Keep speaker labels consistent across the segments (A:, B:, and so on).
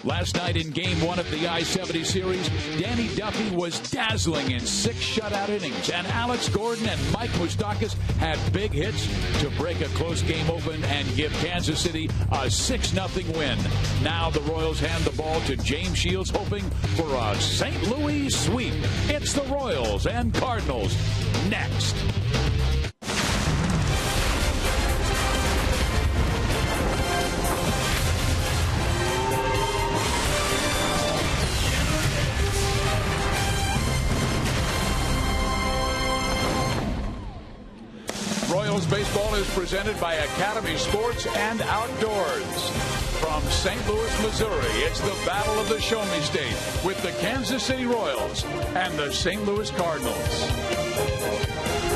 A: Last night in Game 1 of the I-70 series, Danny Duffy was dazzling in 6 shutout innings, and Alex Gordon and Mike Moustakas had big hits to break a close game open and give Kansas City a 6-0 win. Now the Royals hand the ball to James Shields, hoping for a St. Louis sweep. It's the Royals and Cardinals next. Royals baseball is presented by Academy Sports and Outdoors. From St. Louis, Missouri, it's the Battle of the Show Me State with the Kansas City Royals and the St. Louis Cardinals.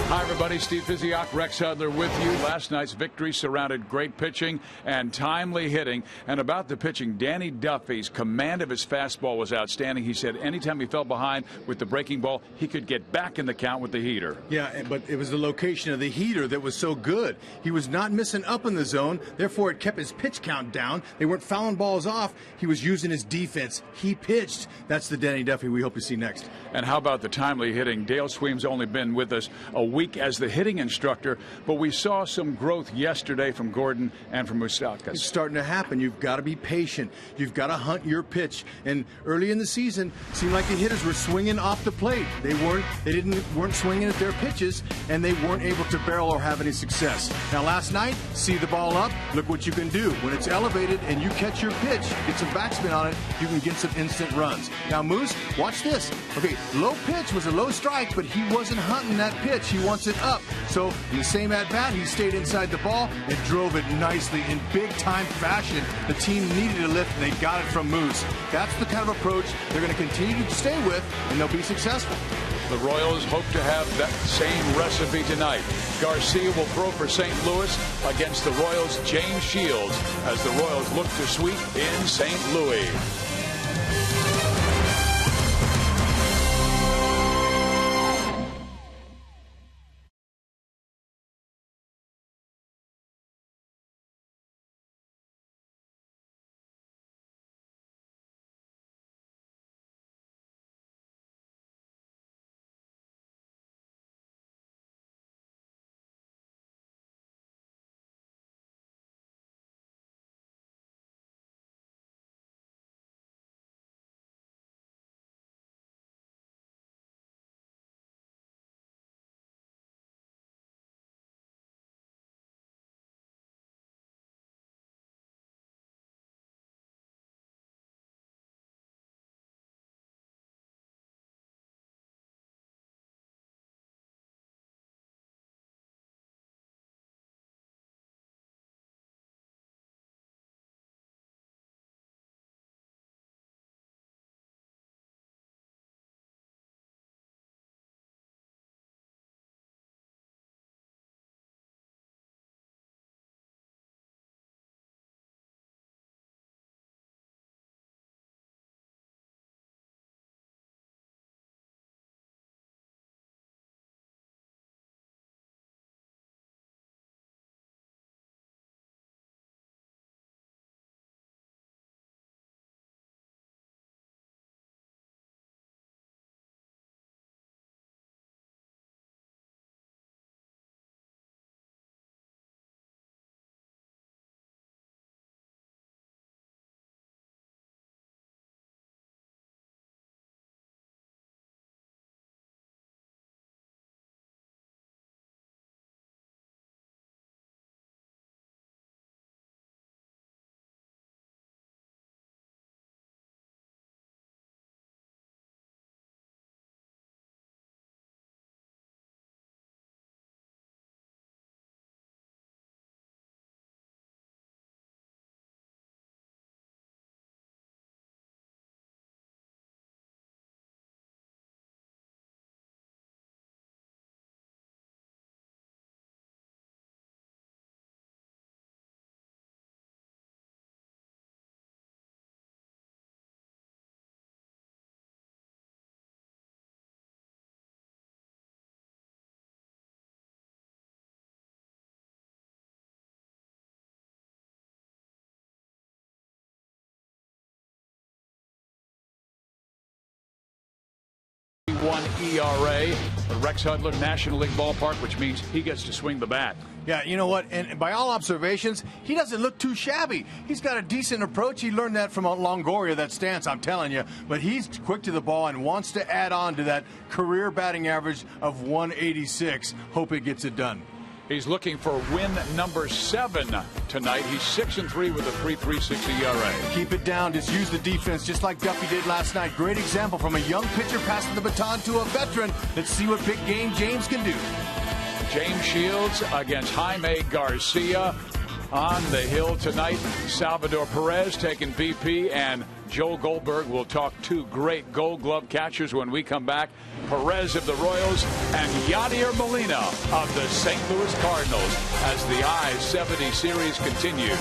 A: Hi, everybody. Steve Physioc, Rex Hudler with you. Last night's victory surrounded great pitching and timely hitting. And about the pitching, Danny Duffy's command of his fastball was outstanding. He said anytime he fell behind with the breaking ball, he could get back in the count with the heater.
B: Yeah, but it was the location of the heater that was so good. He was not missing up in the zone. Therefore, it kept his pitch count down. They weren't fouling balls off. He was using his defense. He pitched. That's the Danny Duffy we hope to see next.
A: And how about the timely hitting? Dale Sweem's only been with us a week as the hitting instructor, but we saw some growth yesterday from Gordon and from Moustakas.
B: It's starting to happen. You've got to be patient. You've got to hunt your pitch. And early in the season, it seemed like the hitters were swinging off the plate. They weren't swinging at their pitches, and they weren't able to barrel or have any success. Now, last night, see the ball up. Look what you can do. When it's elevated and you catch your pitch, get some backspin on it, you can get some instant runs. Now, Moose, watch this. Okay, low pitch was a low strike, but he wasn't hunting that pitch. He wants it up. So in the same at-bat, he stayed inside the ball and drove it nicely in big-time fashion. The team needed a lift, and they got it from Moose. That's the kind of approach they're going to continue to stay with, and they'll be successful.
A: The Royals hope to have that same recipe tonight. Garcia will throw for St. Louis against the Royals' James Shields as the Royals look to sweep in St. Louis. 1 ERA. But Rex Hudler, National League ballpark, which means he gets to swing the bat.
B: Yeah, you know what? And by all observations, he doesn't look too shabby. He's got a decent approach. He learned that from Longoria, that stance, I'm telling you. But he's quick to the ball and wants to add on to that career batting average of 186. Hope it gets it done.
A: He's looking for win number 7 tonight. He's 6-3 with a 3.36 ERA.
B: Keep it down. Just use the defense, just like Duffy did last night. Great example from a young pitcher passing the baton to a veteran. Let's see what big game James can do.
A: James Shields against Jaime Garcia on the hill tonight. Salvador Perez taking BP, and Joel Goldberg will talk 2 great Gold Glove catchers when we come back. Perez of the Royals and Yadier Molina of the St. Louis Cardinals as the I-70 series continues.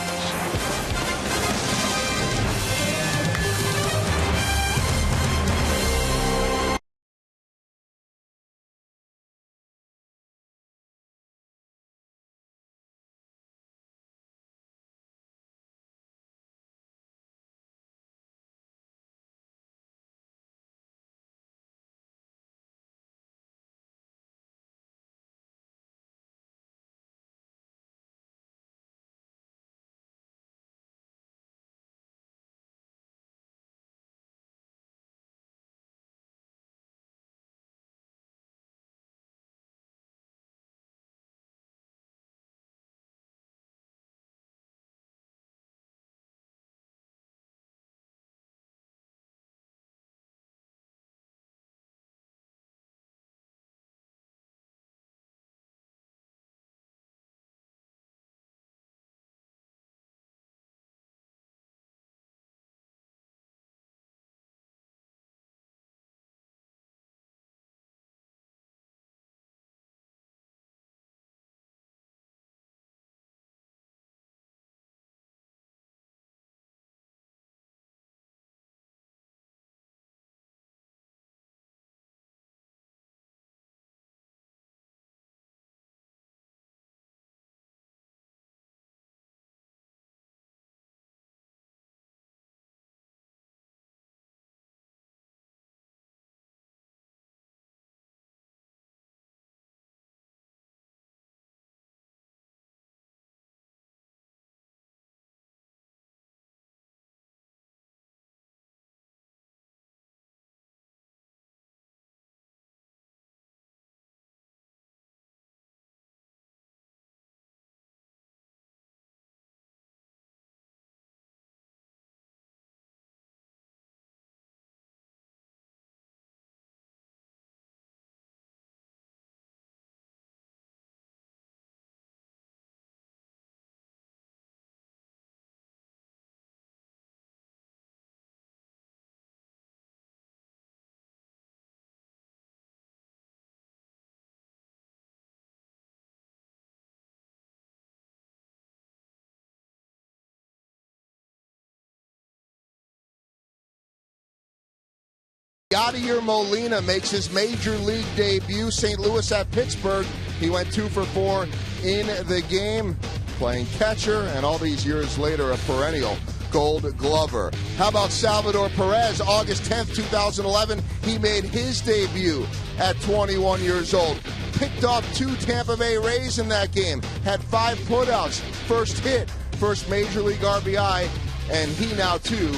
C: Yadier Molina makes his major league debut. St. Louis at Pittsburgh. He went 2 for 4 in the game, playing catcher, and all these years later, a perennial Gold Glover. How about Salvador Perez? August 10th, 2011, he made his debut at 21 years old. Picked off 2 Tampa Bay Rays in that game. Had 5 putouts. First hit, first major league RBI, and he now, too,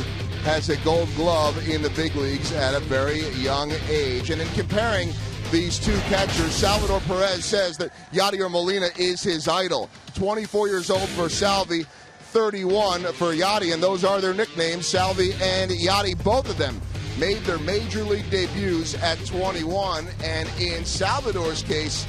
C: has a Gold Glove in the big leagues at a very young age. And in comparing these 2 catchers, Salvador Perez says that Yadier Molina is his idol. 24 years old for Salvi, 31 for Yadi, and those are their nicknames. Salvi and Yadi, both of them made their major league debuts at 21, and in Salvador's case,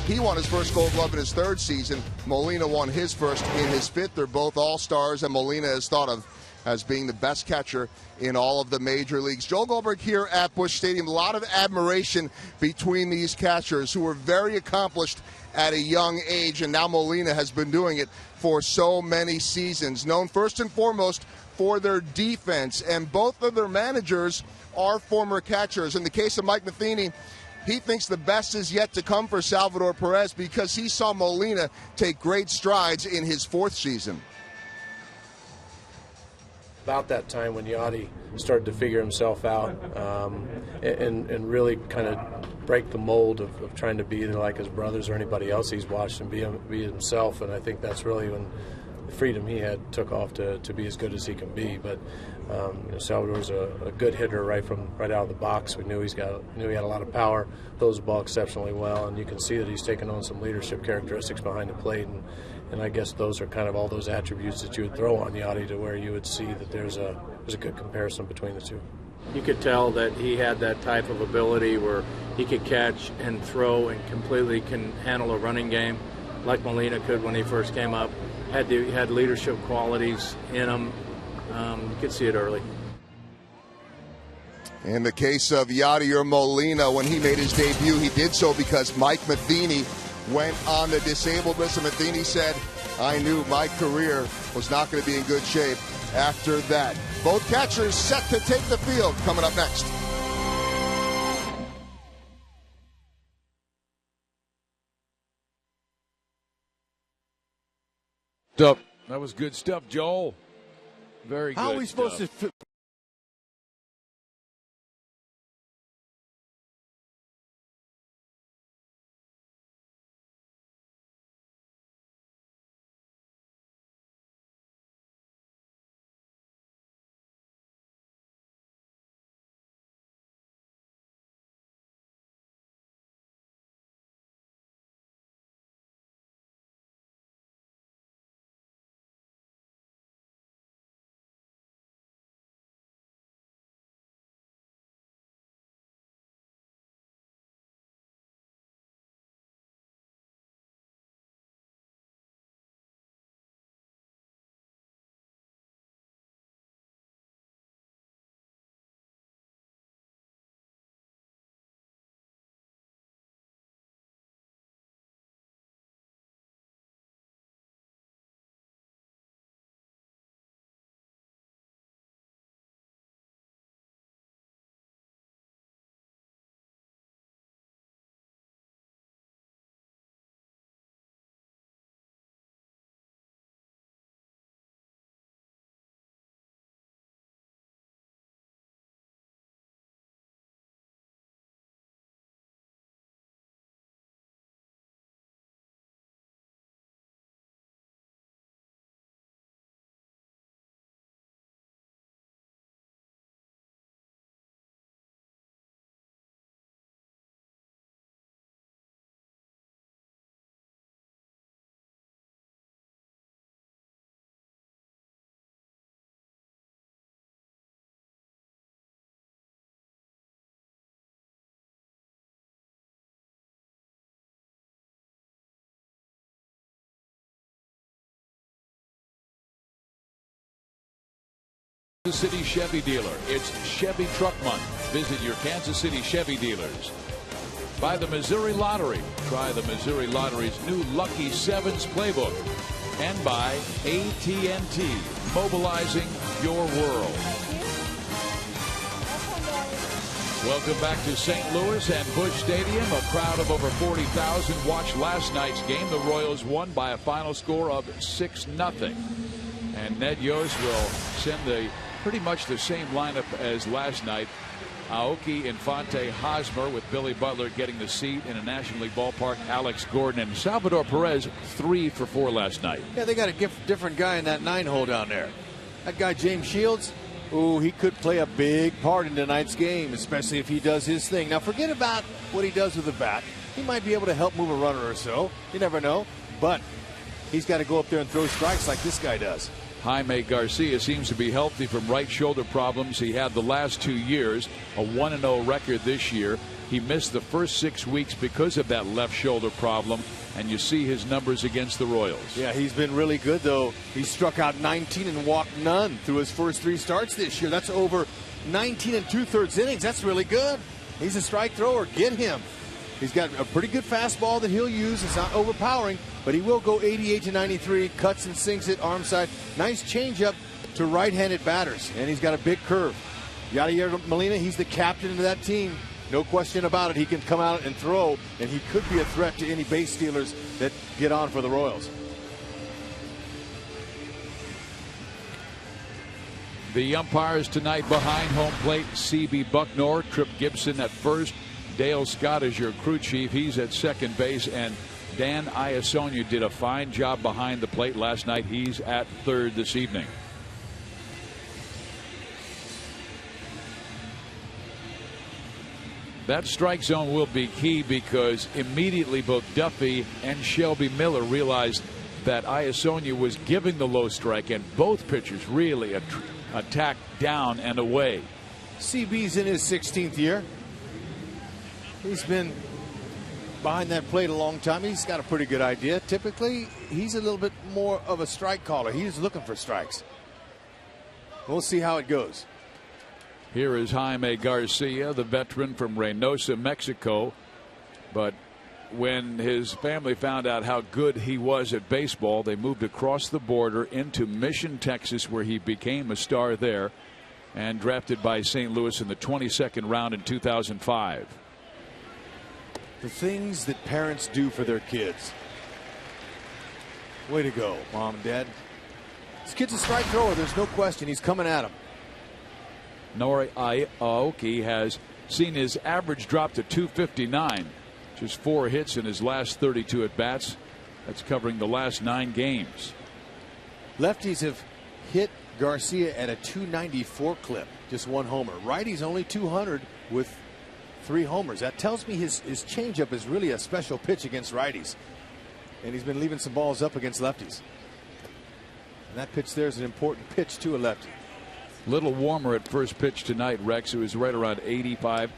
C: he won his first Gold Glove in his 3rd season. Molina won his first in his 5th. They're both all-stars, and Molina is thought of as being the best catcher in all of the major leagues. Joel Goldberg here at Busch Stadium. A lot of admiration between these catchers who were very accomplished at a young age, and now Molina has been doing it for so many seasons. Known first and foremost for their defense, and both of their managers are former catchers. In the case of Mike Matheny, he thinks the best is yet to come for Salvador Perez because he saw Molina take great strides in his 4th season.
D: about that time when Yachty started to figure himself out and really kind of break the mold of trying to be either like his brothers or anybody else he's watched and be himself. And I think that's really when the freedom he had took off to be as good as he can be. But Salvador's a good hitter right out of the box. We knew he had a lot of power, throws the ball exceptionally well, and you can see that he's taken on some leadership characteristics behind the plate. And I guess those are kind of all those attributes that you would throw on Yachty to where you would see that there's a good comparison between the two.
E: You could tell that he had that type of ability where he could catch and throw and completely can handle a running game like Molina could when he first came up. Had leadership qualities in him. You could see it early.
C: In the case of Yadier Molina, when he made his debut, he did so because Mike Matheny went on the disabled list. And Matheny said, I knew my career was not going to be in good shape after that. Both catchers set to take the field. Coming up next.
A: That was good stuff, Joel. Very good.
B: How are we supposed to...
A: Kansas City Chevy dealer. It's Chevy Truck Month. Visit your Kansas City Chevy dealers. By the Missouri Lottery. Try the Missouri Lottery's new Lucky Sevens playbook. And by AT&T, mobilizing your world. Welcome back to St. Louis and Busch Stadium. A crowd of over 40,000 watched last night's game. The Royals won by a final score of 6-0. And Ned Yost will send pretty much the same lineup as last night. Aoki, Infante, Hosmer, with Billy Butler getting the seat in a National League ballpark. Alex Gordon and Salvador Perez 3 for 4 last night.
B: Yeah, they got a different guy in that 9-hole down there. That guy, James Shields, ooh, he could play a big part in tonight's game, especially if he does his thing. Now, forget about what he does with the bat. He might be able to help move a runner or so. You never know. But he's got to go up there and throw strikes like this guy does.
A: Jaime Garcia seems to be healthy from right shoulder problems he had the last 2 years, a 1-0 record this year. He missed the first 6 weeks because of that left shoulder problem, and you see his numbers against the Royals.
B: Yeah, he's been really good, though. He struck out 19 and walked none through his first 3 starts this year. That's over 19 2/3 innings. That's really good. He's a strike thrower. Get him. He's got a pretty good fastball that he'll use. It's not overpowering, but he will go 88 to 93, cuts and sinks it, arm side. Nice changeup to right-handed batters, and he's got a big curve. Yadier Molina, he's the captain of that team. No question about it. He can come out and throw, and he could be a threat to any base stealers that get on for the Royals.
A: The umpires tonight behind home plate: C.B. Bucknor, Trip Gibson at first, Dale Scott is your crew chief. He's at second base, and Dan Iasonia did a fine job behind the plate last night. He's at third this evening. That strike zone will be key because immediately both Duffy and Shelby Miller realized that Iasonia was giving the low strike, and both pitchers really attacked down and away.
B: CB's in his 16th year. He's been behind that plate a long time. He's got a pretty good idea. Typically, he's a little bit more of a strike caller. He's looking for strikes. We'll see how it goes.
A: Here is Jaime Garcia, the veteran from Reynosa, Mexico. But when his family found out how good he was at baseball, they moved across the border into Mission, Texas, where he became a star there, and drafted by St. Louis in the 22nd round in 2005.
B: The things that parents do for their kids. Way to go, Mom and Dad. This kid's a strike thrower. There's no question. He's coming at him.
A: Nori Aoki has seen his average drop to 259. Just 4 hits in his last 32 at bats. That's covering the last 9 games.
B: Lefties have hit Garcia at a 294 clip, just 1 homer. Righties only 200 with 3 homers. That tells me his changeup is really a special pitch against righties, and he's been leaving some balls up against lefties. And that pitch there is an important pitch to a lefty.
A: Little warmer at first pitch tonight, Rex. It was right around 85,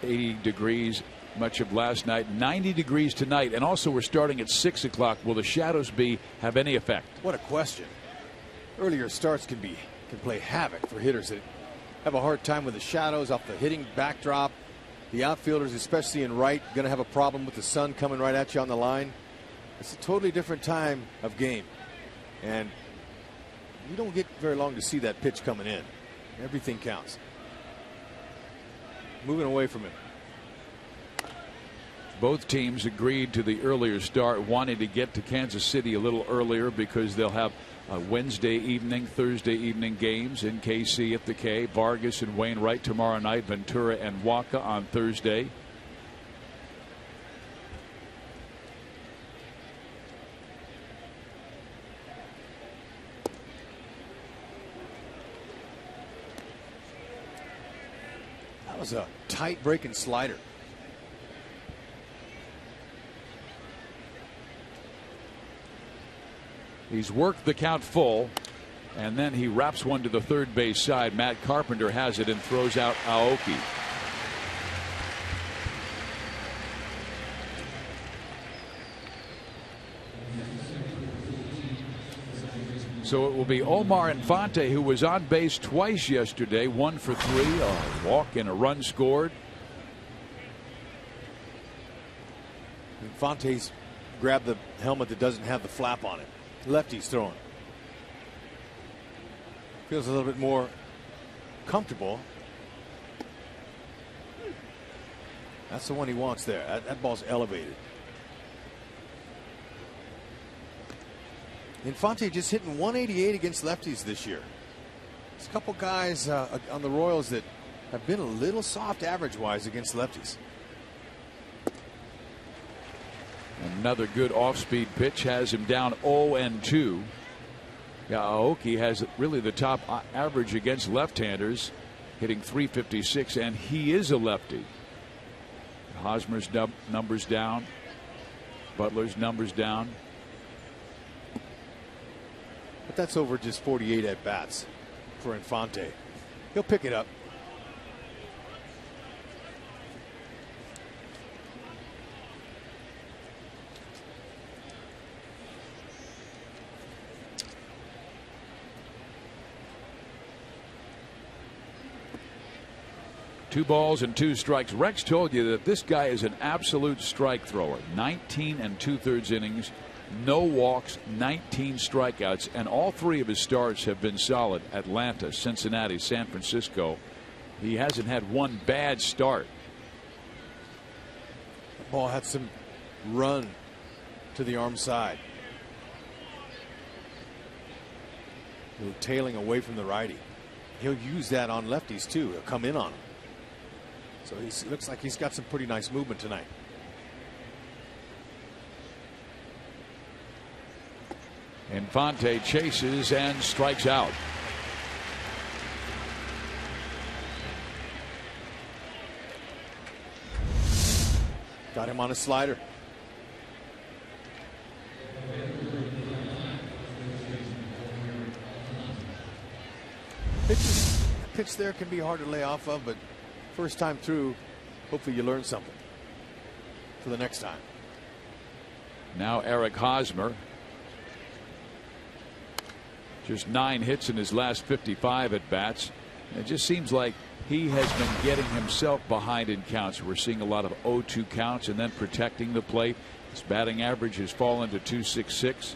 A: 80 degrees much of last night. 90 degrees tonight, and also we're starting at 6 o'clock. Will the shadows have any effect?
B: What a question. Earlier starts can play havoc for hitters that have a hard time with the shadows off the hitting backdrop. The outfielders, especially in right, going to have a problem with the sun coming right at you on the line. It's a totally different time of game, and you don't get very long to see that pitch coming in. Everything counts. Moving away from it.
A: Both teams agreed to the earlier start, wanting to get to Kansas City a little earlier because they'll have Wednesday evening, Thursday evening games in KC at the K. Vargas and Wainwright tomorrow night. Ventura and Waka on Thursday.
B: That was a tight breaking slider.
A: He's worked the count full, and then he wraps one to the third base side. Matt Carpenter has it and throws out Aoki. So it will be Omar Infante, who was on base twice yesterday, 1 for 3, a walk and a run scored.
B: Infante's grabbed the helmet that doesn't have the flap on it. Lefty's throwing. Feels a little bit more comfortable. That's the one he wants there. That ball's elevated. Infante just hitting 188 against lefties this year. There's a couple guys on the Royals that have been a little soft average-wise against lefties.
A: Another good off-speed pitch has him down 0-2. Yeah, Aoki has really the top average against left-handers, hitting .356, and he is a lefty. Hosmer's numbers down. Butler's numbers down.
B: But that's over just 48 at-bats for Infante. He'll pick it up.
A: Two balls and 2 strikes. Rex told you that this guy is an absolute strike thrower. 19 2/3 innings, no walks, 19 strikeouts, and all 3 of his starts have been solid. Atlanta, Cincinnati, San Francisco. He hasn't had one bad start.
B: The ball had some run to the arm side. A little tailing away from the righty. he'll use that on lefties too. He'll come in on them. So he looks like he's got some pretty nice movement tonight.
A: Infante chases and strikes out.
B: Got him on a slider. Pitch there can be hard to lay off of, but first time through, hopefully you learn something for the next time.
A: Now Eric Hosmer. Just 9 hits in his last 55 at bats. It just seems like he has been getting himself behind in counts. We're seeing a lot of 0-2 counts and then protecting the plate. His batting average has fallen to .266.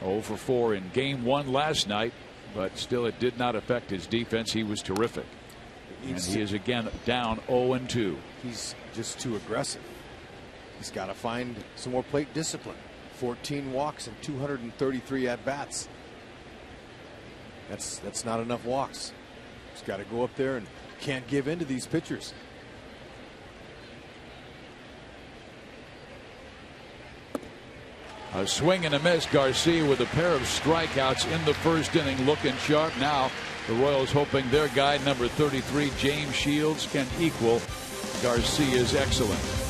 A: 0 for 4 in game 1 last night, but still it did not affect his defense. He was terrific. And he is again down 0-2.
B: He's just too aggressive. He's got to find some more plate discipline. 14 walks and 233 at bats. That's not enough walks. He's got to go up there and can't give in to these pitchers.
A: A swing and a miss. Garcia with a pair of strikeouts in the first inning, looking sharp. Now the Royals hoping their guy, number 33, James Shields, can equal Garcia's excellence.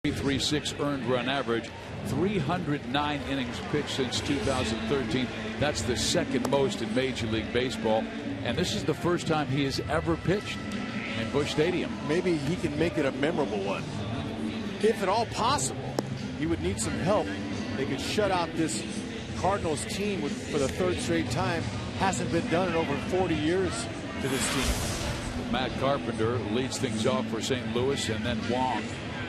A: .336 earned run average, 309 innings pitched since 2013. That's the second most in Major League Baseball, and this is the first time he has ever pitched in Busch Stadium.
B: Maybe he can make it a memorable one, if at all possible. He would need some help. They could shut out this Cardinals team for the third straight time. Hasn't been done in over 40 years to this team.
A: Matt Carpenter leads things off for St. Louis, and then Wong,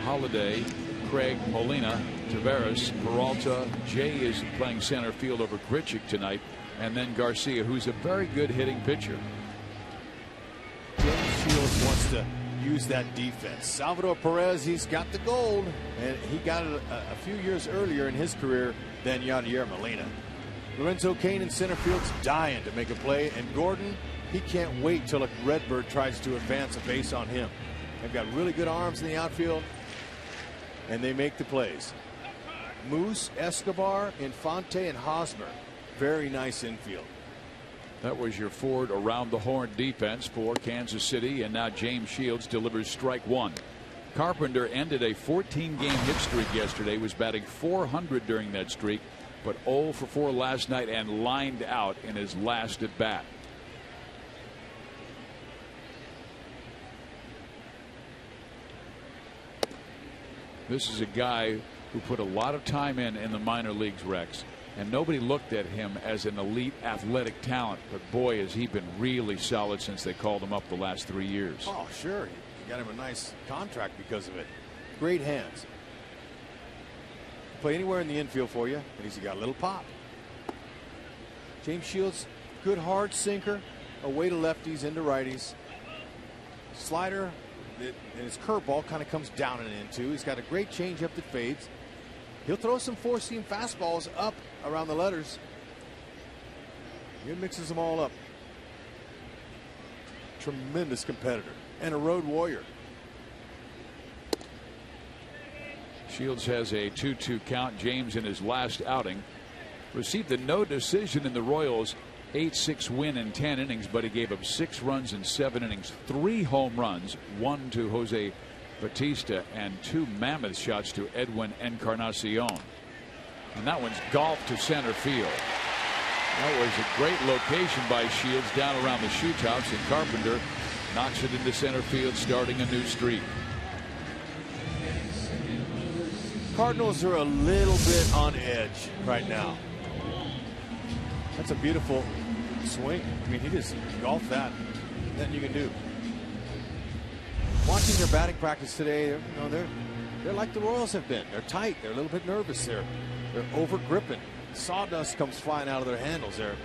A: Holliday, Craig, Molina, Taveras, Peralta. Jay is playing center field over Grichuk tonight, and then Garcia, who's a very good hitting pitcher.
B: James Shields wants to use that defense. Salvador Perez, he's got the gold, and he got it a few years earlier in his career than Yadier Molina. Lorenzo CAIN in center field's dying to make a play, and Gordon, he can't wait till a Redbird tries to advance a base on him. They've got really good arms in the outfield, and they make the plays. Moose, Escobar, Infante, and Hosmer. Very nice infield.
A: That was your Ford around the horn defense for Kansas City, and now James Shields delivers strike one. Carpenter ended a 14-game hit streak yesterday, was batting .400 during that streak, but 0 for 4 last night and lined out in his last at bat. This is a guy who put a lot of time in the minor leagues, Rex, and nobody looked at him as an elite athletic talent. But boy, has he been really solid since they called him up the last 3 years.
F: Oh, sure. You got him a nice contract because of it. Great hands. Play anywhere in the infield for you, and he's got a little pop. James Shields, good hard sinker, away to lefties, into righties. Slider, and his curveball kind of comes down and in too. He's got a great changeup that fades. He'll throw some four-seam fastballs up around the letters. He mixes them all up. Tremendous competitor and a road warrior.
A: Shields has a 2-2 count. James, in his last outing, received a no decision in the Royals' 8-6 win in 10 innings, but he gave up 6 runs in 7 innings, 3 home runs, 1 to Jose Bautista, and 2 mammoth shots to Edwin Encarnacion. And that one's golfed to center field. That was a great location by Shields down around the shoe tops, and Carpenter knocks it into center field, starting a new streak.
F: Cardinals are a little bit on edge right now. That's a beautiful swing. I mean, he just golfed that. Nothing you can do. Watching their batting practice today, they're like the Royals have been. They're tight. They're a little bit nervous. They're over gripping. Sawdust comes flying out of their handles. They're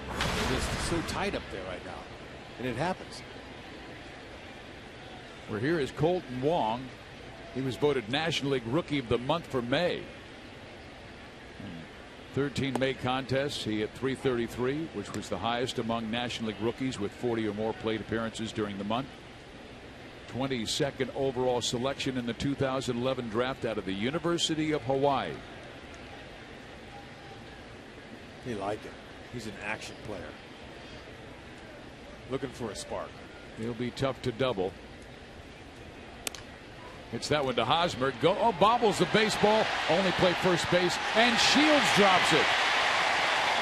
F: just so tight up there right now, and it happens.
A: Well, here is Kolten Wong. He was voted National League Rookie of the Month for May. 13 May contests, he hit .333, which was the highest among National League rookies with 40 or more plate appearances during the month. 22nd overall selection in the 2011 draft out of the University of Hawaii.
F: They like it. He's an action player. Looking for a spark.
A: He'll be tough to double. It's that one to Hosmer. Bobbles the baseball. Only play first base. And Shields drops it.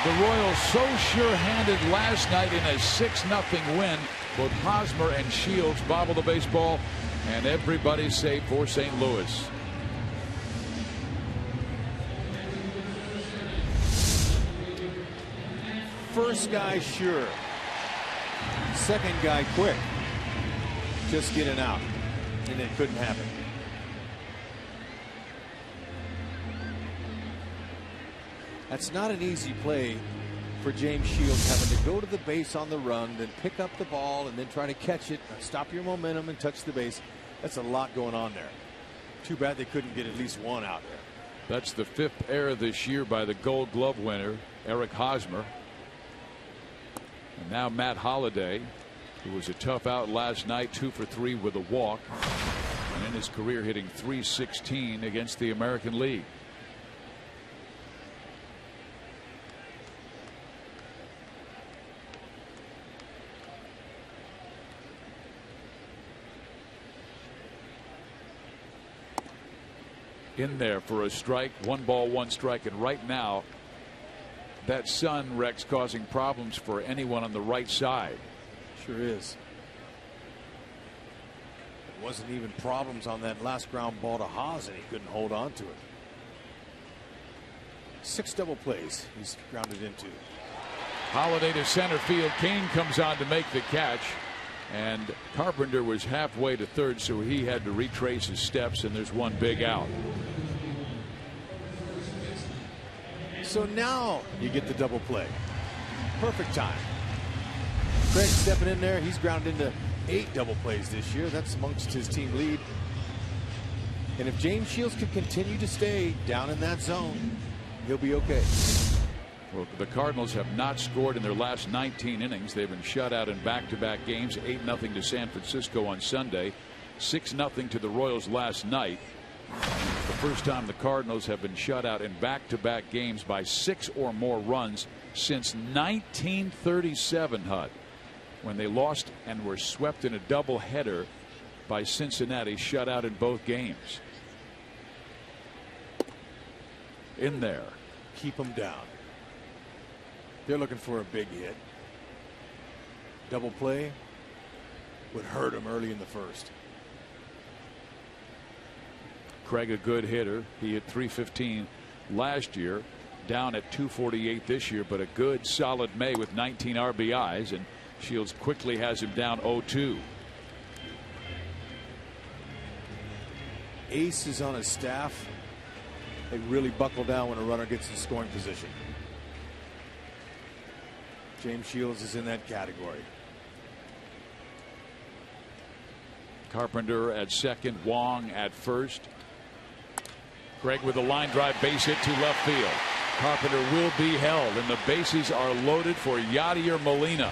A: The Royals so sure-handed last night in a 6-0 win. Both Hosmer and Shields bobble the baseball. And everybody's safe for St. Louis.
F: First guy sure. Second guy quick. Just getting out. And it couldn't happen. That's not an easy play for James Shields, having to go to the base on the run, then pick up the ball and then try to catch it, stop your momentum and touch the base. That's a lot going on there. Too bad they couldn't get at least one out there.
A: That's the 5th error this year by the Gold Glove winner, Eric Hosmer. And now Matt Holliday, who was a tough out last night, 2 for 3 with a walk, and in his career hitting .316 against the American League. In there for a strike, 1 ball, 1 strike, and right now that sun, Rex, causing problems for anyone on the right side.
F: Sure is. It wasn't even problems on that last ground ball to Haas, and he couldn't hold on to it. 6 double plays he's grounded into.
A: Holliday to center field. CAIN comes on to make the catch, and Carpenter was halfway to third, so he had to retrace his steps, and there's 1 big out.
F: So now you get the double play. Perfect time. Craig stepping in there. He's grounded into 8 double plays this year. That's amongst his team lead. And if James Shields can continue to stay down in that zone, he'll be okay.
A: Well, the Cardinals have not scored in their last 19 innings. They've been shut out in back-to-back games. 8-0 to San Francisco on Sunday. 6-0 to the Royals last night. The first time the Cardinals have been shut out in back-to-back games by 6 or more runs since 1937, Hud, when they lost and were swept in a doubleheader by Cincinnati, shut out in both games. In there.
F: Keep them down. They're looking for a big hit. Double play would hurt him early in the first.
A: Craig, a good hitter. He hit .315 last year. down at 248 this year, but a good solid May with 19 RBIs, and Shields quickly has him down 0-2.
F: Aces on his staff, they really buckle down when a runner gets in scoring position. James Shields is in that category.
A: Carpenter at second, Wong at first. Greg with a line drive base hit to left field. Carpenter will be held, and the bases are loaded for Yadier Molina.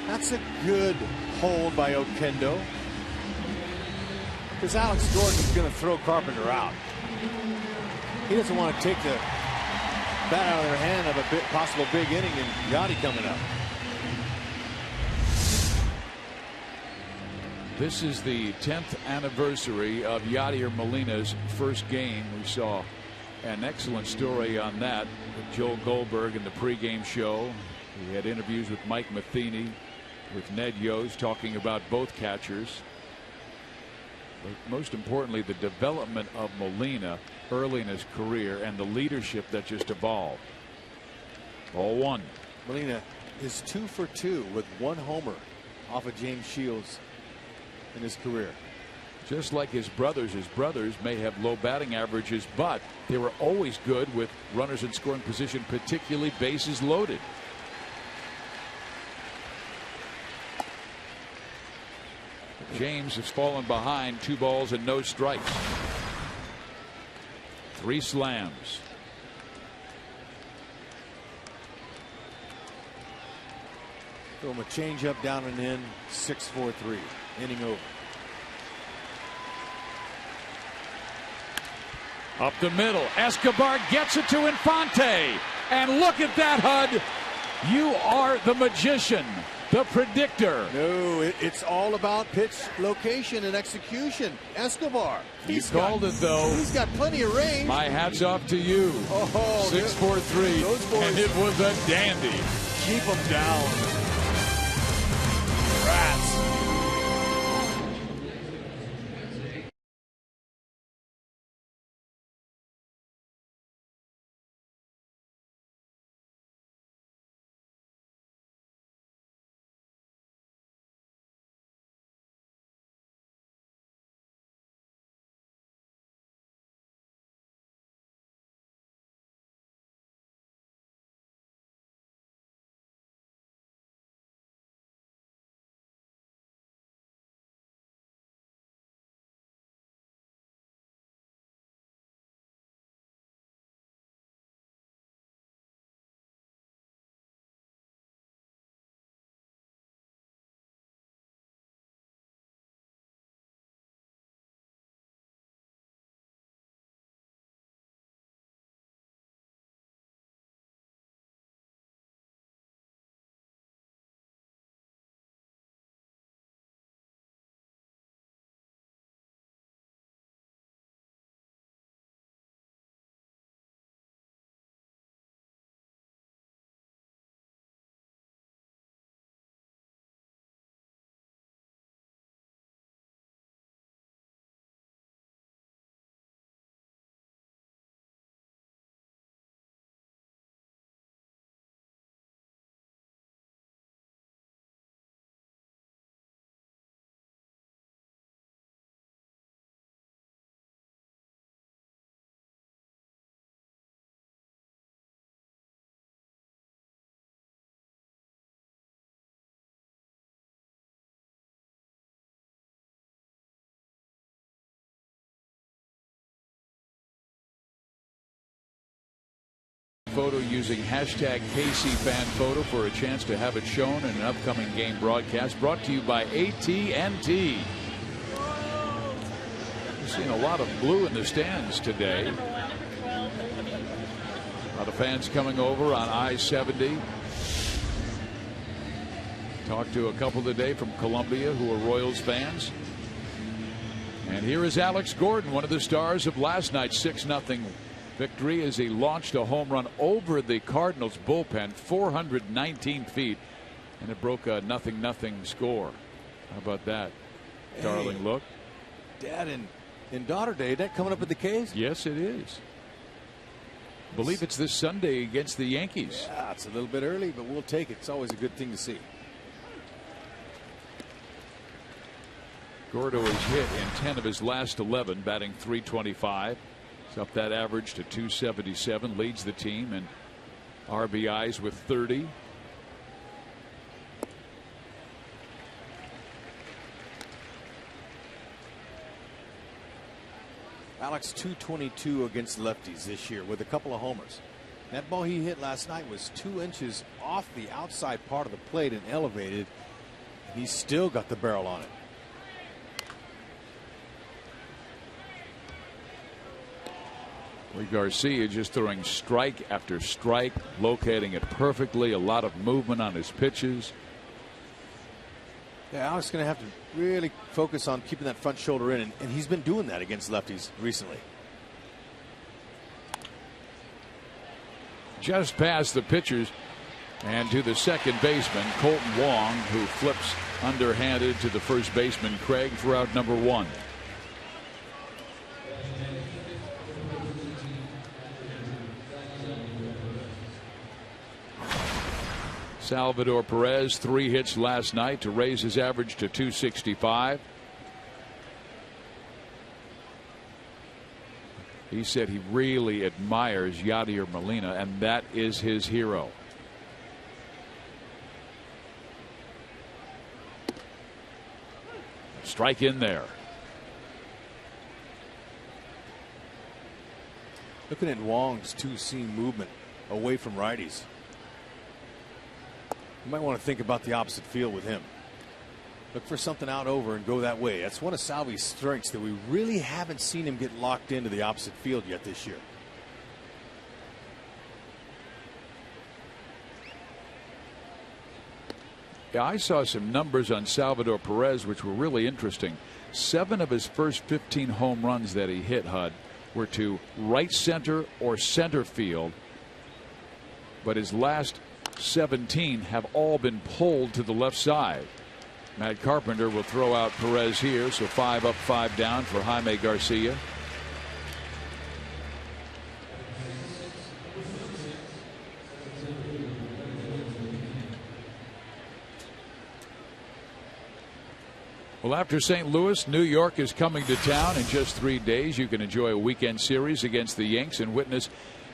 F: That's a good hold by Oquendo, because Alex Gordon is going to throw Carpenter out. He doesn't want to take the bat out of their hand of a possible big inning and Yadi coming up.
A: This is the 10th anniversary of Yadier Molina's first game. We saw an excellent story on that with Joel Goldberg in the pregame show. We had interviews with Mike Matheny, with Ned Yost, talking about both catchers. But most importantly, the development of Molina early in his career and the leadership that just evolved. 0-1.
F: Molina is 2 for 2 with 1 homer off of James Shields in his career.
A: Just like his brothers may have low batting averages, but they were always good with runners in scoring position, particularly bases loaded. James has fallen behind, 2 balls and no strikes. 3 slams.
F: Throw him a changeup down and in. 6-4-3. Inning over.
A: Up the middle. Escobar gets it to Infante. And look at that, HUD. You are the magician, the predictor.
F: No, it's all about pitch location and execution. Escobar.
A: You called it, though.
F: He's got plenty of range.
A: My hat's off to you. 6-4-3. And it was a dandy.
F: Keep him down. Rats.
A: Photo using hashtag KCFanPhoto for a chance to have it shown in an upcoming game broadcast, brought to you by AT&T. We've seen a lot of blue in the stands today. A lot of fans coming over on I-70. Talked to a couple today from Columbia who are Royals fans. And here is Alex Gordon, one of the stars of last night's 6-0 victory, as he launched a home run over the Cardinals bullpen, 419 feet, and it broke a 0-0 score. How about that? Darling look.
F: Dad and daughter day, that coming up at the K's?
A: Yes, it is. believe it's this Sunday against the Yankees.
F: Yeah, it's a little bit early, but we'll take it. It's always a good thing to see.
A: Gordo has hit in 10 of his last 11, batting .325. He's up that average to .277, leads the team in RBIs with 30.
F: Alex, .222 against lefties this year with a couple of homers. That ball he hit last night was 2 inches off the outside part of the plate and elevated. And he's still got the barrel on it.
A: Garcia just throwing strike after strike, locating it perfectly. A lot of movement on his pitches.
F: Yeah, Alex is going to have to really focus on keeping that front shoulder in, and he's been doing that against lefties recently.
A: Just past the pitchers and to the second baseman, Kolten Wong, who flips underhanded to the first baseman, Craig, for out number 1. Salvador Perez, 3 hits last night to raise his average to .265. He said he really admires Yadier Molina, and that is his hero. Strike in there.
F: Looking at Wong's two-seam movement away from righties. You might want to think about the opposite field with him. Look for something out over and go that way. That's one of Salvi's strengths that we really haven't seen him get locked into the opposite field yet this year.
A: Yeah, I saw some numbers on Salvador Perez which were really interesting. 7 of his first 15 home runs that he hit, Hud, were to right center or center field, but his last 17 have all been pulled to the left side. Matt Carpenter will throw out Perez here, so 5 up, 5 down for Jaime Garcia. Well, after St. Louis, New York is coming to town in just 3 days. You can enjoy a weekend series against the Yanks and witness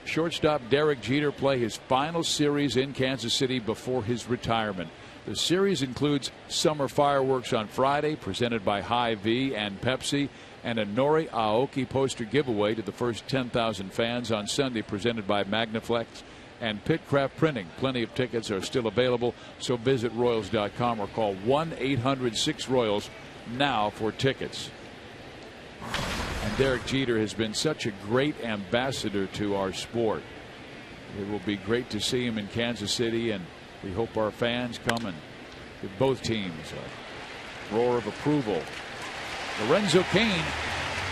A: shortstop Derek Jeter play his final series in Kansas City before his retirement. The series includes summer fireworks on Friday, presented by Hy-Vee and Pepsi, and a Nori Aoki poster giveaway to the first 10,000 fans on Sunday, presented by Magnaflex and Pitcraft Printing. Plenty of tickets are still available, so visit Royals.com or call 1-800-6-ROYALS now for tickets. And Derek Jeter has been such a great ambassador to our sport. It will be great to see him in Kansas City, and we hope our fans come and give both teams a roar of approval. Lorenzo Cain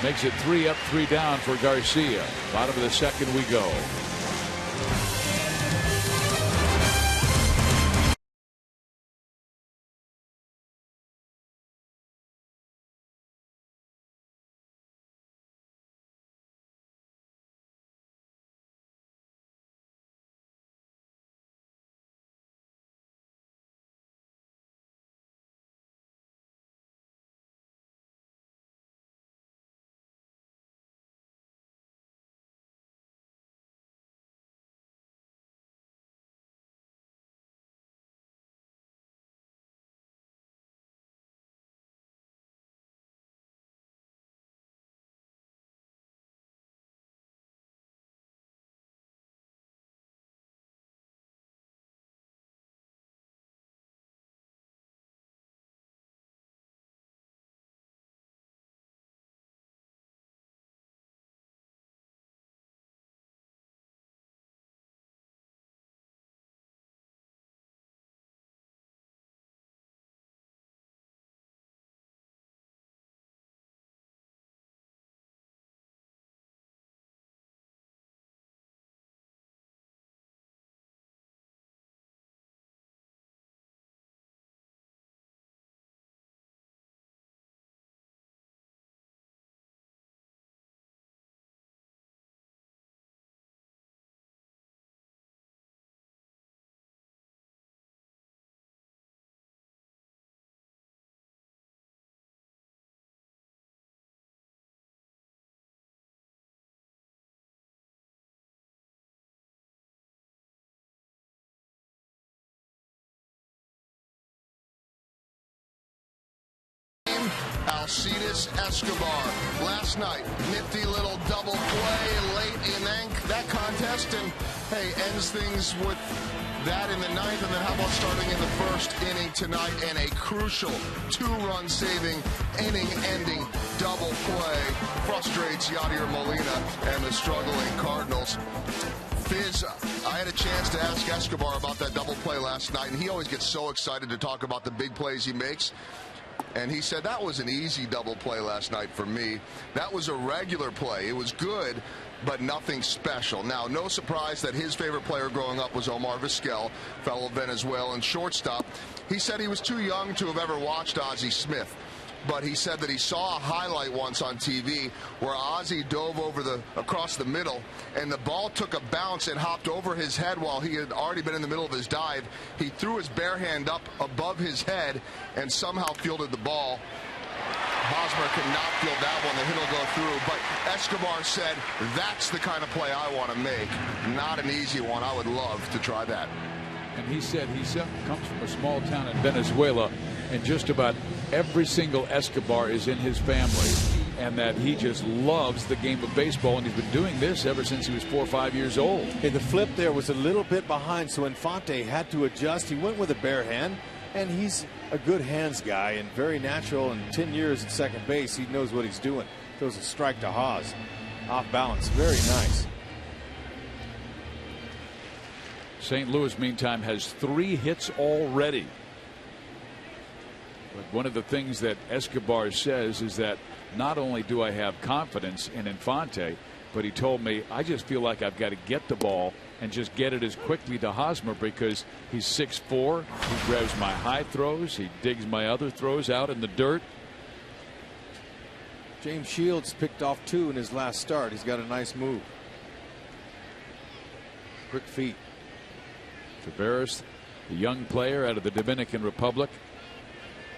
A: makes it 3 up, 3 down for Garcia. Bottom of the second we go.
C: Alcides Escobar. Last night, nifty little double play late in that contest, and hey, ends things with that in the ninth, and then how about starting in the first inning tonight and a crucial two-run saving, inning-ending double play frustrates Yadier Molina and the struggling Cardinals. Fizz, I had a chance to ask Escobar about that double play last night, and he always gets so excited to talk about the big plays he makes. And he said that was an easy double play last night for me. That was a regular play. It was good, but nothing special. Now, no surprise that his favorite player growing up was Omar Vizquel, fellow Venezuelan shortstop. He said he was too young to have ever watched Ozzie Smith, but he said that he saw a highlight once on TV where Ozzie dove across the middle, and the ball took a bounce and hopped over his head while he had already been in the middle of his dive. He threw his bare hand up above his head and somehow fielded the ball. Hosmer could not field that one. The hit will go through. But Escobar said, that's the kind of play I want to make. Not an easy one. I would love to try that.
A: And he said he comes from a small town in Venezuela, and just about every single Escobar is in his family, and that he just loves the game of baseball, and he's been doing this ever since he was 4 or 5 years old.
F: Okay, the flip there was a little bit behind, so Infante had to adjust. He went with a bare hand, and he's a good hands guy and very natural. In 10 years at second base, he knows what he's doing. Throws a strike to Haas. Off balance. Very nice.
A: St. Louis, meantime, has 3 hits already. But one of the things that Escobar says is that not only do I have confidence in Infante, but he told me I just feel like I've got to get the ball and just get it as quickly to Hosmer because he's 6'4". He grabs my high throws. He digs my other throws out in the dirt.
F: James Shields picked off 2 in his last start. He's got a nice move. Quick feet.
A: Taveras, the young player out of the Dominican Republic.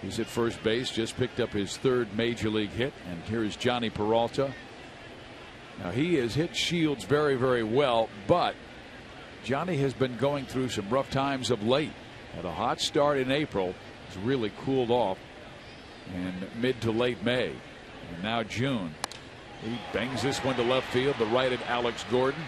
A: He's at first base, just picked up his 3rd major league hit. And here's Johnny Peralta. Now, he has hit Shields very, very well, but Johnny has been going through some rough times of late. Had a hot start in April. He's really cooled off in mid to late May. And now June. He bangs this one to left field, the right-handed Alex Gordon.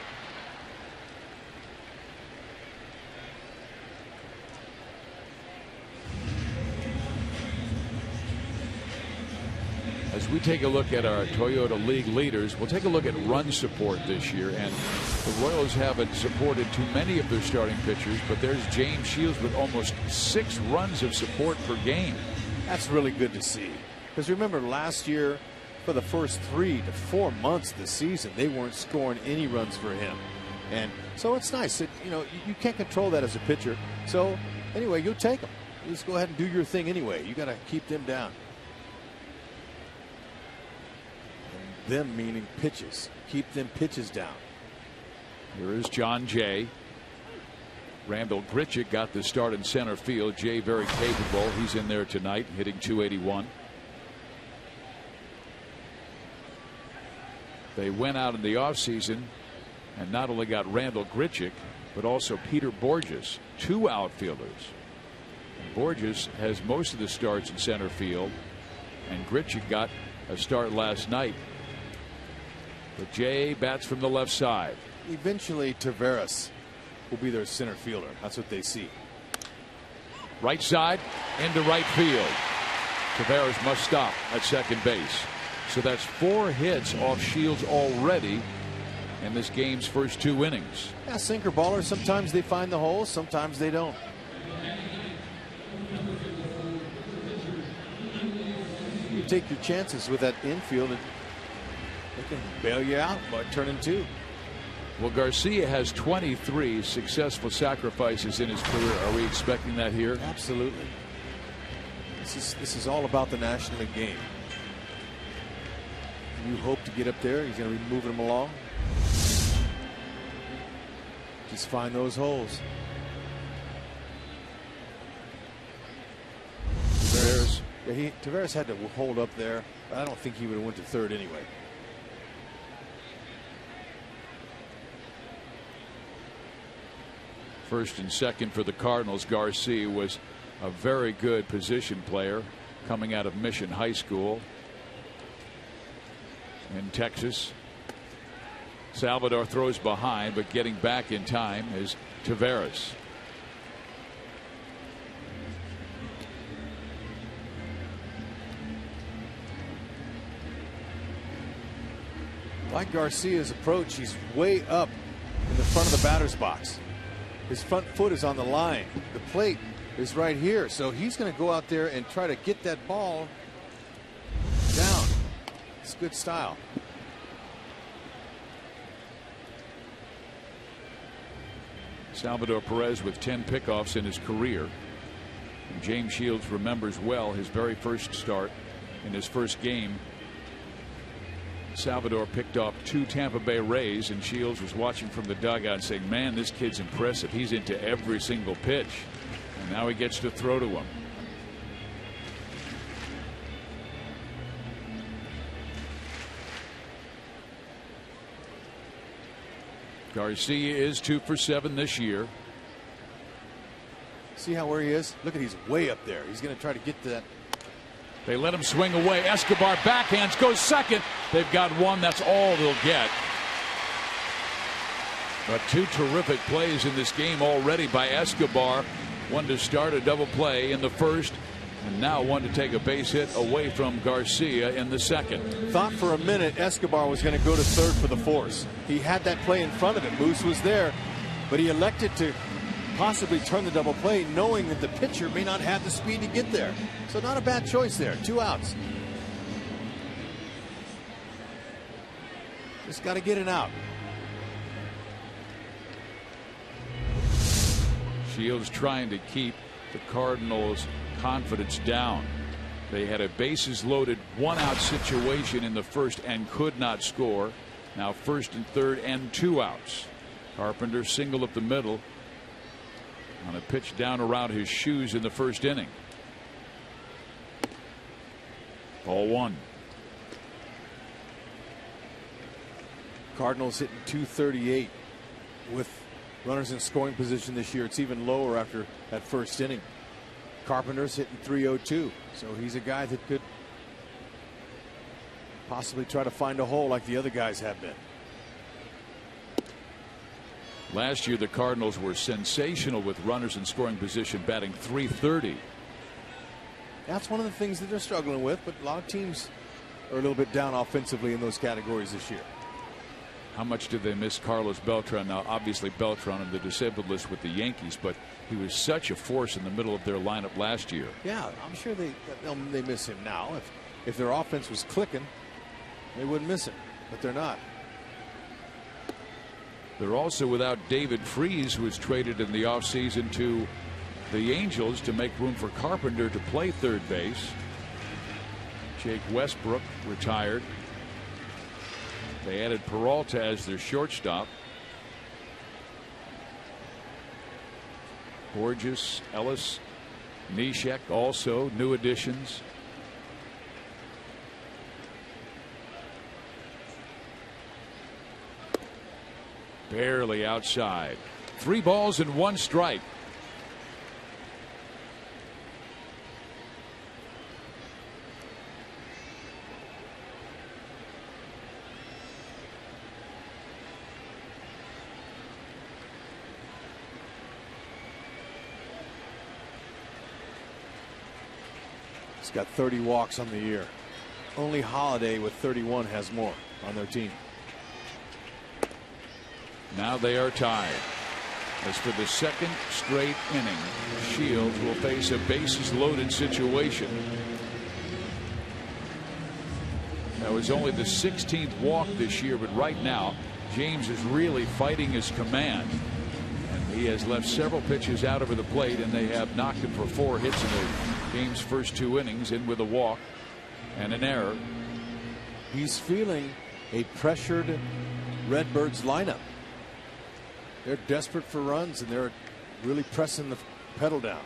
A: As we take a look at our Toyota League leaders, we'll take a look at run support this year. And the Royals haven't supported too many of their starting pitchers, but there's James Shields with almost 6 runs of support per game.
F: That's really good to see. Because remember, last year, for the first 3 to 4 months of the season, they weren't scoring any runs for him. And so it's nice that, you can't control that as a pitcher. So anyway, you'll take them. You just go ahead and do your thing anyway. You got to keep them down. Them meaning pitches. Keep them pitches down.
A: Here is John Jay. Randall Grichuk got the start in center field. Jay very capable. He's in there tonight, hitting .281. They went out in the offseason and not only got Randall Grichuk, but also Peter Borges, 2 outfielders. And Borges has most of the starts in center field, and Grichuk got a start last night. But Jay bats from the left side.
F: Eventually, Taveras will be their center fielder. That's what they see.
A: Right side into right field. Taveras must stop at second base. So that's 4 hits off Shields already in this game's first 2 innings.
F: Yeah, sinker ballers, sometimes they find the hole, sometimes they don't. You take your chances with that infield, and they can bail you out by turning 2.
A: Well, Garcia has 23 successful sacrifices in his career. Are we expecting that here?
F: Absolutely. This is all about the National League game. You hope to get up there. He's going to be moving them along. Just find those holes. Taveras had to hold up there. I don't think he would have went to third anyway.
A: First and second for the Cardinals. Garcia was a very good position player. coming out of Mission High School in Texas. Salvador throws behind, but getting back in time is Taveras.
F: Like Garcia's approach, he's way up in the front of the batter's box. His front foot is on the line. The plate is right here, so he's going to go out there and try to get that ball down. It's good style.
A: Salvador Perez with 10 pickoffs in his career. And James Shields remembers well his very first start. In his first game, Salvador picked off 2 Tampa Bay Rays, and Shields was watching from the dugout saying, man, this kid's impressive. He's into every single pitch. And now he gets to throw to him. Garcia is 2 for 7 this year.
F: See where he is? Look at, he's way up there. He's going to try to get to that.
A: They let him swing away. Escobar backhands, goes second. They've got one. That's all they'll get. But 2 terrific plays in this game already by Escobar. One to start a double play in the first, and now one to take a base hit away from Garcia in the second.
F: Thought for a minute Escobar was going to go to third for the force. He had that play in front of him. Moose was there, but he elected to possibly turn the double play, knowing that the pitcher may not have the speed to get there. So not a bad choice there. 2 outs. Just got to get it out.
A: Shields trying to keep the Cardinals' confidence down. They had a bases loaded 1-out situation in the first and could not score. Now first and third and 2 outs. Carpenter singled up the middle on a pitch down around his shoes in the first inning. Ball 1.
F: Cardinals hitting .238 with runners in scoring position this year. It's even lower after that first inning. Carpenter's hitting .302, so he's a guy that could possibly try to find a hole like the other guys have been.
A: Last year the Cardinals were sensational with runners in scoring position, batting .330.
F: That's one of the things that they're struggling with, but a lot of teams are a little bit down offensively in those categories this year.
A: How much did they miss Carlos Beltran? Now obviously Beltran on the disabled list with the Yankees, but he was such a force in the middle of their lineup last year.
F: Yeah, I'm sure they miss him now. If their offense was clicking, they wouldn't miss him, but they're not.
A: They're also without David Freese, who was traded in the offseason to the Angels to make room for Carpenter to play third base. Jake Westbrook retired. They added Peralta as their shortstop. Borges, Ellis, Neshek also new additions. Barely outside. 3 balls and 1 strike.
F: He's got 30 walks on the year. Only Holliday with 31 has more on their team.
A: Now they are tied. As for the second straight inning, Shields will face a bases loaded situation. That was only the 16th walk this year, but right now James is really fighting his command. And he has left several pitches out over the plate, and they have knocked him for 4 hits in the game's first 2 innings, in with a walk and an error.
F: He's feeling a pressured Redbirds lineup. They're desperate for runs, and they're really pressing the pedal down.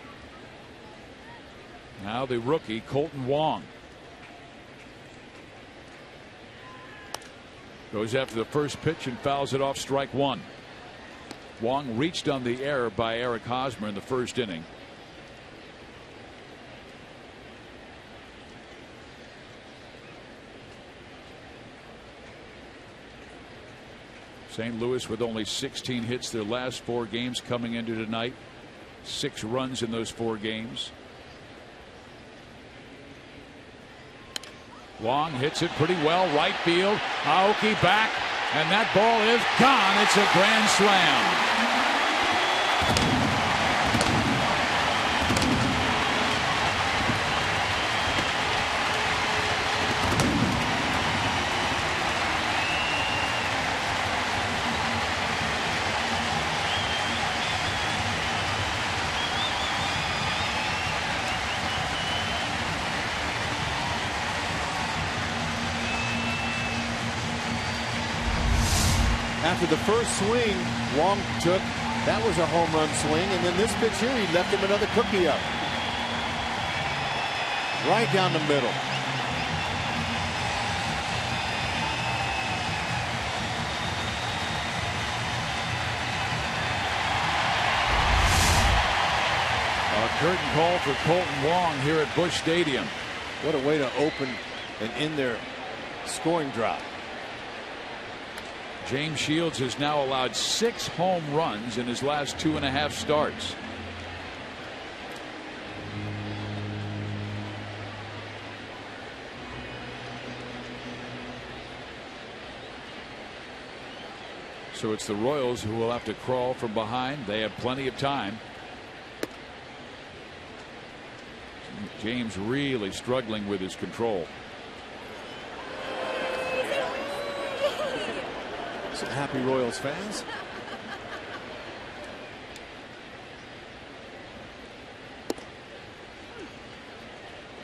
A: Now the rookie Kolten Wong goes after the first pitch and fouls it off, strike 1. Wong reached on the error by Eric Hosmer in the first inning. St. Louis with only 16 hits their last 4 games coming into tonight. 6 runs in those 4 games. Wong hits it pretty well, right field. Aoki back, and that ball is gone. It's a grand slam.
F: After the first swing Wong took, that was a home run swing, and then this pitch here, he left him another cookie up. Right down the middle.
A: A curtain call for Kolten Wong here at Busch Stadium.
F: What a way to open and end their scoring drop.
A: James Shields has now allowed 6 home runs in his last 2.5 starts. So it's the Royals who will have to crawl from behind. They have plenty of time. James really struggling with his control.
F: Some happy Royals fans.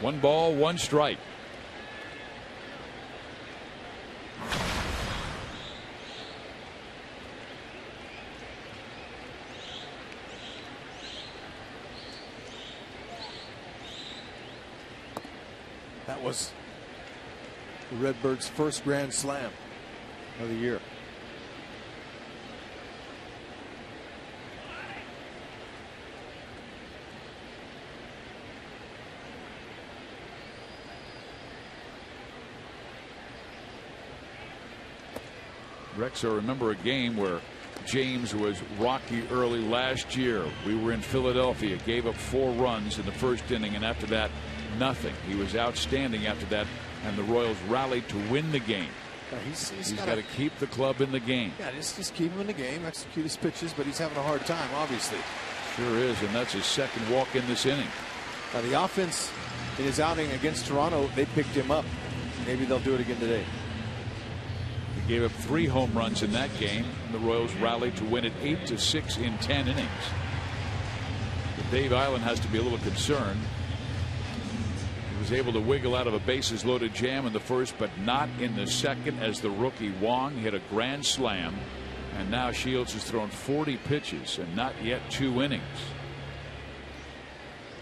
A: One ball, one strike.
F: That was the Redbirds' first grand slam of the year.
A: Rex, I remember a game where James was rocky early last year. We were in Philadelphia, gave up 4 runs in the first inning, and after that, nothing. He was outstanding after that, and the Royals rallied to win the game.
F: He's
A: got to keep the club in the game.
F: Yeah, just keep him in the game, execute his pitches, but he's having a hard time, obviously.
A: Sure is, and that's his second walk in this inning.
F: Now, the offense in his outing against Toronto, they picked him up. Maybe they'll do it again today.
A: He gave up 3 home runs in that game, and the Royals rallied to win it 8-6 in 10 innings. But Dave Island has to be a little concerned. He was able to wiggle out of a bases loaded jam in the first, but not in the second, as the rookie Wong hit a grand slam. And now Shields has thrown 40 pitches and not yet 2 innings.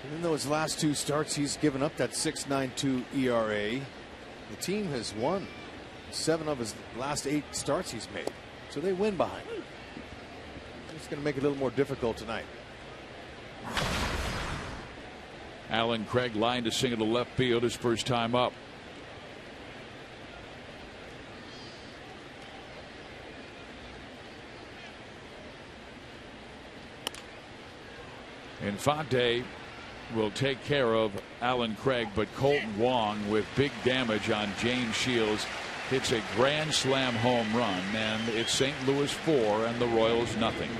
F: Even though his last 2 starts, he's given up that 6.92 ERA. The team has won 7 of his last 8 starts he's made, so they win behind him. It's going to make it a little more difficult tonight.
A: Alan Craig lined to single to left field his first time up. Infante will take care of Alan Craig, but Kolten Wong, with big damage on James Shields, hits a grand slam home run, and it's St. Louis 4 and the Royals nothing.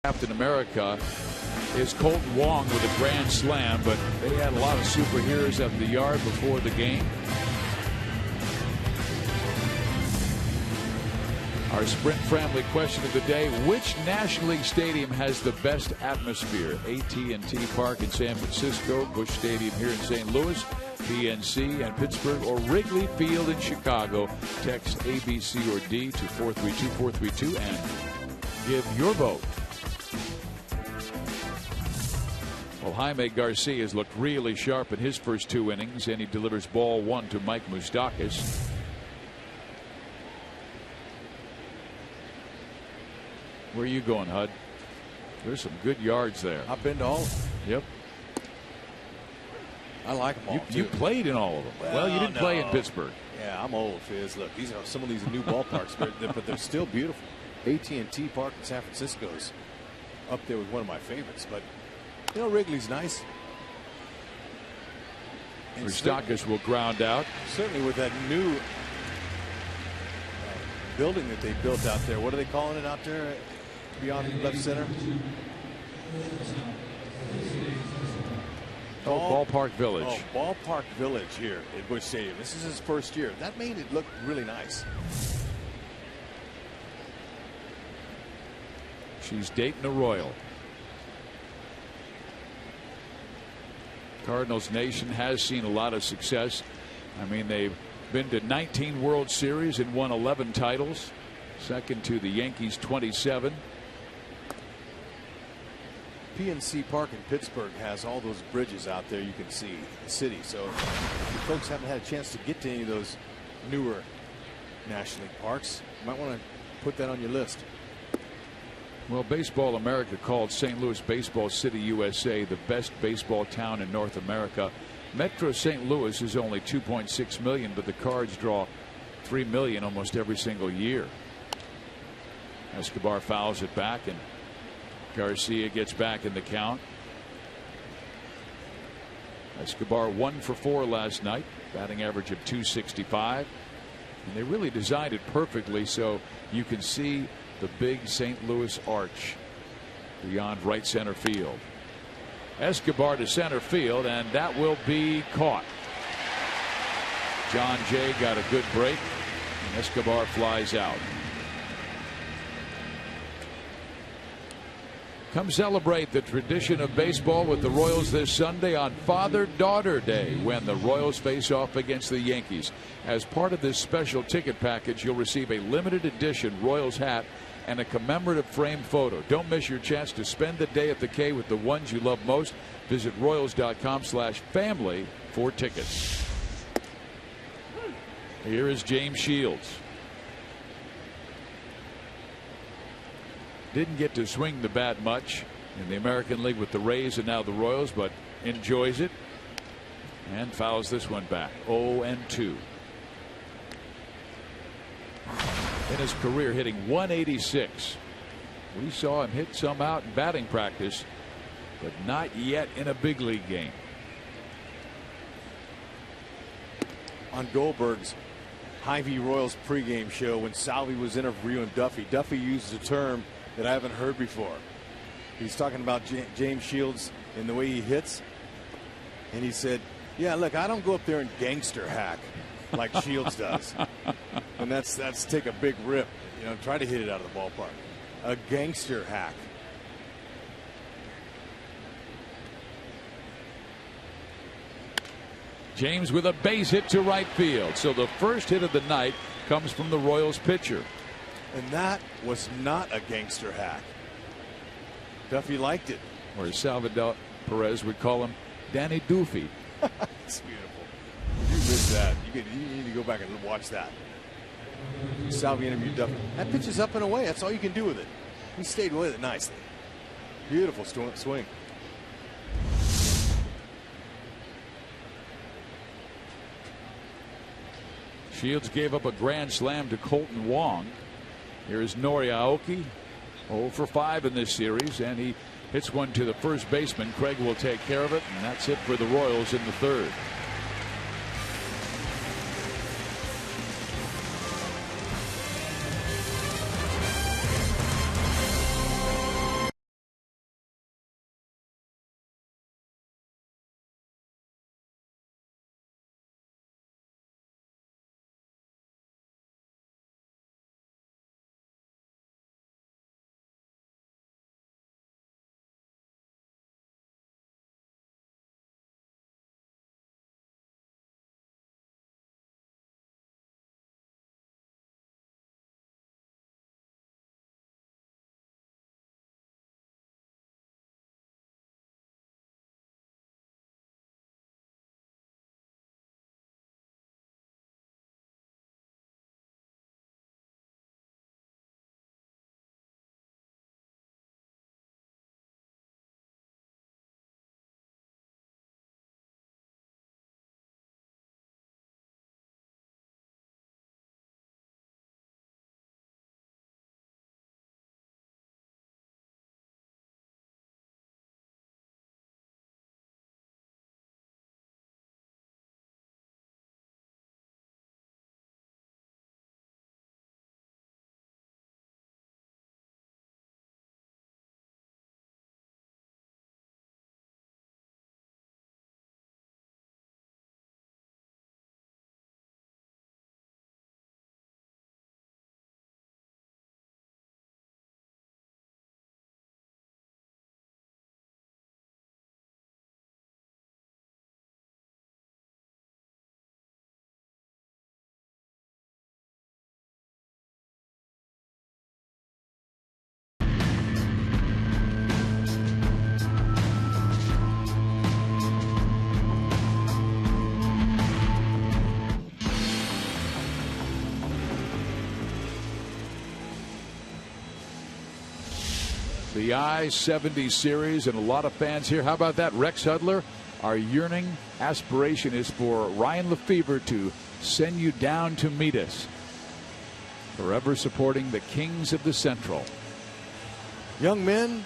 A: Captain America is Kolten Wong with a grand slam, but they had a lot of superheroes up the yard before the game. Our Sprint family question of the day: which National League stadium has the best atmosphere? AT&T Park in San Francisco, Busch Stadium here in St. Louis, PNC and Pittsburgh, or Wrigley Field in Chicago? Text A, B, C, or D to 432-432 and give your vote. Well, Jaime Garcia has looked really sharp in his first 2 innings, and he delivers ball 1 to Mike Moustakas. Where are you going, Hud? There's some good yards there.
F: I've been to all of them.
A: Yep.
F: I like them all.
A: You played in all of them. Well, you didn't play in Pittsburgh.
F: Yeah, I'm old, Fizz. Look, these are some of these new ballparks, but they're still beautiful. AT&T Park in San Francisco is up there with one of my favorites. But you know, Wrigley's nice.
A: Moustakas will ground out.
F: Certainly with that new building that they built out there. What are they calling it out there beyond left center?
A: Ballpark Village.
F: Oh, Ballpark Village here at Busch Stadium. This is his first year. That made it look really nice.
A: She's dating a Royal. Cardinals Nation has seen a lot of success. I mean, they've been to 19 World Series and won 11 titles, second to the Yankees 27.
F: PNC Park in Pittsburgh has all those bridges out there you can see the city. So if you folks haven't had a chance to get to any of those newer National League parks, you might want to put that on your list.
A: Well, Baseball America called St. Louis Baseball City, USA the best baseball town in North America. Metro St. Louis is only 2.6 million, but the Cards draw 3 million almost every single year. Escobar fouls it back, and Garcia gets back in the count. Escobar 1 for 4 last night, batting average of .265. And they really designed it perfectly so you can see the big St. Louis arch beyond right center field. Escobar to center field, and that will be caught. John Jay got a good break, and Escobar flies out. Come celebrate the tradition of baseball with the Royals this Sunday on Father-Daughter Day, when the Royals face off against the Yankees. As part of this special ticket package, you'll receive a limited edition Royals hat and a commemorative framed photo. Don't miss your chance to spend the day at the K with the ones you love most. Visit Royals.com/family for tickets. Here is James Shields. Didn't get to swing the bat much in the American League with the Rays and now the Royals, but enjoys it and fouls this one back. 0-2. In his career, hitting 186. We saw him hit some out in batting practice, but not yet in a big league game.
F: On Goldberg's Hy-Vee Royals pregame show, when Salvi was interviewing Duffy used a term that I haven't heard before. He's talking about James Shields and the way he hits, and he said, yeah, look, I don't go up there and gangster hack like Shields does. And that's take a big rip, you know, try to hit it out of the ballpark. A gangster hack.
A: James with a base hit to right field. So the first hit of the night comes from the Royals pitcher.
F: And that was not a gangster hack. Duffy liked it.
A: Or as Salvador Perez would call him, Danny Doofy.
F: It's beautiful. You missed that. You need to go back and watch that. Salvi interviewed Duffy. That pitch is up and away. That's all you can do with it. He stayed with it nicely. Beautiful swing.
A: Shields gave up a grand slam to Kolten Wong. Here's Nori Aoki, 0 for 5 in this series, and he hits one to the first baseman. Craig will take care of it, and that's it for the Royals in the third. The I-70 series and a lot of fans here. How about that, Rex Hudler? Our yearning aspiration is for Ryan Lefebvre to send you down to meet us. Forever supporting the Kings of the Central.
F: Young men,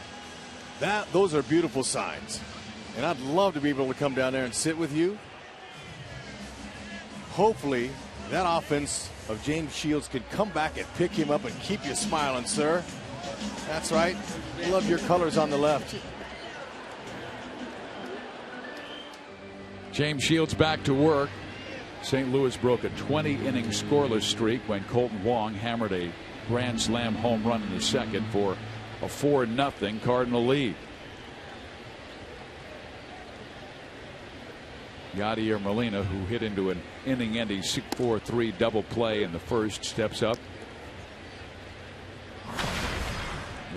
F: those are beautiful signs. And I'd love to be able to come down there and sit with you. Hopefully, that offense of James Shields can come back and pick him up and keep you smiling, sir. That's right. Love your colors on the left.
A: James Shields back to work. St. Louis broke a 20-inning scoreless streak when Kolten Wong hammered a grand slam home run in the second for a 4-0 Cardinal lead. Yadier Molina, who hit into an inning-ending 4-3 double play in the first, steps up.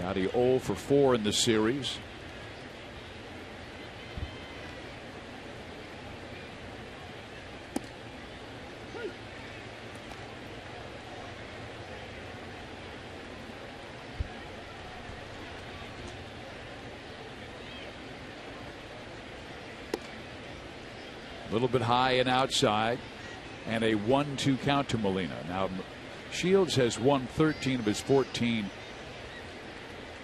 A: Yadi 0 for 4 in the series. A little bit high and outside, and a 1-2 count to Molina. Now Shields has won 13 of his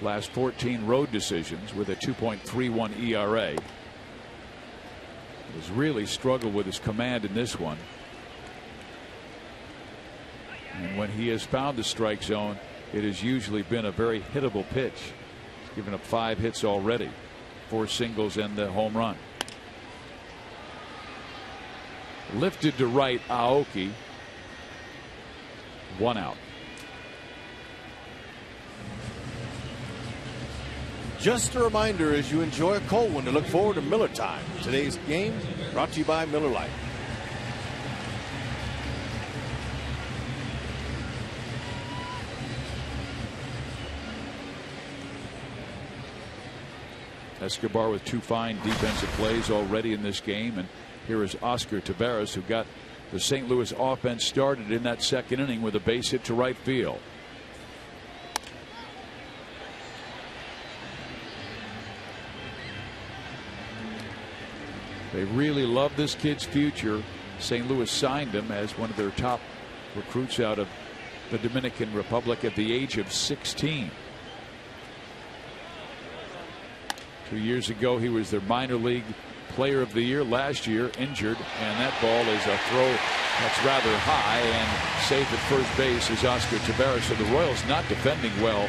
A: last 14 road decisions with a 2.31 ERA. Has really struggled with his command in this one, and when he has found the strike zone, it has usually been a very hittable pitch. He's given up 5 hits already, 4 singles and the home run. Lifted to right, Aoki. 1 out.
F: Just a reminder as you enjoy a cold one to look forward to Miller Time. Today's game brought to you by Miller Lite.
A: Escobar with 2 fine defensive plays already in this game, and here is Oscar Taveras, who got the St. Louis offense started in that second inning with a base hit to right field. They really love this kid's future. St. Louis signed him as one of their top recruits out of the Dominican Republic at the age of 16. 2 years ago, he was their minor league player of the year. Last year, injured, and that ball is a throw that's rather high and safe at first base is Oscar Taveras. So the Royals not defending well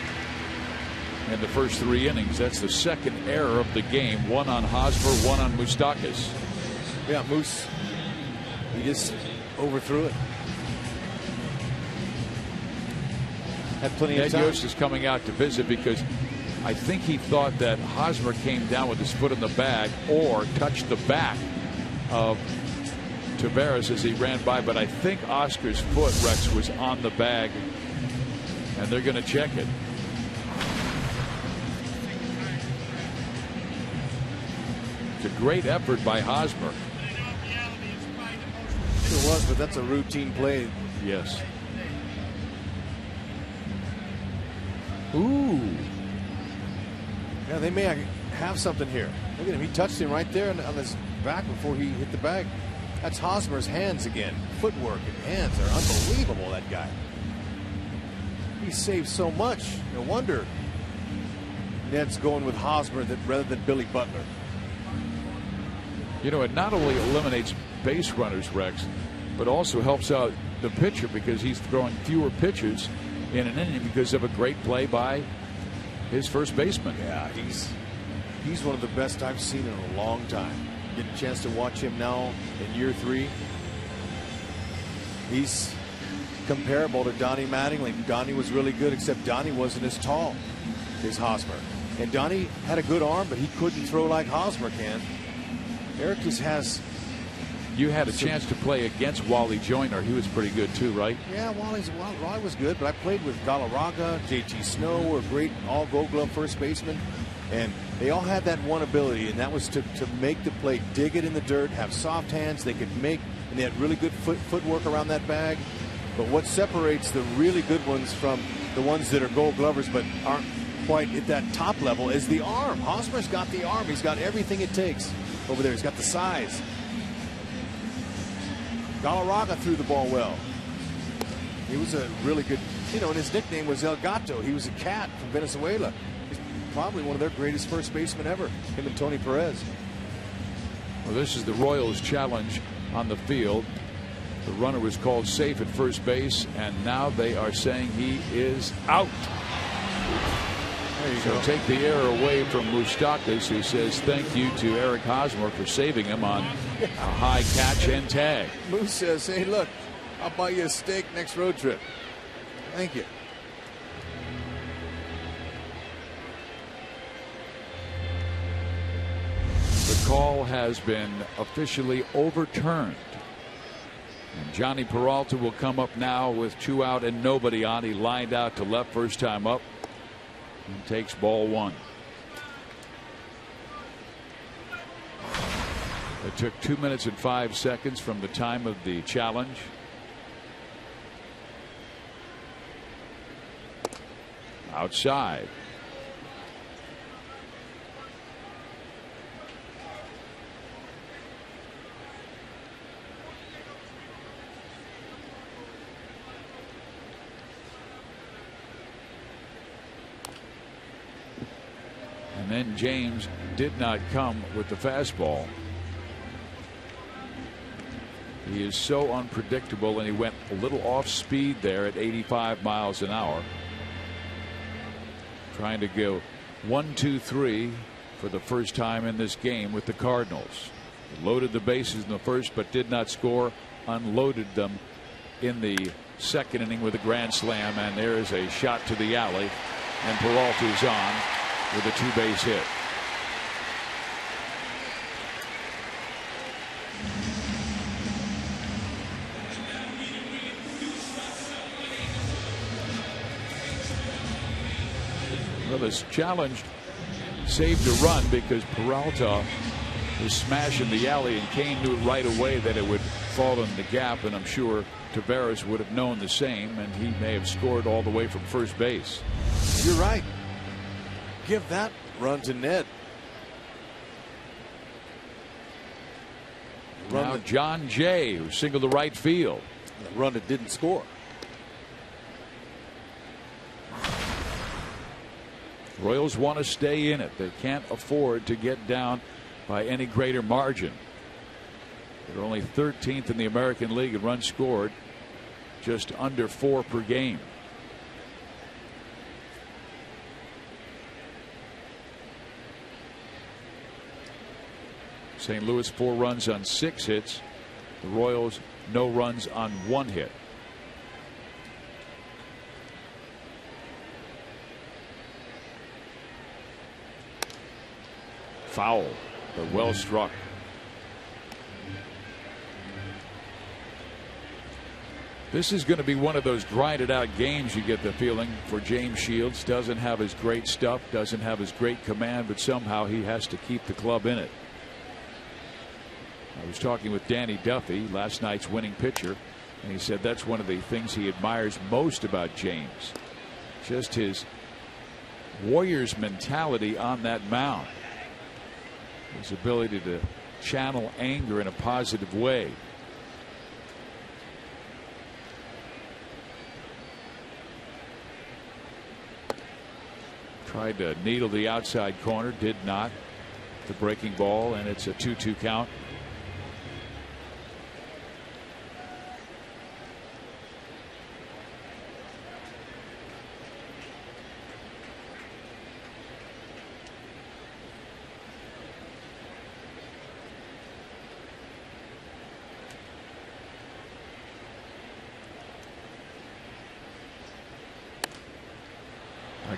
A: in the first 3 innings. That's the second error of the game. 1 on Hosmer, 1 on Moustakas.
F: Yeah, Moose, he just overthrew it. Had plenty of time.
A: Yost is coming out to visit because I think he thought that Hosmer came down with his foot in the bag or touched the back of Taveras as he ran by, but I think Oscar's foot, Rex, was on the bag, and they're going to check it. It's a great effort by Hosmer.
F: Sure was, but that's a routine play.
A: Yes. Ooh.
F: Yeah, they may have something here. Look at him. He touched him right there on his back before he hit the bag. That's Hosmer's hands again. Footwork and hands are unbelievable, that guy. He saves so much. No wonder Ned's going with Hosmer rather than Billy Butler.
A: You know, it not only eliminates base runners, Rex, but also helps out the pitcher because he's throwing fewer pitches in an inning because of a great play by his first baseman.
F: Yeah, he's one of the best I've seen in a long time. Get a chance to watch him now in year 3. He's comparable to Donnie Mattingly. Donnie was really good, except Donnie wasn't as tall as Hosmer. And Donnie had a good arm, but he couldn't throw like Hosmer can. Eric has.
A: You had a chance to play against Wally Joyner. He was pretty good too, right?
F: Yeah, Wally was good, but I played with Galarraga, JT Snow, were great all Gold Glove first basemen, and they all had that one ability, and that was to make the play, dig it in the dirt, have soft hands. They could make, and they had really good footwork around that bag. But what separates the really good ones from the ones that are Gold Glovers but quite at that top level is the arm. Hosmer's got the arm. He's got everything it takes over there. He's got the size. Galarraga threw the ball well. He was a really good, and his nickname was El Gato. He was a cat from Venezuela. He's probably one of their greatest first basemen ever, him and Tony Perez.
A: Well, this is the Royals' challenge on the field. The runner was called safe at first base, and now they are saying he is out.
F: There you
A: So
F: go.
A: take the air away from Moustakas, who says thank you to Eric Hosmer for saving him on a high catch and tag.
F: Moose says, hey, look, I'll buy you a steak next road trip. Thank you.
A: The call has been officially overturned. And Johnny Peralta will come up now with 2 out and nobody on. He lined out to left first time up and takes ball 1. It took 2 minutes and 5 seconds from the time of the challenge. Outside. And then James did not come with the fastball. He is so unpredictable, and he went a little off speed there at 85 miles an hour. Trying to go 1-2-3 for the first time in this game with the Cardinals. Loaded the bases in the first but did not score. Unloaded them in the second inning with a grand slam, and there is a shot to the alley, and Peralta is on with a 2-base hit. Well, this challenge saved a run because Peralta was smashing the alley, and CAIN knew right away that it would fall in the gap, and I'm sure Taveras would have known the same, and he may have scored all the way from first base.
F: You're right. Give that run to Ned.
A: Now John Jay, who singled to right field.
F: The run that didn't score.
A: Royals want to stay in it. They can't afford to get down by any greater margin. They're only 13th in the American League in runs scored, just under 4 per game. St. Louis 4 runs on 6 hits. The Royals no runs on 1 hit. Foul, but well struck. This is going to be one of those grinded out games, you get the feeling, for James Shields. Doesn't have his great stuff, doesn't have his great command, but somehow he has to keep the club in it. I was talking with Danny Duffy, last night's winning pitcher, and he said that's one of the things he admires most about James. Just his Warriors mentality on that mound. His ability to channel anger in a positive way. Tried to needle the outside corner, did not. The breaking ball, and it's a 2-2 count.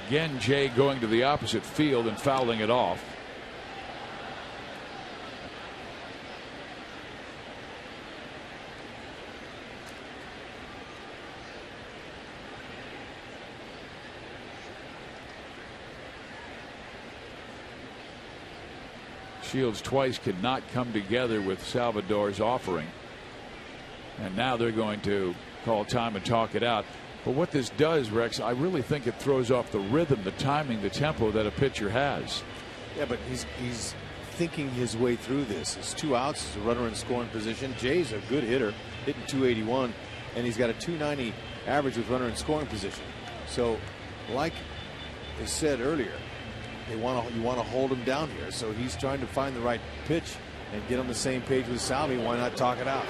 A: Again, Jay going to the opposite field and fouling it off. Shields twice could not come together with Salvador's offering. And now they're going to call time and talk it out. But what this does, Rex, I really think it throws off the rhythm, the timing, the tempo that a pitcher has.
F: Yeah, but he's thinking his way through this. It's 2 outs, it's a runner in scoring position. Jay's a good hitter, hitting .281, and he's got a .290 average with runner in scoring position. So, like I said earlier, you want to hold him down here. So he's trying to find the right pitch and get on the same page with Salvi. Why not talk it out?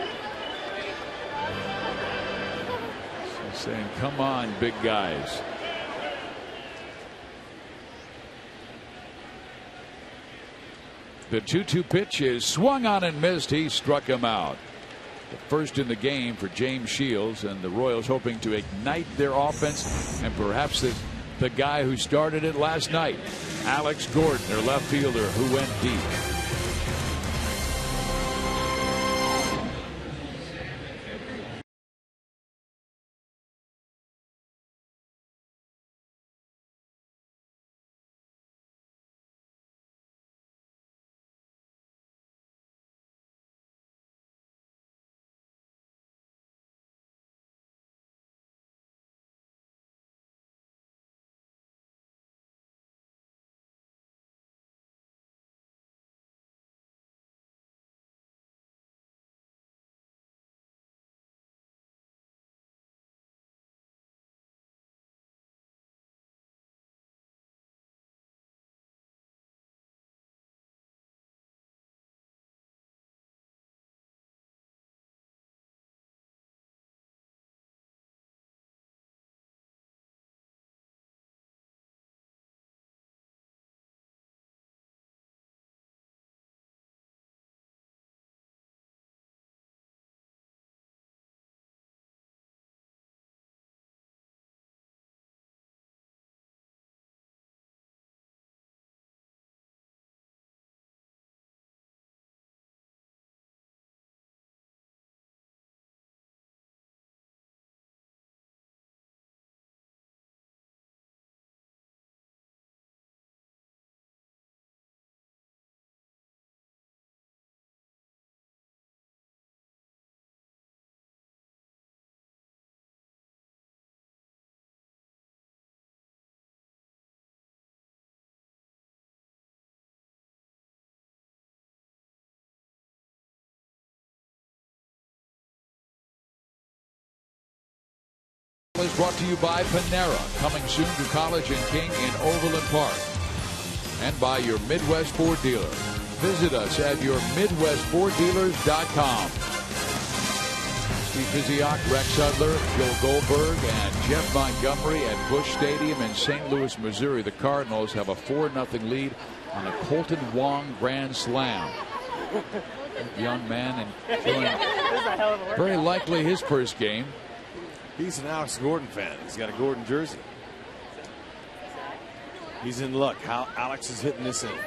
A: So saying, come on, big guys. The 2-2 pitch is swung on and missed. He struck him out. The first in the game for James Shields, and the Royals hoping to ignite their offense, and perhaps the guy who started it last night, Alex Gordon, their left fielder, who went deep. Is brought to you by Panera, coming soon to College and King in Overland Park, and by your Midwest Ford dealer. Visit us at yourmidwestforddealers.com. Steve Physiak, Rex Hudler, Joe Goldberg, and Jeff Montgomery at Busch Stadium in St. Louis, Missouri. The Cardinals have a 4-0 lead on a KOLTEN WONG grand slam. Young man, and very likely his first game.
F: He's an Alex Gordon fan. He's got a Gordon jersey. He's in luck. How Alex is hitting this inning.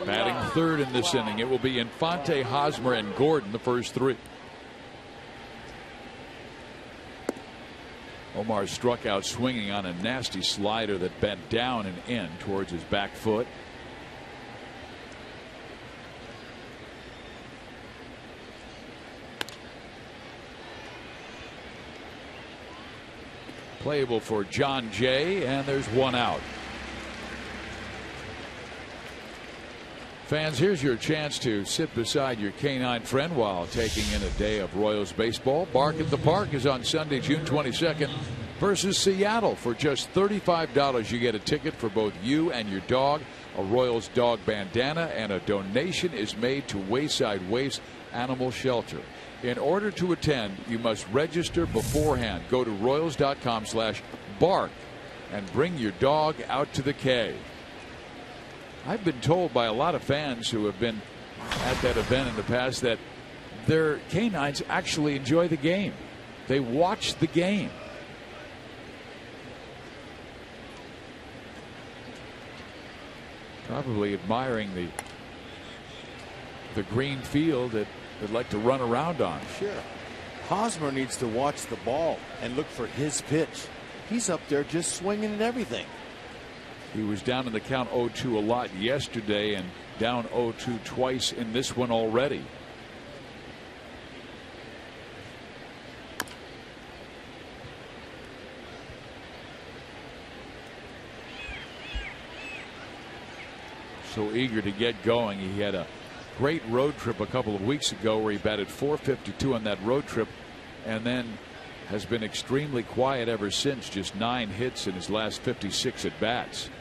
A: Batting third in this inning. It will be Infante, Hosmer, and Gordon, the first three. Omar struck out swinging on a nasty slider that bent down and in towards his back foot. Playable for John Jay, and there's one out. Fans, here's your chance to sit beside your canine friend while taking in a day of Royals baseball. Bark at the Park is on Sunday, June 22nd versus Seattle. For just $35, you get a ticket for both you and your dog, a Royals dog bandana, and a donation is made to Wayside Waste Animal Shelter. In order to attend, you must register beforehand. Go to Royals.com/bark and bring your dog out to the K. I've been told by a lot of fans who have been at that event in the past that their canines actually enjoy the game. They watch the game. Probably admiring the green field that they'd like to run around on.
F: Sure. Hosmer needs to watch the ball and look for his pitch. He's up there just swinging and everything.
A: He was down in the count 0-2 a lot yesterday and down 0-2 twice in this one already. so eager to get going. He had a great road trip a couple of weeks ago where he batted .452 on that road trip, and then has been extremely quiet ever since. Just 9 hits in his last 56 at bats.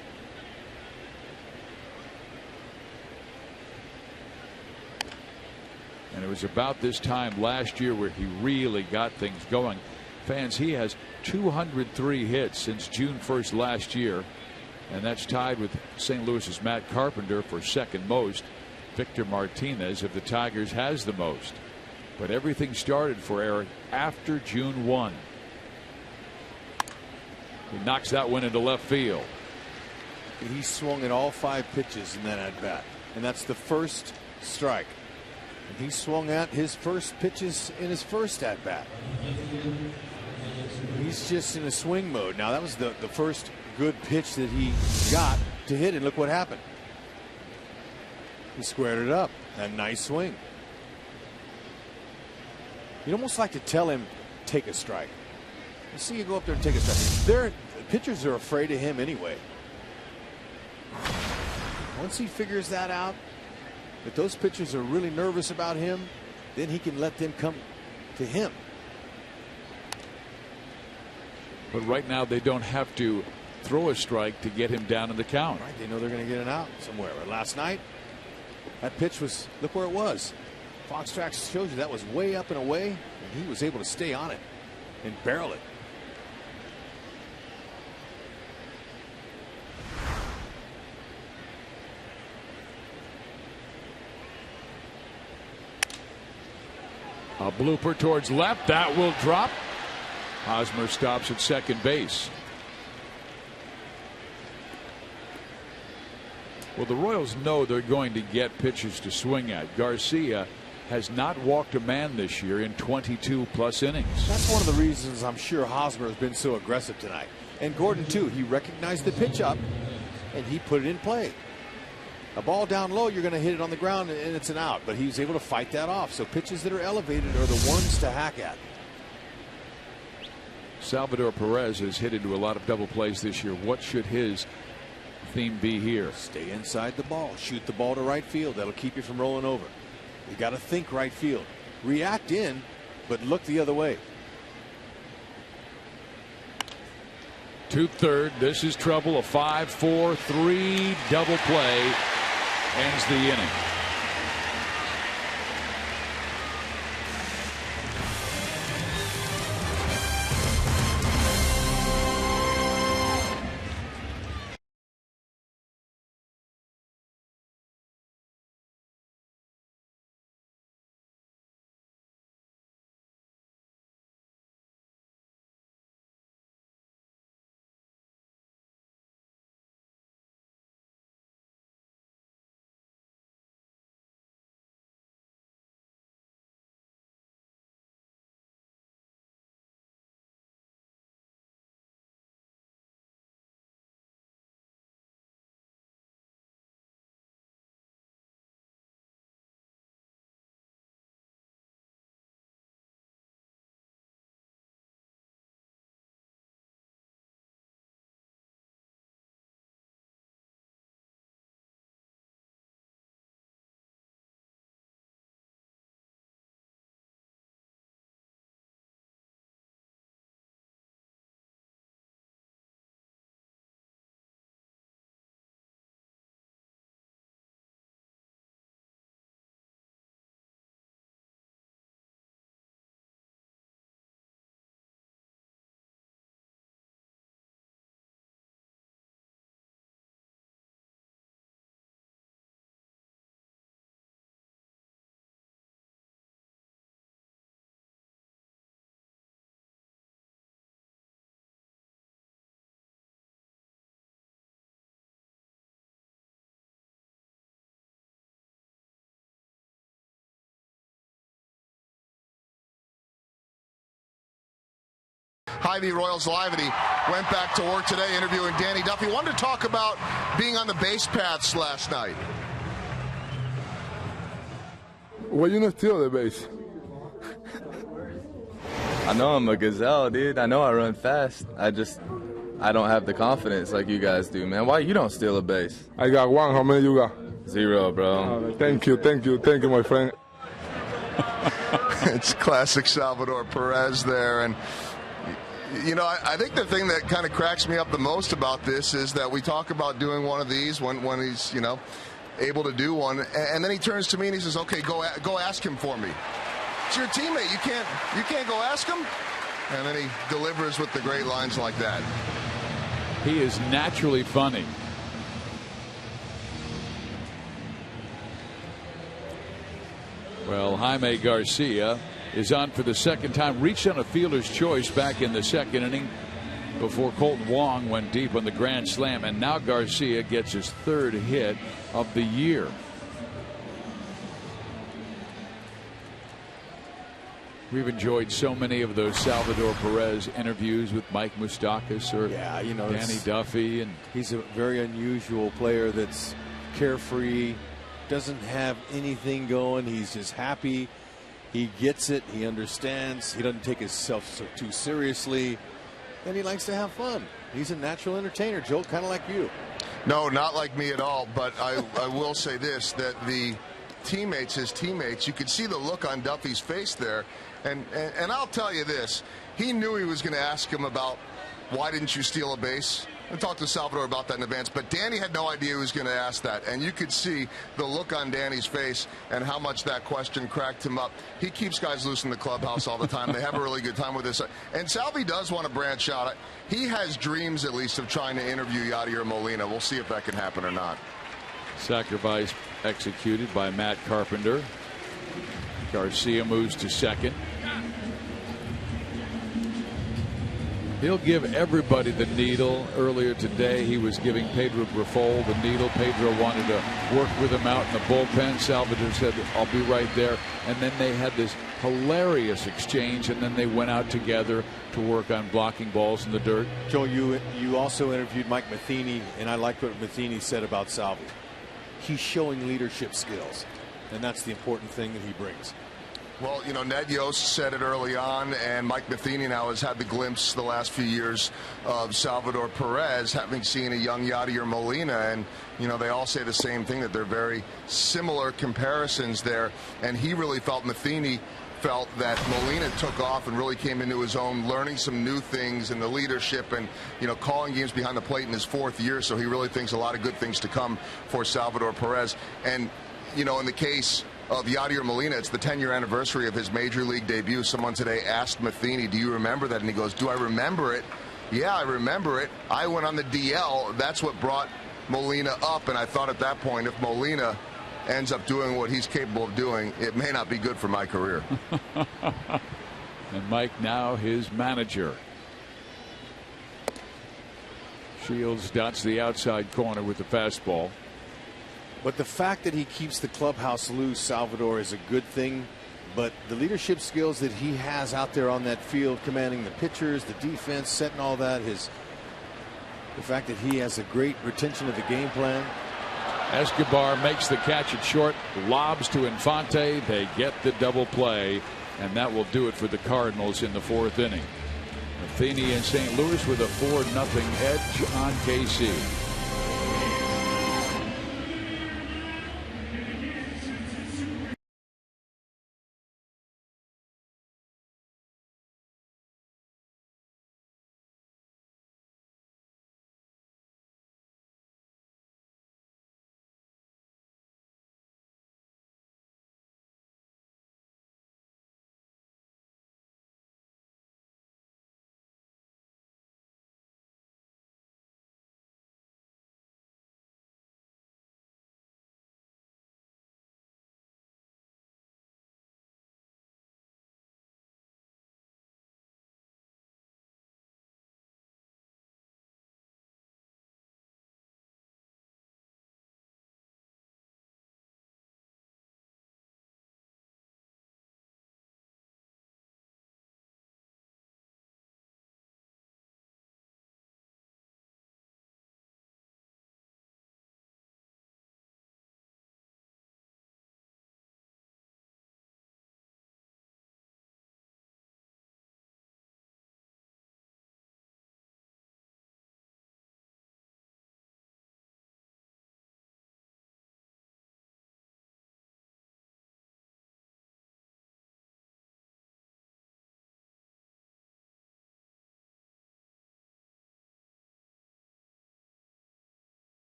A: And it was about this time last year where he really got things going. Fans, he has 203 hits since June 1st last year, and that's tied with St. Louis's Matt Carpenter for second most. Victor Martinez of the Tigers has the most. But everything started for Eric after June 1. He knocks that one into left field.
F: He swung at all 5 pitches in that at bat, and that's the first strike. And he swung at his first pitches in his first at bat. He's just in a swing mode now. That was the first good pitch that he got to hit, and look what happened. He squared it up. A nice swing. You'd almost like to tell him, take a strike. You see you go up there and take a strike. Pitchers are afraid of him anyway. Once he figures that out, if those pitchers are really nervous about him, then he can let them come to him.
A: But right now they don't have to throw a strike to get him down in the count.
F: Right, they know they're going to get an out somewhere. But last night, that pitch was, look where it was. Fox Tracks shows you that was way up and away, and he was able to stay on it and barrel it.
A: A blooper towards left. That will drop. Hosmer stops at second base. Well, the Royals know they're going to get pitchers to swing at. Garcia has not walked a man this year in 22+ innings.
F: That's one of the reasons I'm sure Hosmer has been so aggressive tonight. And Gordon, too. He recognized the pitch up, and he put it in play. A ball down low, you're going to hit it on the ground, and it's an out. But he was able to fight that off. So pitches that are elevated are the ones to hack at.
A: Salvador Perez has hit into a lot of double plays this year. What should his theme be here?
F: Stay inside the ball. Shoot the ball to right field. That'll keep you from rolling over. You got to think right field. React in, but look the other way.
A: To third. This is trouble. A 5-4-3 double play ends the inning.
C: Hy-Vee Royals Live, and he went back to work today interviewing Danny Duffy. Wanted to talk about being on the base paths last night.
G: Well, you don't steal the base.
H: I know I'm a gazelle, dude. I know I run fast. I don't have the confidence like you guys do, man. Why you don't steal a base?
G: I got one. How many you got?
H: 0, bro.
G: Thank you, my friend.
C: It's classic Salvador Perez there. And, you know, I think the thing that kind of cracks me up the most about this is that we talk about doing one of these when he's, you know, able to do one. And then he turns to me and he says, okay, go ask him for me. It's your teammate. You can't go ask him. And then he delivers with the great lines like that.
A: He is naturally funny. Well, Jaime Garcia is on for the second time. Reached on a fielder's choice back in the second inning before Kolten Wong went deep on the grand slam. And now Garcia gets his third hit of the year. We've enjoyed so many of those Salvador Perez interviews with Mike Moustakas or Danny Duffy. And
F: he's a very unusual player that's carefree, doesn't have anything going. He's just happy. He gets it. He understands. He doesn't take himself too seriously. And he likes to have fun. He's a natural entertainer, Joe, kind of like you.
C: No, not like me at all. But I will say this, that his teammates, you could see the look on Duffy's face there. And I'll tell you this, he knew he was going to ask him about why didn't you steal a base. I talked to Salvador about that in advance, but Danny had no idea he was going to ask that. And you could see the look on Danny's face and how much that question cracked him up. He keeps guys loose in the clubhouse all the time. They have a really good time with this. And Salvi does want to branch out. He has dreams, at least, of trying to interview Yadier Molina. We'll see if that can happen or not.
A: Sacrifice executed by Matt Carpenter. Garcia moves to second. He'll give everybody the needle. Earlier today, he was giving Pedro Grifol the needle. Pedro wanted to work with him out in the bullpen. Salvador said, I'll be right there. And then they had this hilarious exchange, and then they went out together to work on blocking balls in the dirt.
F: Joe, you also interviewed Mike Matheny, and I liked what Matheny said about Salvi. He's showing leadership skills, and that's the important thing that he brings.
C: Well, you know, Ned Yost said it early on, and Mike Matheny now has had the glimpse the last few years of Salvador Perez, having seen a young Yadier Molina, and, you know, they all say the same thing, that they're very similar comparisons there, and he really felt, Matheny felt, that Molina took off and really came into his own, learning some new things in the leadership and, you know, calling games behind the plate in his fourth year, so he really thinks a lot of good things to come for Salvador Perez. And, you know, in the case of Yadier Molina, it's the 10-year anniversary of his major league debut. Someone today asked Matheny, do you remember that? And he goes, do I remember it? Yeah, I remember it. I went on the DL. That's what brought Molina up, and I thought at that point, if Molina ends up doing what he's capable of doing, it may not be good for my career.
A: And Mike now his manager. Shields dots the outside corner with the fastball.
F: But the fact that he keeps the clubhouse loose, Salvador, is a good thing. But the leadership skills that he has out there on that field, commanding the pitchers, the defense, setting all that, the fact that he has a great retention of the game plan.
A: Escobar makes the catch at short, lobs to Infante. They get the double play, and that will do it for the Cardinals in the fourth inning. Matheny and St. Louis with a 4-0 edge on KC.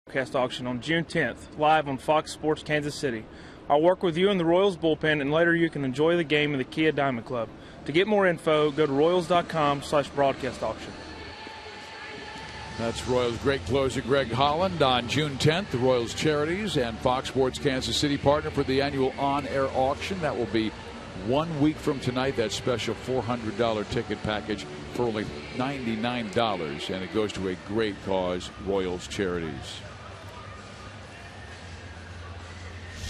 I: broadcast auction on June 10th, live on Fox Sports Kansas City. I'll work with you in the Royals bullpen, and later you can enjoy the game in the Kia Diamond Club. To get more info, go to royals.com/broadcast auction.
A: That's Royals great closer Greg Holland on June 10th. The Royals Charities and Fox Sports Kansas City partner for the annual on-air auction. That will be 1 week from tonight. That special $400 ticket package for only $99, and it goes to a great cause, Royals Charities.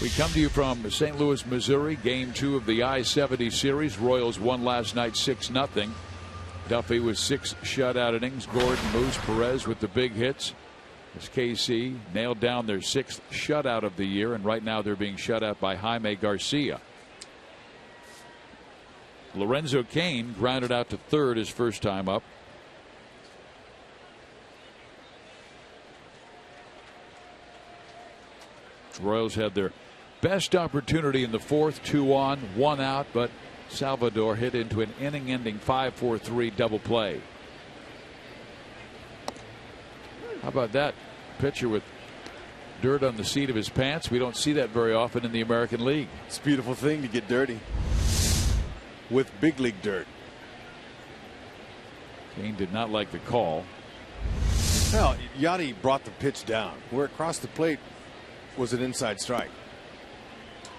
A: We come to you from St. Louis, Missouri. Game 2 of the I-70 series. Royals won last night 6-0. Duffy with 6 shutout innings. Gordon, Moose, Perez with the big hits. As KC nailed down their 6th shutout of the year, and right now they're being shut out by Jaime Garcia. Lorenzo Cain grounded out to third his first time up. Royals had their best opportunity in the 4th, 2 on, 1 out, but Salvador hit into an inning-ending 5-4-3 double play. How about that? Pitcher with dirt on the seat of his pants. We don't see that very often in the American League.
F: It's a beautiful thing to get dirty with big league dirt.
A: Cain did not like the call.
F: Well, Yachty brought the pitch down. Where it crossed the plate was an inside strike.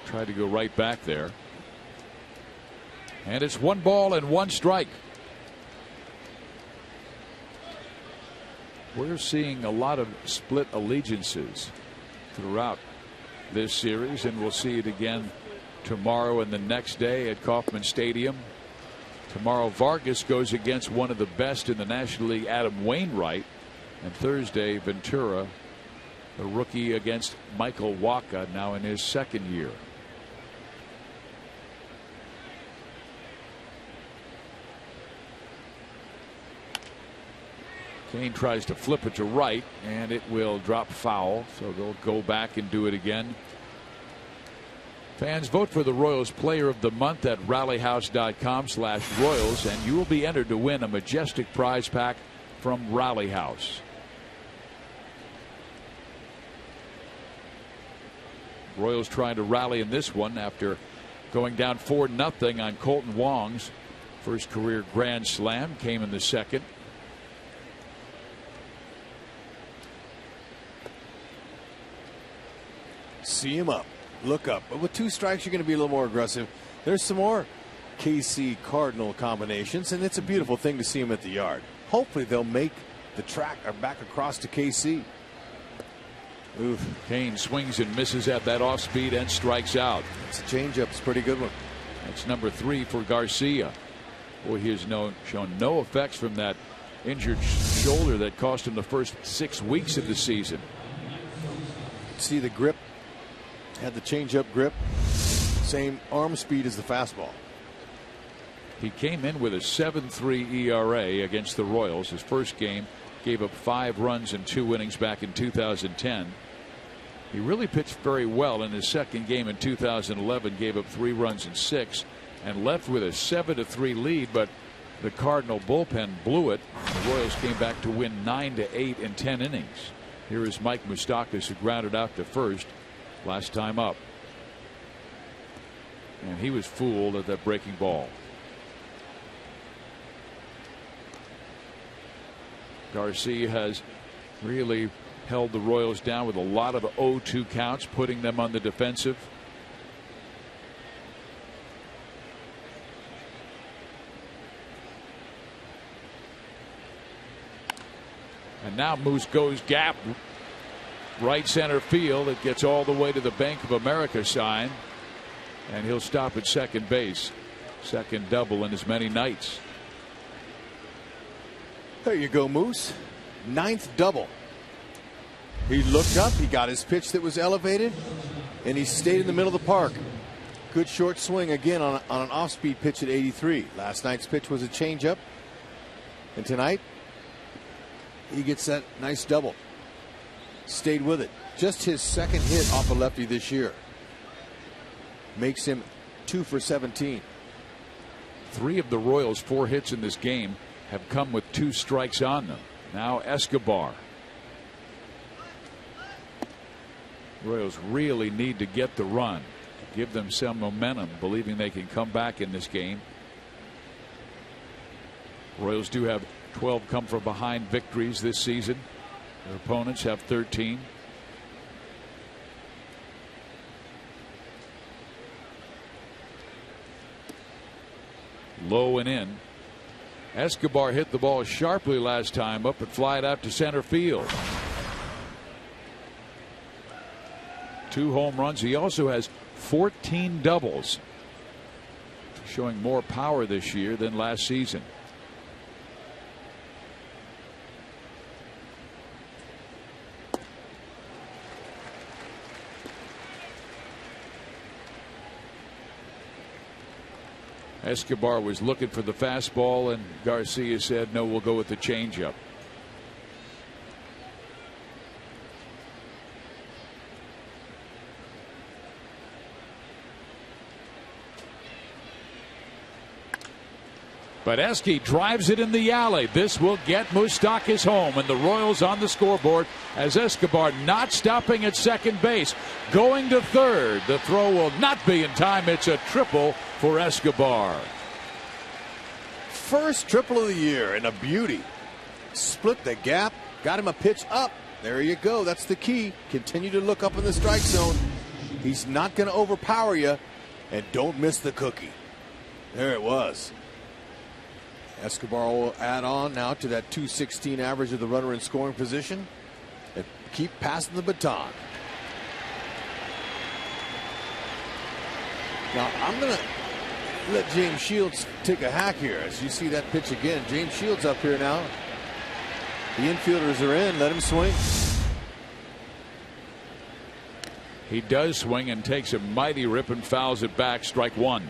A: Tried to go right back there. And it's 1 ball and 1 strike. We're seeing a lot of split allegiances throughout this series, and we'll see it again tomorrow and the next day at Kauffman Stadium. Tomorrow, Vargas goes against one of the best in the National League, Adam Wainwright. And Thursday, Ventura, the rookie, against Michael Wacha, now in his 2nd year. Cain tries to flip it to right, and it will drop foul, so they'll go back and do it again. Fans, vote for the Royals Player of the Month at rallyhouse.com/Royals, and you will be entered to win a majestic prize pack from Rally House. Royals trying to rally in this one after going down 4-0 on Colton Wong's first career grand slam. Came in the 2nd.
F: See him up, look up, but with 2 strikes you're going to be a little more aggressive. There's some more KC Cardinal combinations, and it's a beautiful thing to see him at the yard. Hopefully they'll make the track or back across to KC.
A: Oof. Cain swings and misses at that off speed and strikes out.
F: It's a changeup. It's a pretty good one.
A: That's number 3 for Garcia. Boy, he has shown no effects from that injured shoulder that cost him the first 6 weeks of the season.
F: See the grip. Had the changeup grip. Same arm speed as the fastball.
A: He came in with a 7.3 ERA against the Royals. His first game, gave up 5 runs in 2 innings back in 2010. He really pitched very well in his second game in 2011. Gave up 3 runs in 6 and left with a 7-3 lead, but the Cardinal bullpen blew it. The Royals came back to win 9-8 in 10 innings. Here is Mike Moustakas, who grounded out to first last time up. And he was fooled at that breaking ball. Garcia has really held the Royals down with a lot of 0-2 counts, putting them on the defensive. And now Moose goes gap right center field. It gets all the way to the Bank of America sign, and he'll stop at second base. Second double in as many nights.
F: There you go, Moose. 9th double. He looked up, he got his pitch that was elevated, and he stayed in the middle of the park. Good short swing again on an off-speed pitch at 83. Last night's pitch was a changeup, and tonight he gets that nice double. Stayed with it. Just his 2nd hit off a lefty this year. Makes him 2 for 17.
A: 3 of the Royals' 4 hits in this game have come with 2 strikes on them. Now Escobar. Royals really need to get the run, give them some momentum, believing they can come back in this game. Royals do have 12 come from behind victories this season. Their opponents have 13. Low and in. Escobar hit the ball sharply last time up and fly it out to center field. 2 home runs. He also has 14 doubles, showing more power this year than last season. Escobar was looking for the fastball, and Garcia said, no, we'll go with the changeup. But Esky drives it in the alley. This will get Moustakas home, and the Royals on the scoreboard as Escobar not stopping at second base, going to third. The throw will not be in time. It's a triple for Escobar.
F: First triple of the year, and a beauty. Split the gap, got him a pitch up. There you go. That's the key. Continue to look up in the strike zone. He's not going to overpower you, and don't miss the cookie. There it was. Escobar will add on now to that .216 average of the runner in scoring position and keep passing the baton. Now I'm going to let James Shields take a hack here as you see that pitch again. James Shields up here now. The infielders are in. Let him swing.
A: He does swing and takes a mighty rip and fouls it back. Strike one.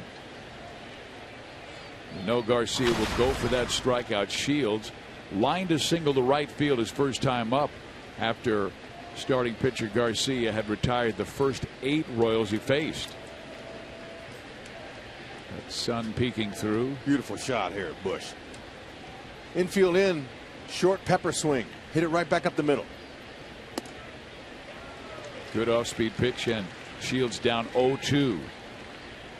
A: No, Garcia will go for that strikeout. Shields lined a single to right field his first time up after starting pitcher Garcia had retired the first 8 Royals he faced. That sun peeking through.
F: Beautiful shot here at Bush. Infield in, short pepper swing. Hit it right back up the middle.
A: Good off-speed pitch, and Shields down 0-2.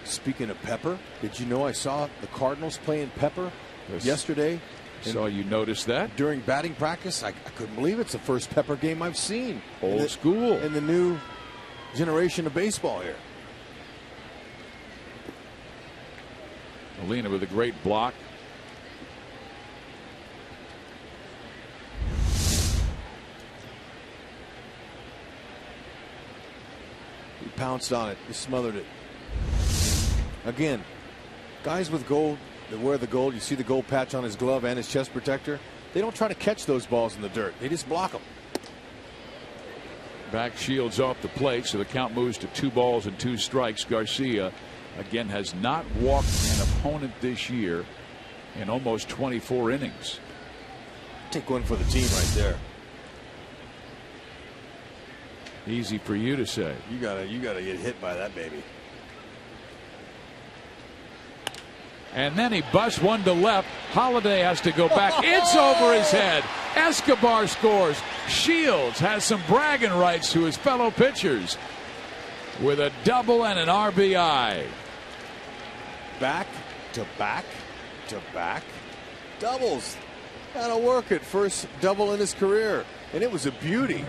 F: Speaking of pepper, did you know I saw the Cardinals playing pepper yesterday?
A: Saw you notice that
F: during batting practice. I couldn't believe it's the first pepper game I've seen.
A: Old school
F: in the new generation of baseball here.
A: Molina with a great block.
F: He pounced on it. He smothered it. Again, guys with gold that wear the gold, you see the gold patch on his glove and his chest protector. They don't try to catch those balls in the dirt. They just block them.
A: Back Shields off the plate, so the count moves to 2 balls and 2 strikes. Garcia again has not walked an opponent this year in almost 24 innings.
F: Take one for the team right there.
A: Easy for you to say.
F: You gotta get hit by that baby.
A: And then he busts one to left. Holliday has to go back. It's over his head. Escobar scores. Shields has some bragging rights to his fellow pitchers with a double and an RBI.
F: Back to back to back doubles. That'll work it. First double in his career, and it was a beauty.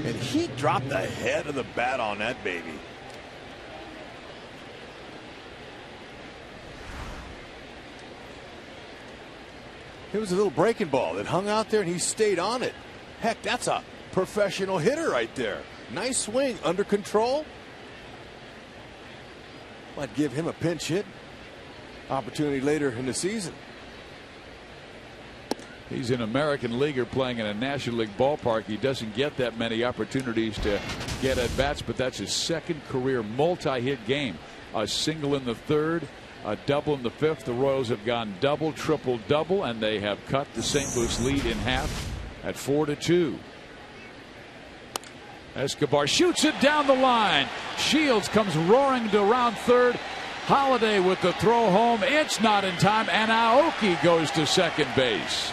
F: And he dropped the head of the bat on that baby. It was a little breaking ball that hung out there, and he stayed on it. Heck, that's a professional hitter right there. Nice swing, under control. Might give him a pinch hit opportunity later in the season.
A: He's an American leaguer playing in a National League ballpark. He doesn't get that many opportunities to get at bats, but that's his second career multi-hit game. A single in the third, a double in the fifth. The Royals have gone double, triple, double, and they have cut the St. Louis lead in half at 4-2. Escobar shoots it down the line. Shields comes roaring to around third. Holliday with the throw home. It's not in time, and Aoki goes to second base.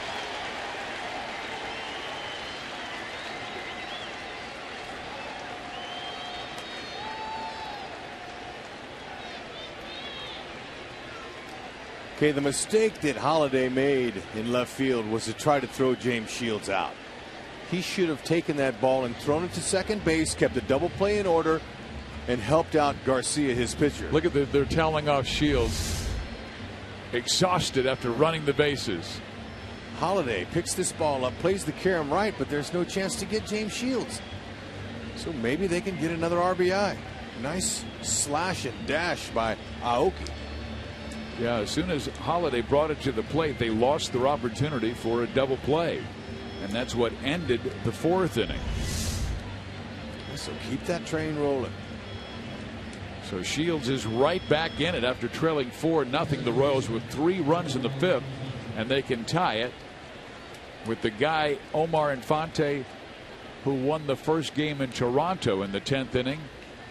F: Okay, the mistake that Holliday made in left field was to try to throw James Shields out. He should have taken that ball and thrown it to second base, kept the double play in order, and helped out Garcia, his pitcher.
A: Look at they're toweling off Shields. Exhausted after running the bases.
F: Holliday picks this ball up, plays the carom right, but there's no chance to get James Shields. So maybe they can get another RBI. Nice slash and dash by Aoki.
A: Yeah, as soon as Holliday brought it to the plate, they lost their opportunity for a double play. And that's what ended the 4th inning.
F: So keep that train rolling.
A: So Shields is right back in it after trailing 4-0. The Royals with 3 runs in the 5th, and they can tie it with the guy Omar Infante, who won the first game in Toronto in the 10th inning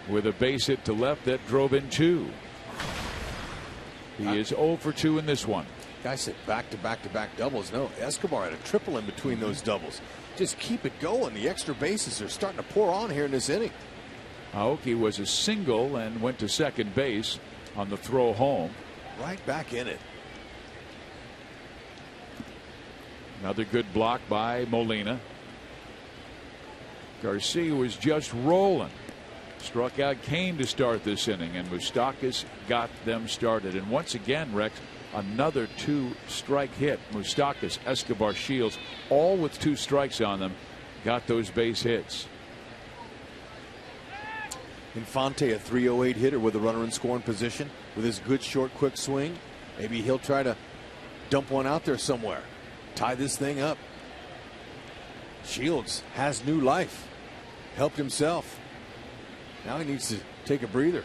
A: with a base hit to left that drove in 2. He is 0 for 2 in this one.
F: Guy said back-to-back-to-back doubles. No, Escobar had a triple in between those doubles. Just keep it going. The extra bases are starting to pour on here in this inning.
A: Aoki was a single and went to second base on the throw home.
F: Right back in it.
A: Another good block by Molina. Garcia was just rolling. Struck out CAIN to start this inning, and Moustakas got them started. And once again, Rex, another 2-strike hit. Moustakas, Escobar, Shields, all with 2 strikes on them, got those base hits.
F: Infante, a 308 hitter with a runner in scoring position with his good short quick swing. Maybe he'll try to dump one out there somewhere, tie this thing up. Shields has new life, helped himself. Now he needs to take a breather.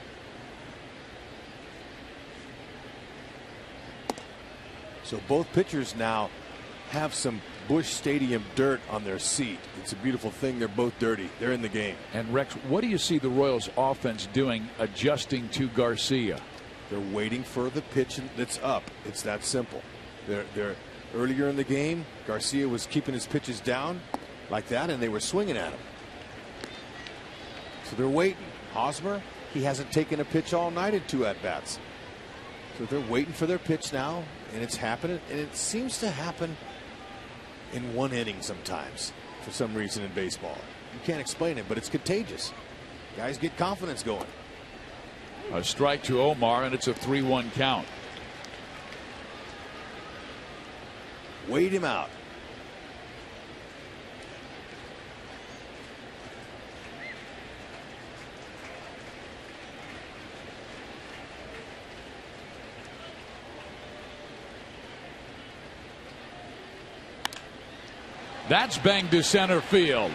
F: So both pitchers now have some Busch Stadium dirt on their seat. It's a beautiful thing. They're both dirty. They're in the game.
A: And Rex, what do you see the Royals offense doing adjusting to Garcia?
F: They're waiting for the pitch that's up. It's that simple. They're earlier in the game, Garcia was keeping his pitches down like that, and they were swinging at him. So they're waiting. Hosmer, he hasn't taken a pitch all night in 2 at-bats. So they're waiting for their pitch now, and it's happening, and it seems to happen in 1 inning sometimes for some reason in baseball. You can't explain it, but it's contagious. Guys get confidence going.
A: A strike to Omar, and it's a 3-1 count.
F: Wait him out.
A: That's banged to center field.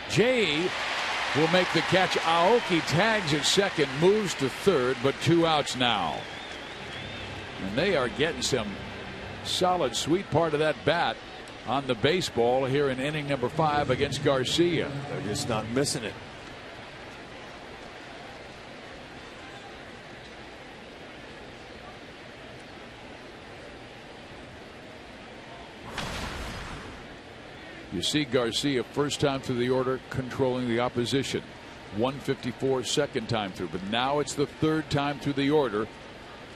A: Jay will make the catch. Aoki tags at second, moves to third, but 2 outs now. And they are getting some solid, sweet part of that bat on the baseball here in inning number 5 against Garcia.
F: They're just not missing it.
A: You see Garcia first time through the order controlling the opposition. 154 second time through, but now it's the 3rd time through the order,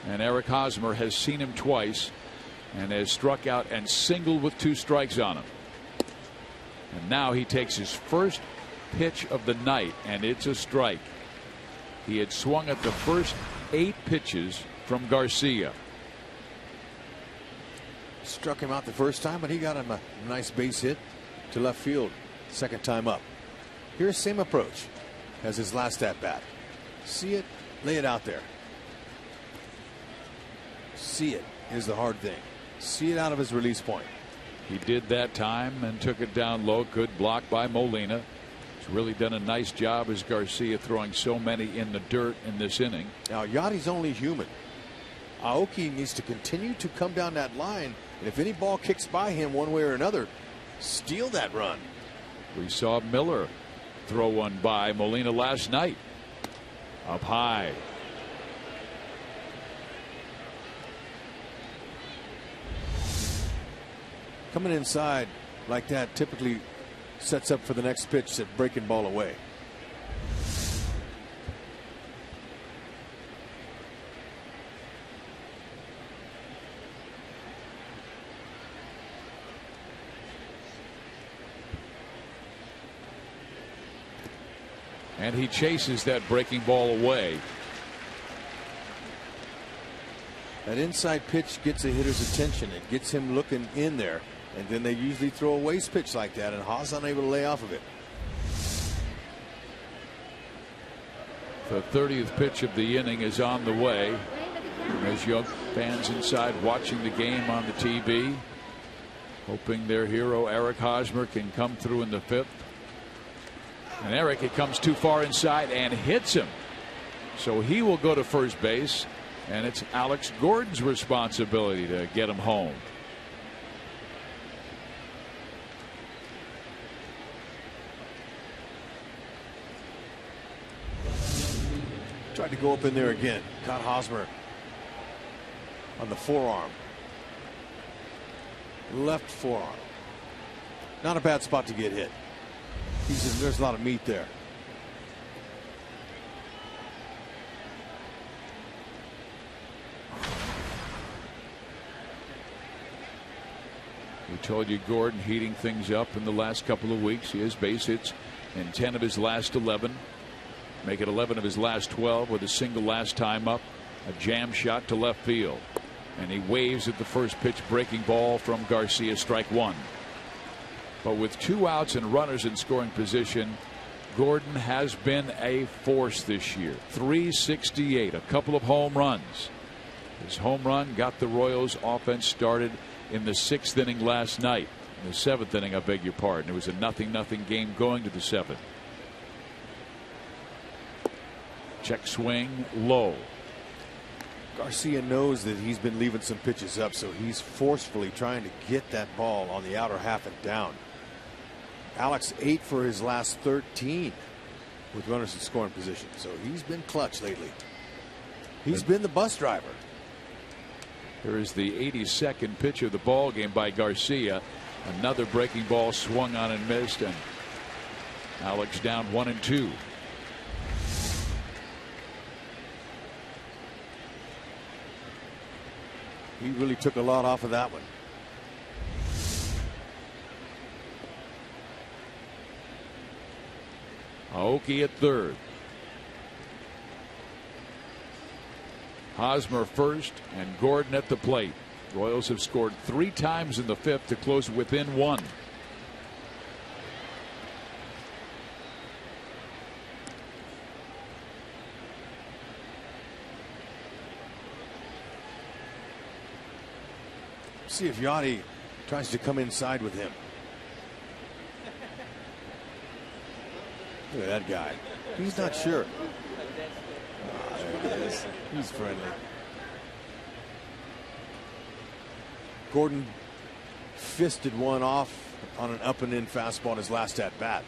A: and Eric Hosmer has seen him twice and has struck out and singled with 2 strikes on him. And now he takes his first pitch of the night, and it's a strike. He had swung at the first 8 pitches from Garcia.
F: Struck him out the first time, but he got him a nice base hit to left field second time up. Here's same approach as his last at bat. See it, lay it out there. See it is the hard thing. See it out of his release point.
A: He did that time and took it down low. Good block by Molina. He's really done a nice job as Garcia throwing so many in the dirt in this inning.
F: Now Yachty's only human. Aoki needs to continue to come down that line, and if any ball kicks by him one way or another, steal that run.
A: We saw Miller throw one by Molina last night. Up high.
F: Coming inside like that typically sets up for the next pitch, that breaking ball away.
A: And he chases that breaking ball away.
F: That inside pitch gets a hitter's attention. It gets him looking in there. And then they usually throw a waste pitch like that, and Haas unable to lay off of it.
A: The 30th pitch of the inning is on the way. As young fans inside watching the game on the TV, hoping their hero Eric Hosmer can come through in the 5th. And Eric, it comes too far inside and hits him. So he will go to first base, and it's Alex Gordon's responsibility to get him home.
F: Tried to go up in there again. Caught Hosmer on the forearm. Left forearm. Not a bad spot to get hit. There's a lot of meat there.
A: We told you Gordon heating things up in the last couple of weeks. He has base hits in 10 of his last 11. Make it 11 of his last 12 with a single last time up. A jam shot to left field. And he waves at the first pitch breaking ball from Garcia, strike one. But with 2 outs and runners in scoring position, Gordon has been a force this year. .368, a couple of home runs. His home run got the Royals offense started in the 6th inning last night. In the 7th inning, I beg your pardon. It was a 0-0 game going to the 7th. Check swing low.
F: Garcia knows that he's been leaving some pitches up, so he's forcefully trying to get that ball on the outer half and down. Alex 8 for his last 13 with runners in scoring position, so he's been clutch lately. He's been the bus driver.
A: Here is the 82nd pitch of the ball game by Garcia. Another breaking ball swung on and missed, and Alex down 1-2.
F: He really took a lot off of that one.
A: Aoki at third. Hosmer first and Gordon at the plate. Royals have scored 3 times in the 5th to close within 1.
F: See if Yanni tries to come inside with him. Look at that guy. He's not sure. There it is. He's friendly. Gordon fisted one off on an up and in fastball in his last at bat.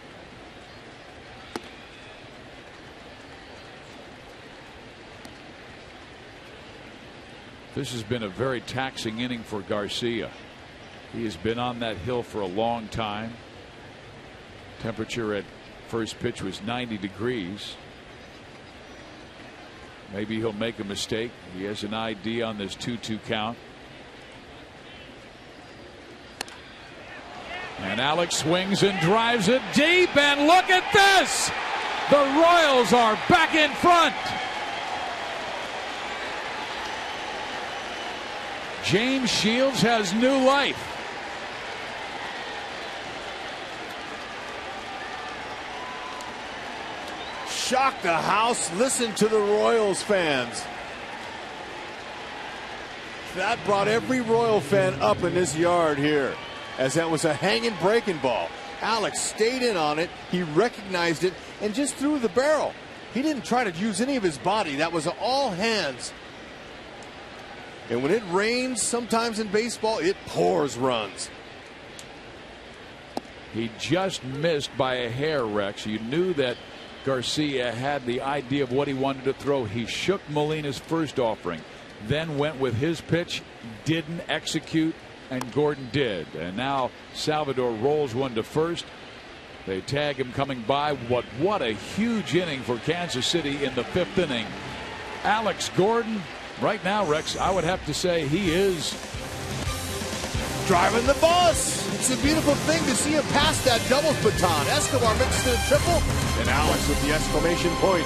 A: This has been a very taxing inning for Garcia. He has been on that hill for a long time. Temperature at first pitch was 90 degrees. Maybe he'll make a mistake. He has an ID on this 2-2 count. And Alex swings and drives it deep, and look at this! The Royals are back in front. James Shields has new life.
F: Shock the house. Listen to the Royals fans. That brought every Royal fan up in this yard here, as that was a hanging breaking ball. Alex stayed in on it. He recognized it and just threw the barrel. He didn't try to use any of his body. That was all hands. And when it rains, sometimes in baseball, it pours runs.
A: He just missed by a hair, Rex. You knew that Garcia had the idea of what he wanted to throw. He shook Molina's first offering, then went with his pitch, didn't execute, and Gordon did. And now Salvador rolls one to first. They tag him coming by. What a huge inning for Kansas City in the 5th inning. Alex Gordon, right now, Rex, I would have to say he is
F: driving the bus. It's a beautiful thing to see him pass that doubles baton. Escobar makes it a triple. And Alex with the exclamation point.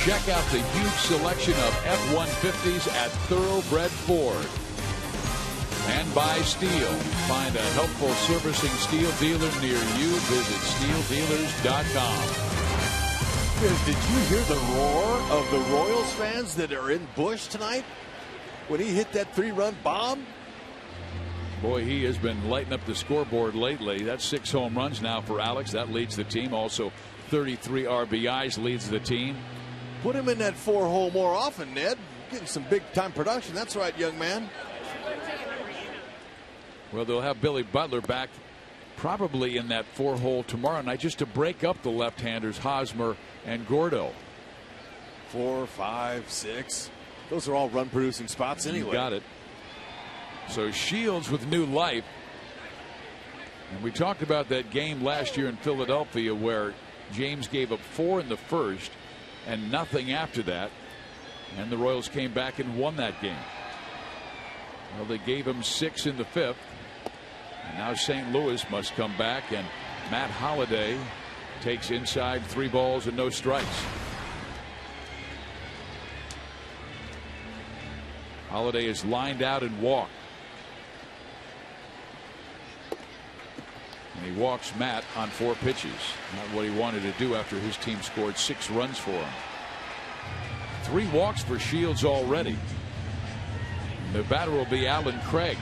A: Check out the huge selection of F-150s at Thoroughbred Ford. And buy steel. Find a helpful servicing steel dealer near you. Visit steeldealers.com.
F: Did you hear the roar of the Royals fans that are in Busch tonight when he hit that 3-run bomb?
A: Boy, he has been lighting up the scoreboard lately. That's 6 home runs now for Alex. That leads the team. Also 33 RBIs leads the team.
F: Put him in that 4-hole more often, Ned. Getting some big-time production. That's right, young man.
A: Well, they'll have Billy Butler back probably in that 4-hole tomorrow night just to break up the left-handers, Hosmer and Gordo.
F: 4, 5, 6. Those are all run-producing spots anyway.
A: You got it. So Shields with new life. And we talked about that game last year in Philadelphia where James gave up 4 in the first and nothing after that, and the Royals came back and won that game. Well, they gave him 6 in the 5th, and now St. Louis must come back, and Matt Holliday takes inside 3 balls and no strikes. Holliday is lined out and walked. And he walks Matt on 4 pitches. Not what he wanted to do after his team scored 6 runs for him. 3 walks for Shields already. The batter will be Alan Craig.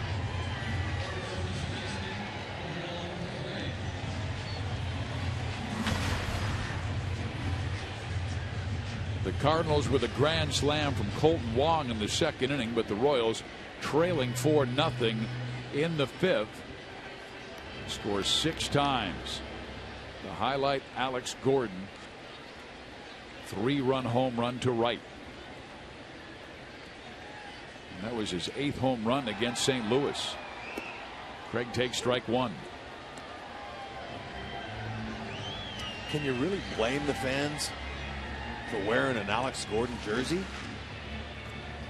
A: The Cardinals with a grand slam from Kolten Wong in the 2nd inning, but the Royals trailing 4-0 in the 5th. Scores 6 times. The highlight, Alex Gordon. 3-run home run to right. And that was his 8th home run against St. Louis. Craig takes strike 1.
F: Can you really blame the fans for wearing an Alex Gordon jersey?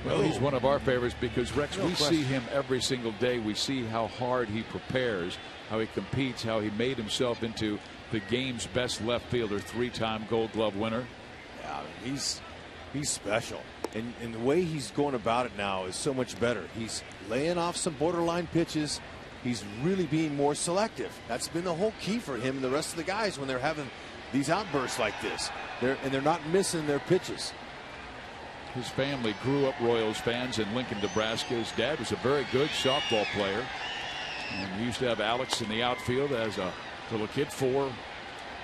A: Well, he's one of our favorites because, Rex, we see him every single day. We see how hard he prepares, how he competes, how he made himself into the game's best left fielder, 3-time Gold Glove winner.
F: Yeah, he's special. And the way he's going about it now is so much better. He's laying off some borderline pitches. He's really being more selective. That's been the whole key for him and the rest of the guys when they're having these outbursts like this. They're not missing their pitches.
A: His family grew up Royals fans in Lincoln, Nebraska. His dad was a very good softball player. And we used to have Alex in the outfield as a little kid. 4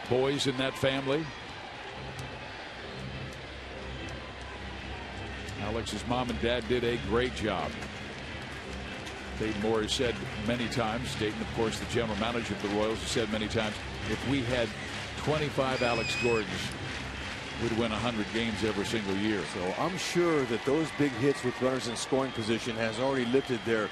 A: boys in that family. Alex's mom and dad did a great job. Dayton Moore has said many times, Dayton, of course, the general manager of the Royals, has said many times, if we had 25 Alex Gordons, we'd win 100 games every single year.
F: So I'm sure that those big hits with runners in scoring position has already lifted their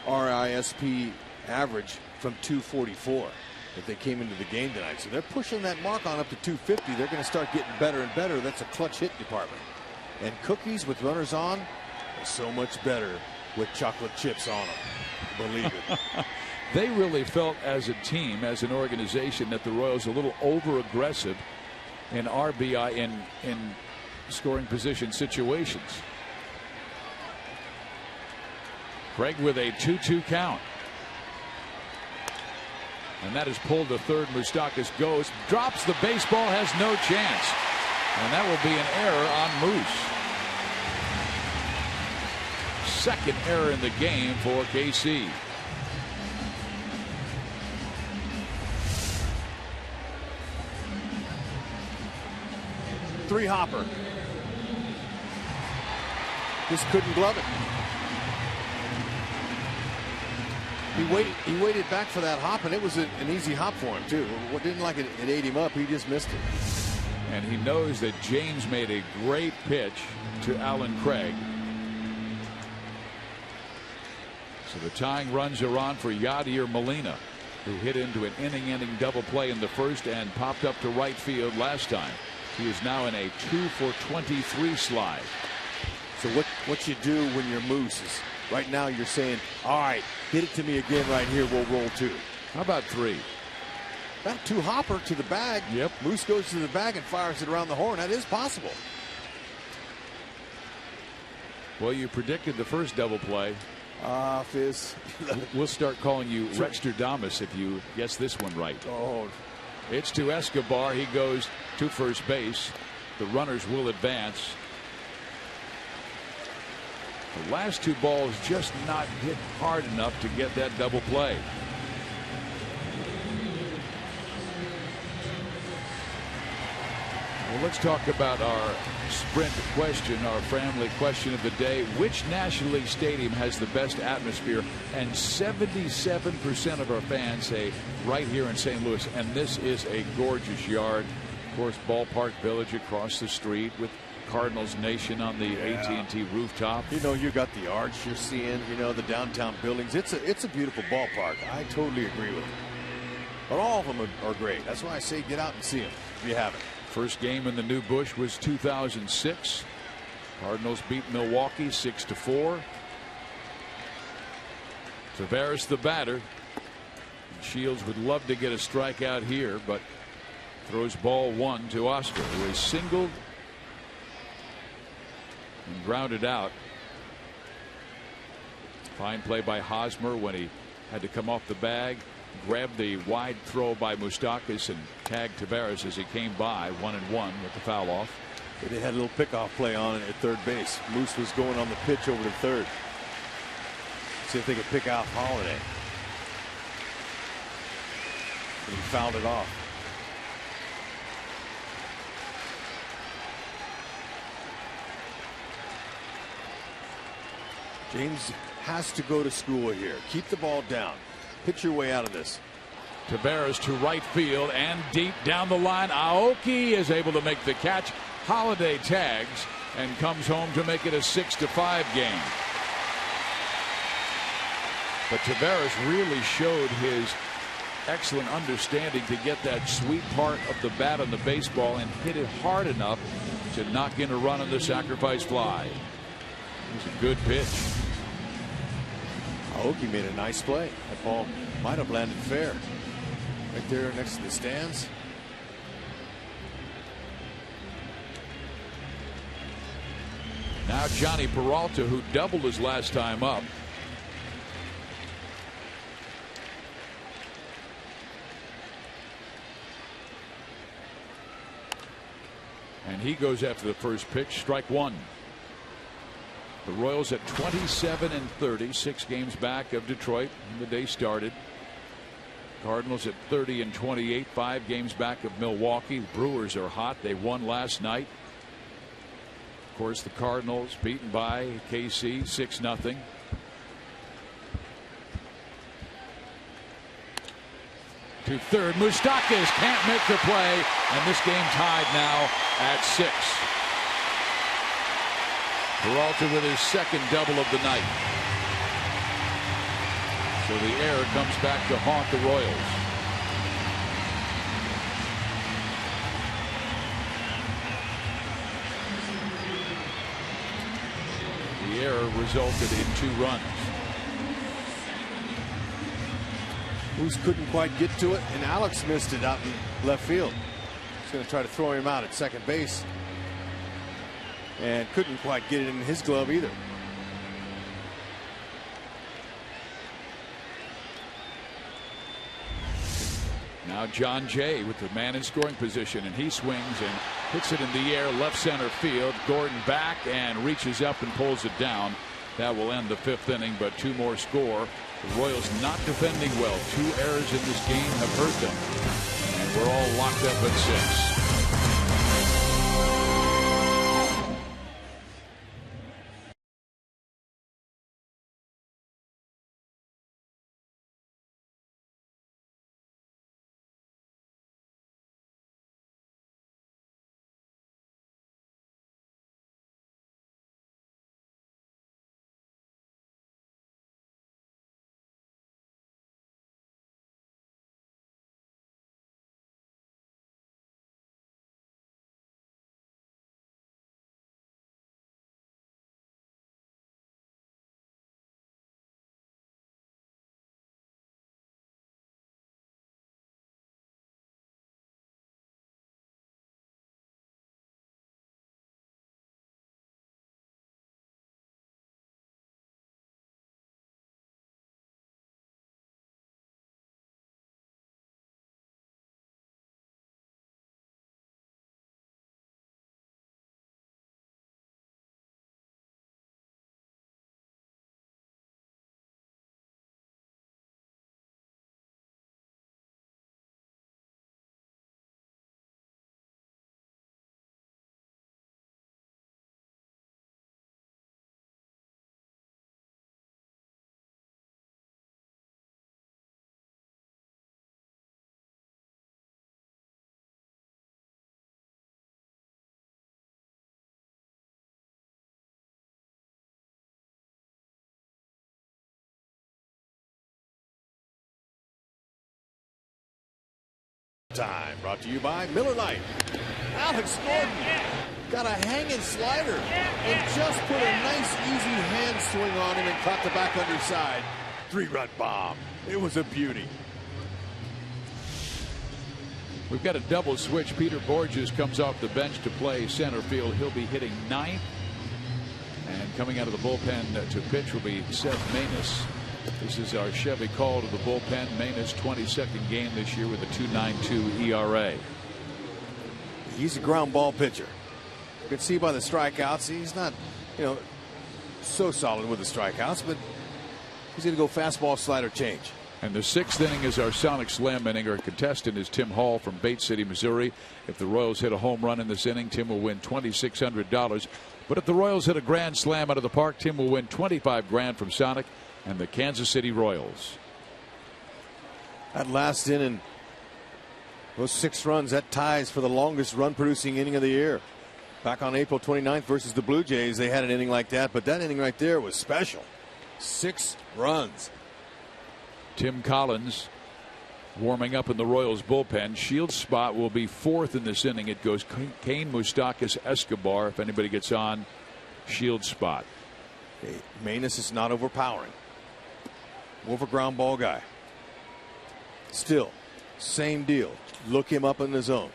F: RISP average from 244 if they came into the game tonight. So they're pushing that mark on up to 250. They're going to start getting better and better. That's a clutch hit department. And cookies with runners on are so much better with chocolate chips on them. Believe it.
A: They really felt as a team, as an organization, that the Royals are a little over aggressive in RBI in scoring position situations. Craig with a 2-2 count. And that is pulled to third. Moustakas goes, drops the baseball, has no chance. And that will be an error on Moose. Second error in the game for KC.
F: Three hopper. Just couldn't glove it. He waited back for that hop, and it was an easy hop for him too. What didn't like it ate him up. He just missed it.
A: And he knows that James made a great pitch to Alan Craig. So the tying runs are on for Yadier Molina, who hit into an inning-ending double play in the first and popped up to right field last time. He is now in a 2-for-23 slide.
F: So what you do when you're Moose is right now you're saying, all right, hit it to me again right here. We'll roll two.
A: How about three?
F: That two hopper to the bag.
A: Yep.
F: Moose goes to the bag and fires it around the horn. That is possible.
A: Well, you predicted the first double play.
F: Fizz.
A: We'll start calling you Rexterdamus if you guess this one right.
F: Oh.
A: It's to Escobar. He goes to first base. The runners will advance. The last two balls just not hit hard enough to get that double play. Well, let's talk about our sprint question, our family question of the day. Which National League stadium has the best atmosphere? And 77% of our fans say right here in St. Louis. And this is a gorgeous yard. Of course, Ballpark Village across the street with Cardinals Nation on the AT&T rooftop.
F: You know, you got the arch you're seeing, you know, the downtown buildings. It's a beautiful ballpark. I totally agree with it. But all of them are great. That's why I say get out and see them if you haven't.
A: First game in the new Busch was 2006. Cardinals beat Milwaukee 6-4. Tavares the batter. Shields would love to get a strikeout here, but throws ball one to Oscar, who is singled and grounded out. Fine play by Hosmer when he had to come off the bag, grabbed the wide throw by Moustakas and tagged Tavares as he came by 1-1 with the foul off.
F: They had a little pickoff play on it at third base. Moose was going on the pitch over to third. See if they could pick out Holliday. But he fouled it off. James has to go to school here. Keep the ball down. Pitch your way out of this.
A: Tavares to right field and deep down the line. Aoki is able to make the catch. Holliday tags and comes home to make it a 6-5 game. But Tavares really showed his excellent understanding to get that sweet part of the bat on the baseball and hit it hard enough to knock in a run on the sacrifice fly. It was a good pitch.
F: Aoki made a nice play. That ball might have landed fair. Right there next to the stands.
A: Now Johnny Peralta, who doubled his last time up. And he goes after the first pitch, strike one. The Royals at 27-30, 6 games back of Detroit when the day started. Cardinals at 30-28, 5 games back of Milwaukee. Brewers are hot. They won last night. Of course, the Cardinals beaten by KC 6-0. to third. Moustakas can't make the play, and this game tied now at 6. Peralta with his second double of the night. So the error comes back to haunt the Royals. The error resulted in 2 runs.
F: Moose couldn't quite get to it, and Alex missed it out in left field. He's going to try to throw him out at second base, and couldn't quite get it in his glove either.
A: Now John Jay with the man in scoring position, and he swings and hits it in the air left center field. Gordon back and reaches up and pulls it down. That will end the 5th inning, but 2 more score. The Royals not defending well. 2 errors in this game have hurt them, and we're all locked up at 6.
F: Time brought to you by Miller Lite. Alex Gordon got a hanging slider and just put a nice easy hand swing on him and caught the back underside. 3-run bomb. It was a beauty.
A: We've got a double switch. Peter Borges comes off the bench to play center field. He'll be hitting 9th. And coming out of the bullpen to pitch will be Seth Maness. This is our Chevy call to the bullpen. Maness 22nd game this year with a 2.92 ERA.
F: He's a ground ball pitcher. You can see by the strikeouts, he's not, so solid with the strikeouts, but he's going to go fastball, slider, change.
A: And the 6th inning is our Sonic Slam inning. Our contestant is Tim Hall from Bate City, Missouri. If the Royals hit a home run in this inning, Tim will win $2,600. But if the Royals hit a grand slam out of the park, Tim will win $25,000 from Sonic and the Kansas City Royals.
F: That last inning, those 6 runs, that ties for the longest run producing inning of the year. Back on April 29th versus the Blue Jays, they had an inning like that, but that inning right there was special. 6 runs.
A: Tim Collins warming up in the Royals bullpen. Shields' spot will be 4th in this inning. It goes CAIN, Moustakas, Escobar. If anybody gets on Shields' spot.
F: Okay, Maness is not overpowering. More of a ground ball guy. Still, same deal. Look him up in the zone.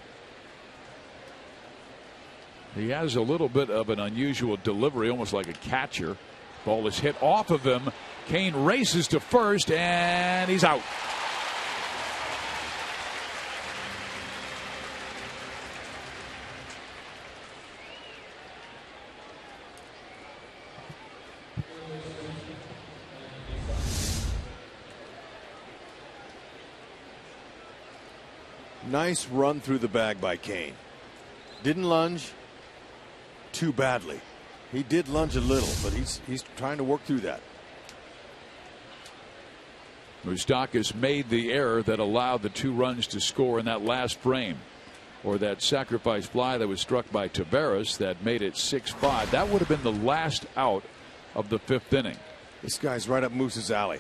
A: He has a little bit of an unusual delivery, almost like a catcher. Ball is hit off of him. CAIN races to first, and he's out.
F: Nice run through the bag by CAIN. Didn't lunge too badly. He did lunge a little, but he's trying to work through that.
A: Moustakas made the error that allowed the 2 runs to score in that last frame, or that sacrifice fly that was struck by Taveras that made it 6-5. That would have been the last out of the 5th inning.
F: This guy's right up Moose's alley.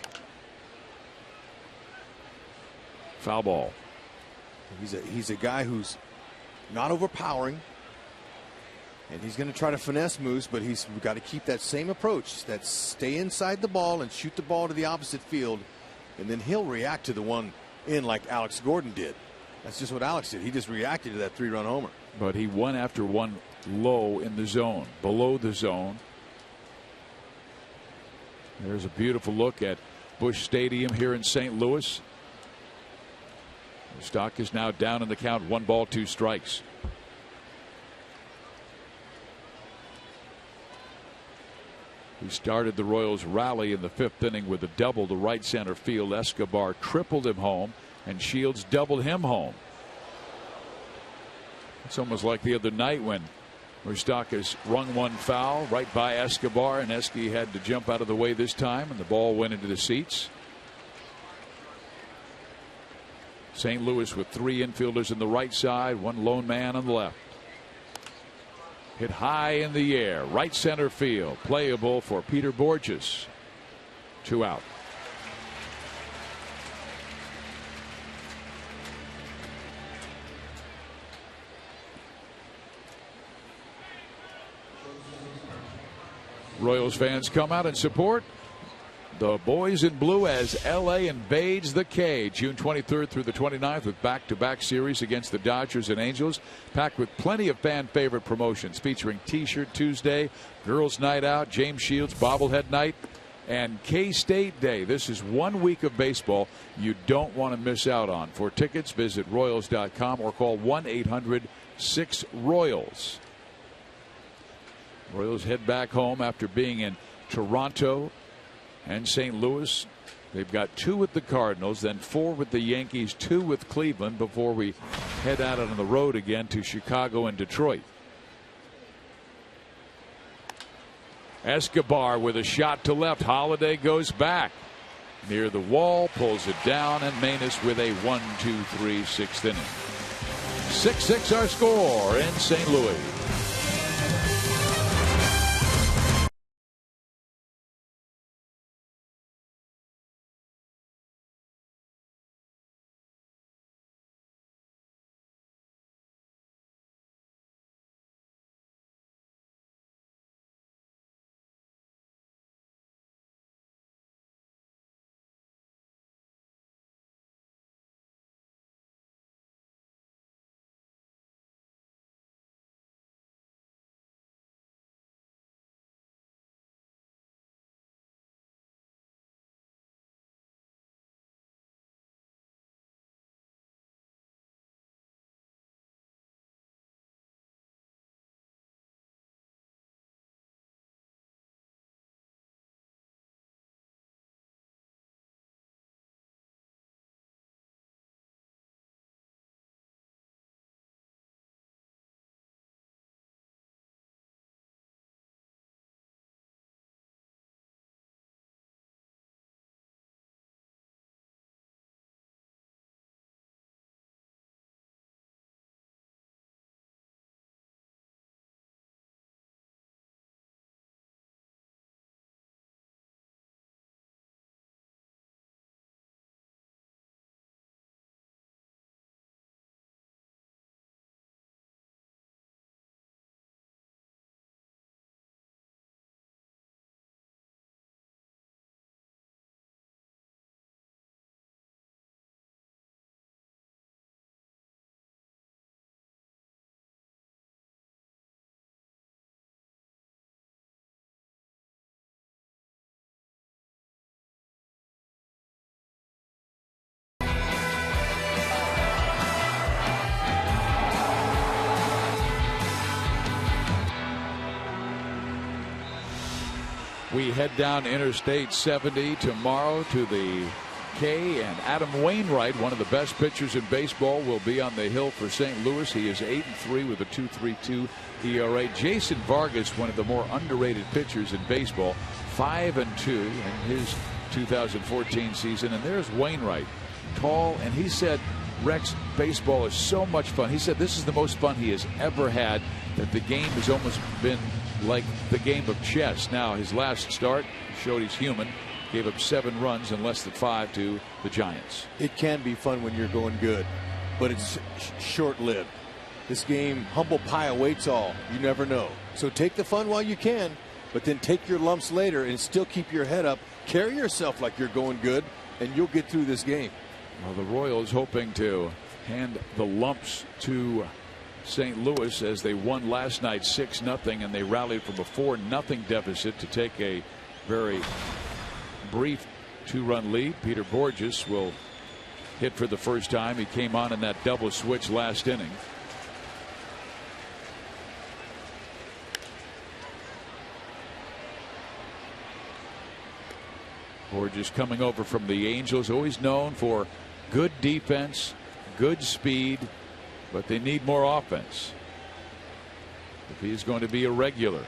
A: Foul ball.
F: He's a guy who's not overpowering, and he's going to try to finesse Moose, but we've got to keep that same approach, that stay inside the ball and shoot the ball to the opposite field, and then he'll react to the one in like Alex Gordon did. That's just what Alex did. He just reacted to that 3-run homer.
A: But he won after one low in the zone, below the zone. There's a beautiful look at Busch Stadium here in St. Louis. Moustakas now down in the count, 1 ball, 2 strikes. He started the Royals rally in the 5th inning with a double to right center field. Escobar tripled him home, and Shields doubled him home. It's almost like the other night when Moustakas rung one foul right by Escobar, and Esky had to jump out of the way this time, and the ball went into the seats. St. Louis with 3 infielders in the right side, 1 lone man on the left. Hit high in the air, right center field, playable for Peter Borges. 2 out. Royals fans come out and support the boys in blue as LA invades the K. June 23rd through the 29th with back-to-back series against the Dodgers and Angels, packed with plenty of fan favorite promotions featuring T-shirt Tuesday, Girls Night Out, James Shields bobblehead night, and K-State Day. This is 1 week of baseball you don't want to miss out on. For tickets, visit Royals.com or call 1-800-6-ROYALS. Royals head back home after being in Toronto and St. Louis. They've got 2 with the Cardinals, then 4 with the Yankees, 2 with Cleveland before we head out on the road again to Chicago and Detroit. Escobar with a shot to left. Holliday goes back near the wall, pulls it down, and Maness with a 1-2-3 6th inning. 6-6 our score in St. Louis. We head down Interstate 70 tomorrow to the K, and Adam Wainwright, one of the best pitchers in baseball, will be on the hill for St. Louis. He is 8-3 with a 2.32 ERA. Jason Vargas, one of the more underrated pitchers in baseball, 5-2, and his 2014 season. And there's Wainwright, tall, and he said, Rex, baseball is so much fun. He said this is the most fun he has ever had, that the game has almost been like the game of chess. Now, his last start showed he's human. Gave up 7 runs and less than 5 to the Giants.
F: It can be fun when you're going good, but it's short-lived. This game, humble pie awaits all. You never know. So take the fun while you can, but then take your lumps later and still keep your head up. Carry yourself like you're going good, and you'll get through this game.
A: Well, the Royals hoping to hand the lumps to St. Louis as they won last night 6-0, and they rallied from a 4-0 deficit to take a very brief 2-run lead. Peter Borges will hit for the first time. He came on in that double switch last inning. Borges coming over from the Angels, always known for good defense, good speed, but they need more offense if he's going to be a regular.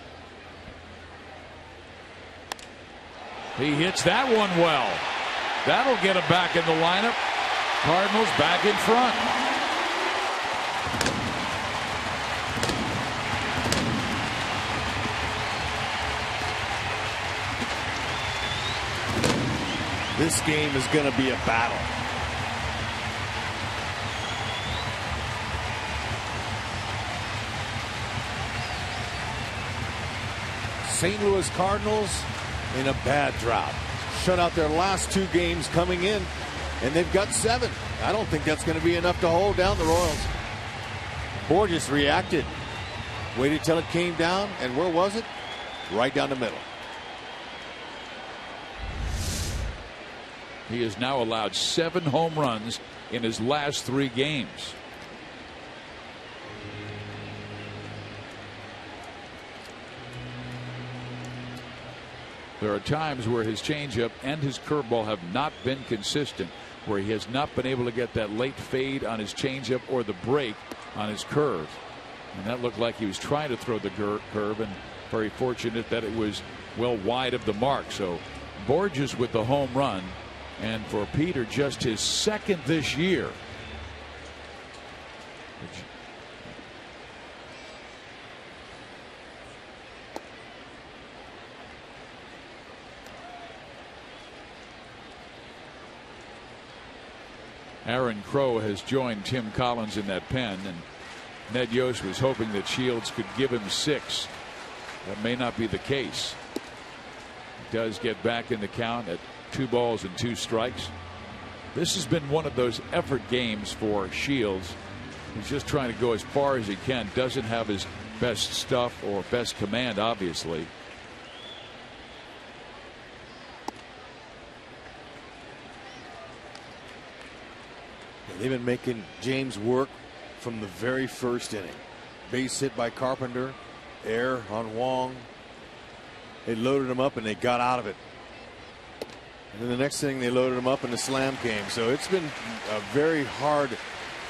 A: He hits that one well. That'll get him back in the lineup. Cardinals back in front.
F: This game is going to be a battle. St. Louis Cardinals in a bad drought. Shut out their last 2 games coming in, and they've got 7. I don't think that's going to be enough to hold down the Royals. Borges reacted. Waited till it came down, and where was it? Right down the middle.
A: He has now allowed 7 home runs in his last 3 games. There are times where his changeup and his curveball have not been consistent, where he has not been able to get that late fade on his changeup or the break on his curve. And that looked like he was trying to throw the curve, and very fortunate that it was well wide of the mark. So Borges with the home run, and for Peter, just his 2nd this year. Aaron Crow has joined Tim Collins in that pen, and Ned Yost was hoping that Shields could give him 6. That may not be the case. He does get back in the count at 2 balls and 2 strikes. This has been one of those effort games for Shields. He's just trying to go as far as he can. Doesn't have his best stuff or best command, obviously.
F: They've been making James work from the very first inning. Base hit by Carpenter, error on Wong. They loaded him up and they got out of it. And then the next thing, they loaded him up and the slam came. So it's been a very hard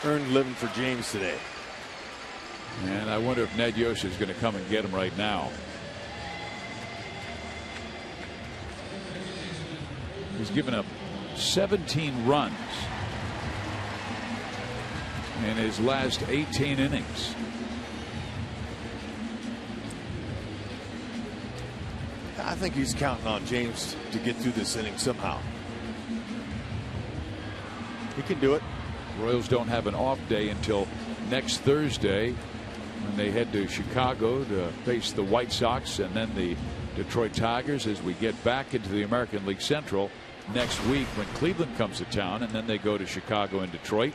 F: earned living for James today.
A: And I wonder if Ned Yost is going to come and get him right now. He's given up 17 runs in his last 18 innings.
F: I think he's counting on James to get through this inning somehow. He can do it.
A: Royals don't have an off day until next Thursday, when they head to Chicago to face the White Sox and then the Detroit Tigers, as we get back into the American League Central next week when Cleveland comes to town, and then they go to Chicago and Detroit.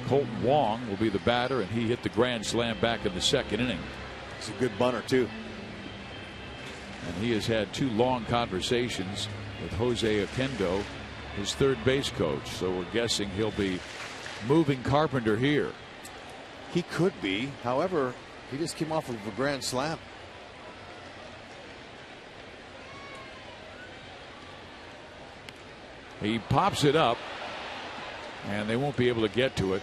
A: Colton Wong will be the batter, and he hit the grand slam back in the 2nd inning.
F: It's a good bunter too.
A: And he has had 2 long conversations with Jose Oquendo, his 3rd base coach. So we're guessing he'll be moving Carpenter here.
F: He could be. However, he just came off of a grand slam.
A: He pops it up, and they won't be able to get to it.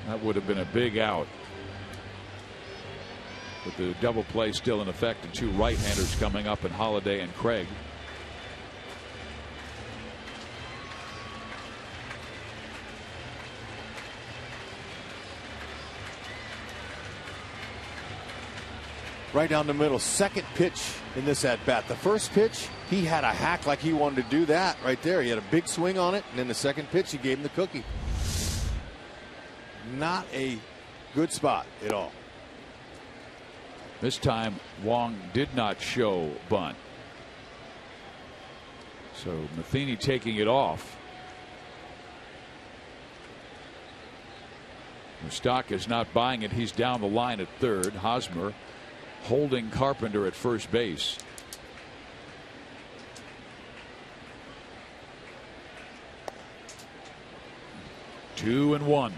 A: That would have been a big out. with the double play still in effect and two right-handers coming up in Holliday and Craig.
F: Right down the middle, second pitch in this at bat. The first pitch, he had a hack like he wanted to do that right there. He had a big swing on it, and then the second pitch, he gave him the cookie. Not a good spot at all.
A: This time, Wong did not show bunt. So Matheny taking it off. Mustak is not buying it. He's down the line at third. Hosmer holding Carpenter at first base. Two and one.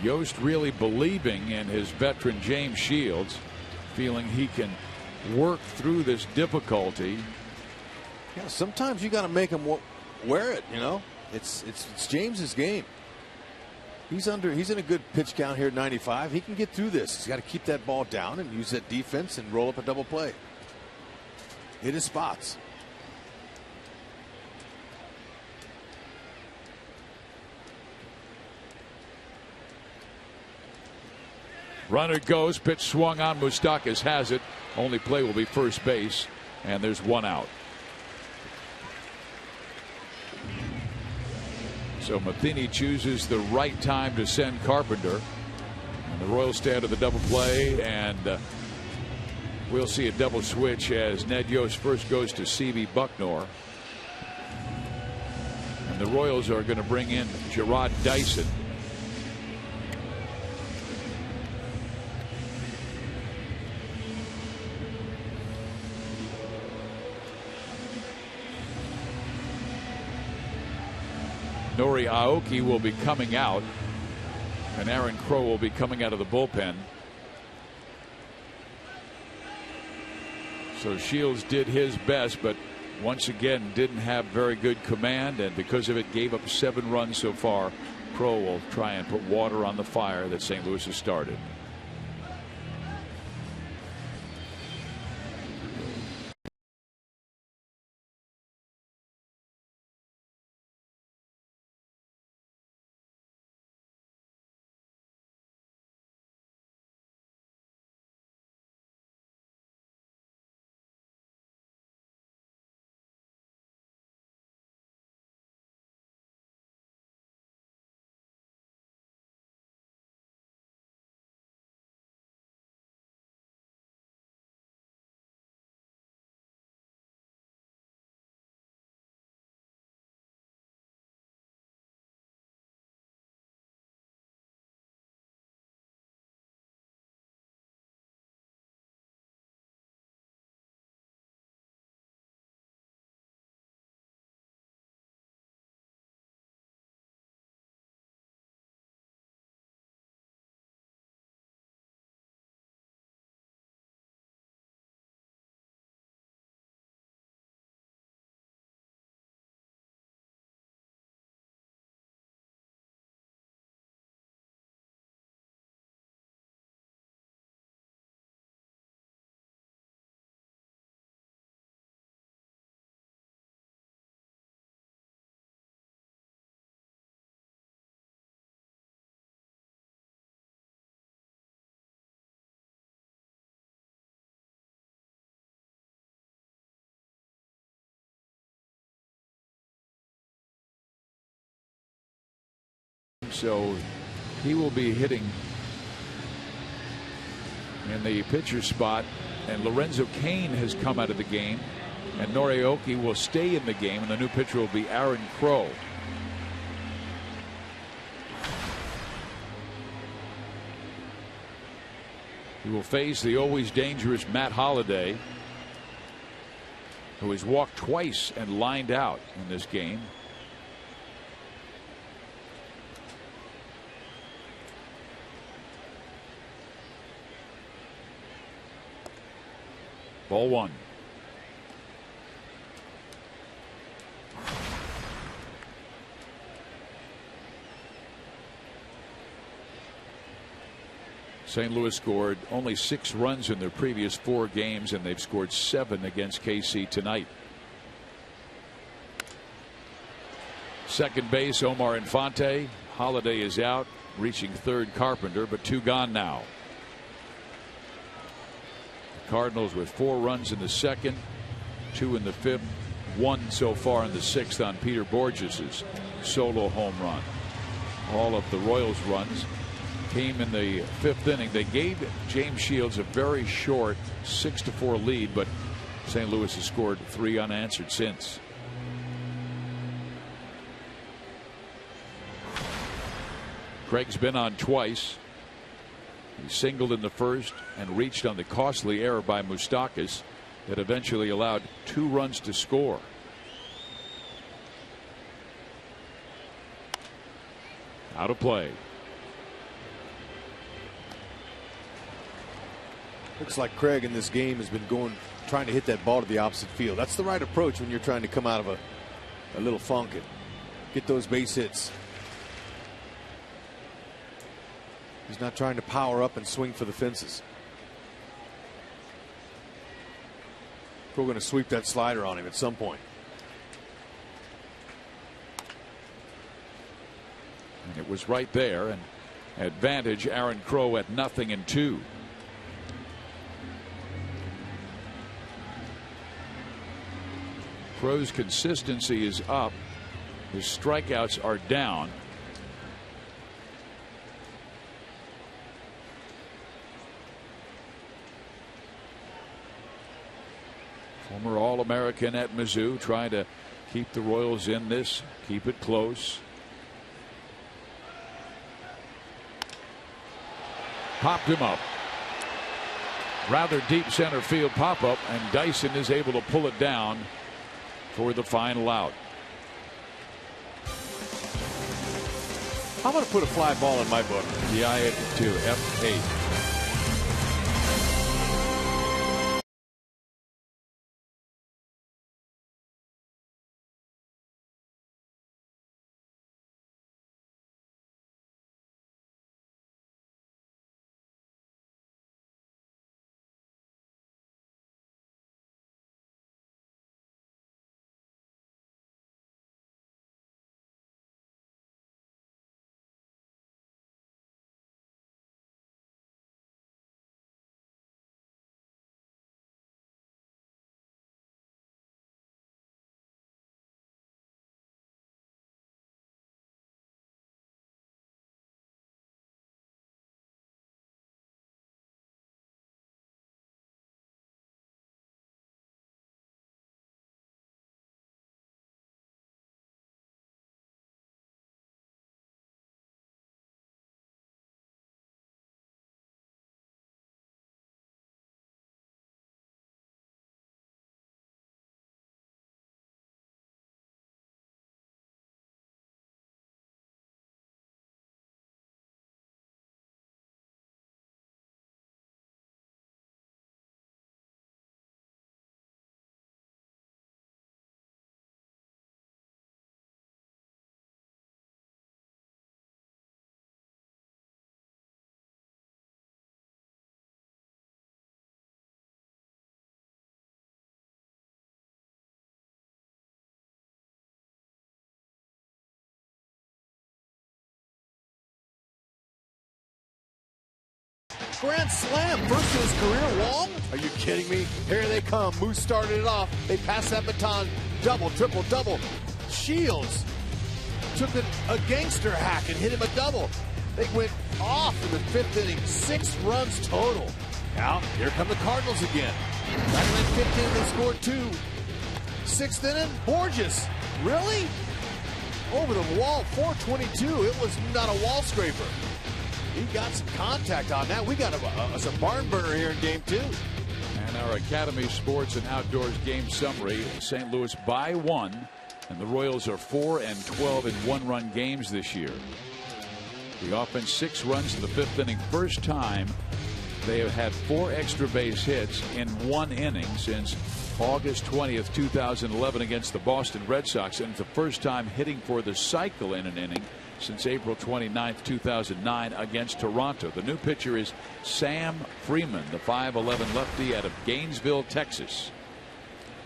A: Yost really believing in his veteran James Shields, feeling he can work through this difficulty.
F: Yeah, sometimes you got to make him wear it. You know, it's James's game. He's in a good pitch count here at 95. He can get through this. He's got to keep that ball down and use that defense and roll up a double play. Hit his spots.
A: Runner goes, pitch swung on. Moustakas has it. Only play will be first base, and there's one out. So Matheny chooses the right time to send Carpenter. And the Royals stay out of the double play, and we'll see a double switch as Ned Yost first goes to C.B. Bucknor. And the Royals are going to bring in Gerard Dyson. Nori Aoki will be coming out, and Aaron Crow will be coming out of the bullpen. So Shields did his best, but once again didn't have very good command, and because of it gave up 7 runs so far. Crow will try and put water on the fire that St. Louis has started. So he will be hitting in the pitcher spot, and Lorenzo CAIN has come out of the game, and Norioki will stay in the game, and the new pitcher will be Aaron Crow. He will face the always dangerous Matt Holliday, who has walked twice and lined out in this game. Ball one. St. Louis scored only 6 runs in their previous 4 games, and they've scored 7 against KC tonight. Second base, Omar Infante. Holliday is out, reaching third, Carpenter, but 2 gone now. The Cardinals with 4 runs in the second, 2 in the fifth, 1 so far in the sixth on Peter Borges's solo home run. All of the Royals' runs came in the 5th inning. They gave James Shields a very short 6-4 lead, but St. Louis has scored 3 unanswered since. Craig's been on twice. He singled in the first and reached on the costly error by Moustakas that eventually allowed 2 runs to score. Out of play.
F: Looks like Craig in this game has been trying to hit that ball to the opposite field. That's the right approach when you're trying to come out of a little funk and get those base hits. He's not trying to power up and swing for the fences. We're going to sweep that slider on him at some point.
A: And it was right there, and advantage Aaron Crow at 0-2. Crow's consistency is up. His strikeouts are down. Former All-American at Mizzou, trying to keep the Royals in this, keep it close. Popped him up. Rather deep center field pop-up, and Dyson is able to pull it down for the final out.
F: I'm going to put a fly ball in my book.
A: DI it to F8.
F: Grand slam, first in his career. Wong? Are you kidding me? Here they come. Moose started it off. They passed that baton. Double, triple, double. Shields took a gangster hack and hit him a double. They went off in the 5th inning. 6 runs total. Now, here come the Cardinals again. Back in the 5th inning, they scored 2. 6th inning, Borges. Really? Over the wall, 422. It was not a wall scraper. He got some contact on that. We got some barn burner here in game 2.
A: And our Academy Sports and Outdoors game summary: St. Louis by 1, and the Royals are 4-12 in 1-run games this year. The offense 6 runs in the 5th inning. First time they have had 4 extra base hits in 1 inning since August 20th, 2011 against the Boston Red Sox, and it's the first time hitting for the cycle in an inning since April 29th, 2009 against Toronto. The new pitcher is Sam Freeman, the 5'11" lefty out of Gainesville, Texas.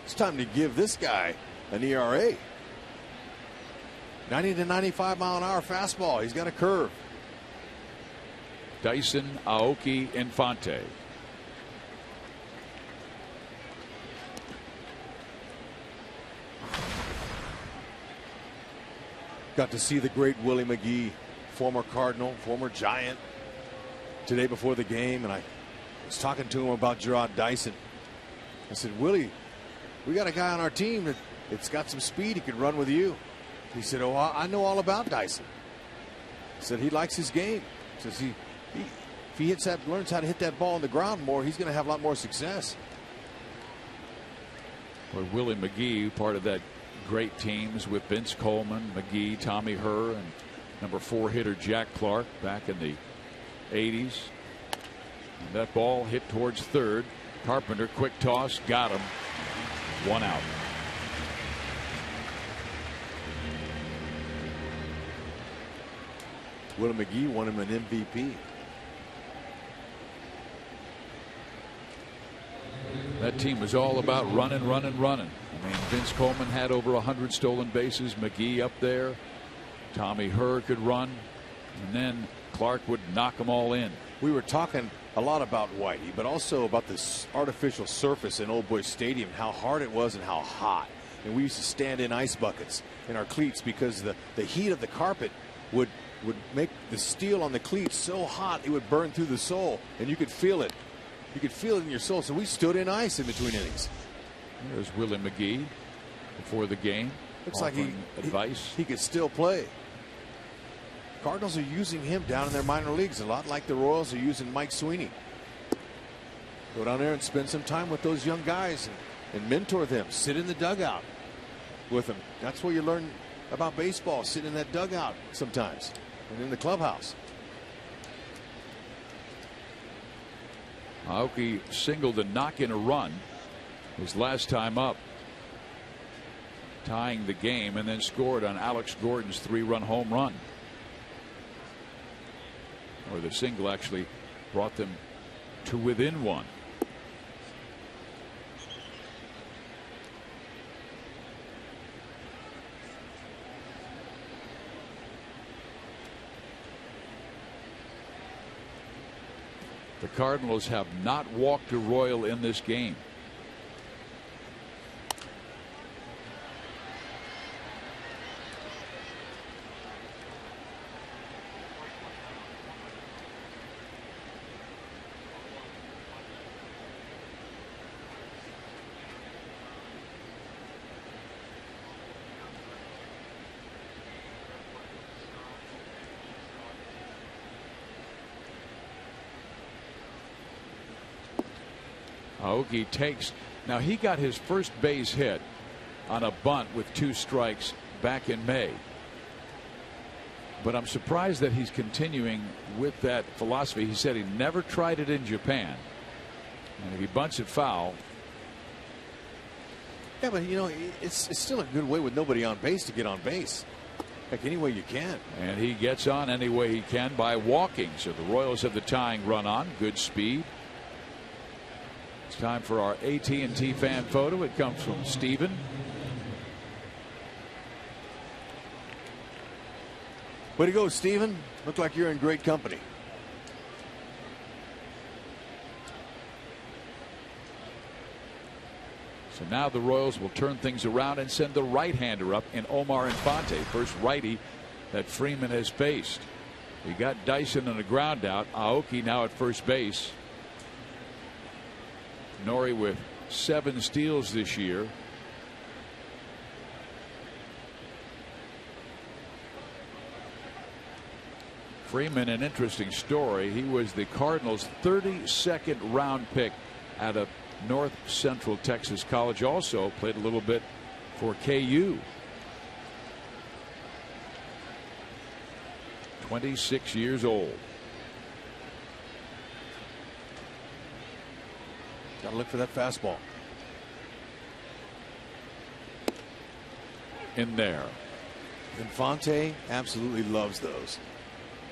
F: It's time to give this guy an ERA. 90 to 95 mile an hour fastball. He's got a curve.
A: Dyson Aoki Infante.
F: Got to see the great Willie McGee, former Cardinal, former Giant, today before the game, and I was talking to him about Gerard Dyson. I said, Willie, we got a guy on our team that's got some speed. He could run with you. He said, oh, I know all about Dyson. He said he likes his game. He says if he learns how to hit that ball on the ground more, he's going to have a lot more success.
A: Boy, Willie McGee, part of that great teams with Vince Coleman, McGee, Tommy Herr, and number 4 hitter Jack Clark back in the 80s. And that ball hit towards third. Carpenter, quick toss, got him. 1 out.
F: Willie McGee won him an MVP.
A: That team was all about running. I mean, Vince Coleman had over 100 stolen bases. McGee up there. Tommy Herr could run. And then Clark would knock them all in.
F: We were talking a lot about Whitey, but also about this artificial surface in Old Boys Stadium, how hard it was and how hot. And we used to stand in ice buckets in our cleats because the heat of the carpet would make the steel on the cleats so hot it would burn through the sole, and you could feel it. You could feel it in your soul. So we stood in ice in between innings.
A: There's Willie McGee before the game.
F: Looks like he could still play. Cardinals are using him down in their minor leagues a lot like the Royals are using Mike Sweeney. Go down there and spend some time with those young guys and mentor them. Sit in the dugout with them. That's where you learn about baseball. Sit in that dugout sometimes and in the clubhouse.
A: Aoki singled to knock in a run his last time up, tying the game, and then scored on Alex Gordon's 3-run home run. Or the single actually brought them to within 1. The Cardinals have not walked a Royal in this game. Aoki takes. Now he got his first base hit on a bunt with 2 strikes back in May. But I'm surprised that he's continuing with that philosophy. He said he never tried it in Japan. And if he bunts it foul.
F: Yeah, but you know, it's still a good way with nobody on base to get on base. Heck, any way you can.
A: And he gets on any way he can by walking. So the Royals have the tying run on. Good speed. It's time for our AT&T fan photo. It comes from Steven.
F: Way to go, Steven. Look like you're in great company.
A: So now the Royals will turn things around and send the right-hander up in Omar Infante, first righty that Freeman has faced. We got Dyson on a ground out. Aoki now at first base. Nori with 7 steals this year. Freeman, an interesting story. He was the Cardinals' 32nd round pick out of North Central Texas College. Also played a little bit for KU. 26 years old.
F: Got to look for that fastball.
A: In there.
F: Infante absolutely loves those.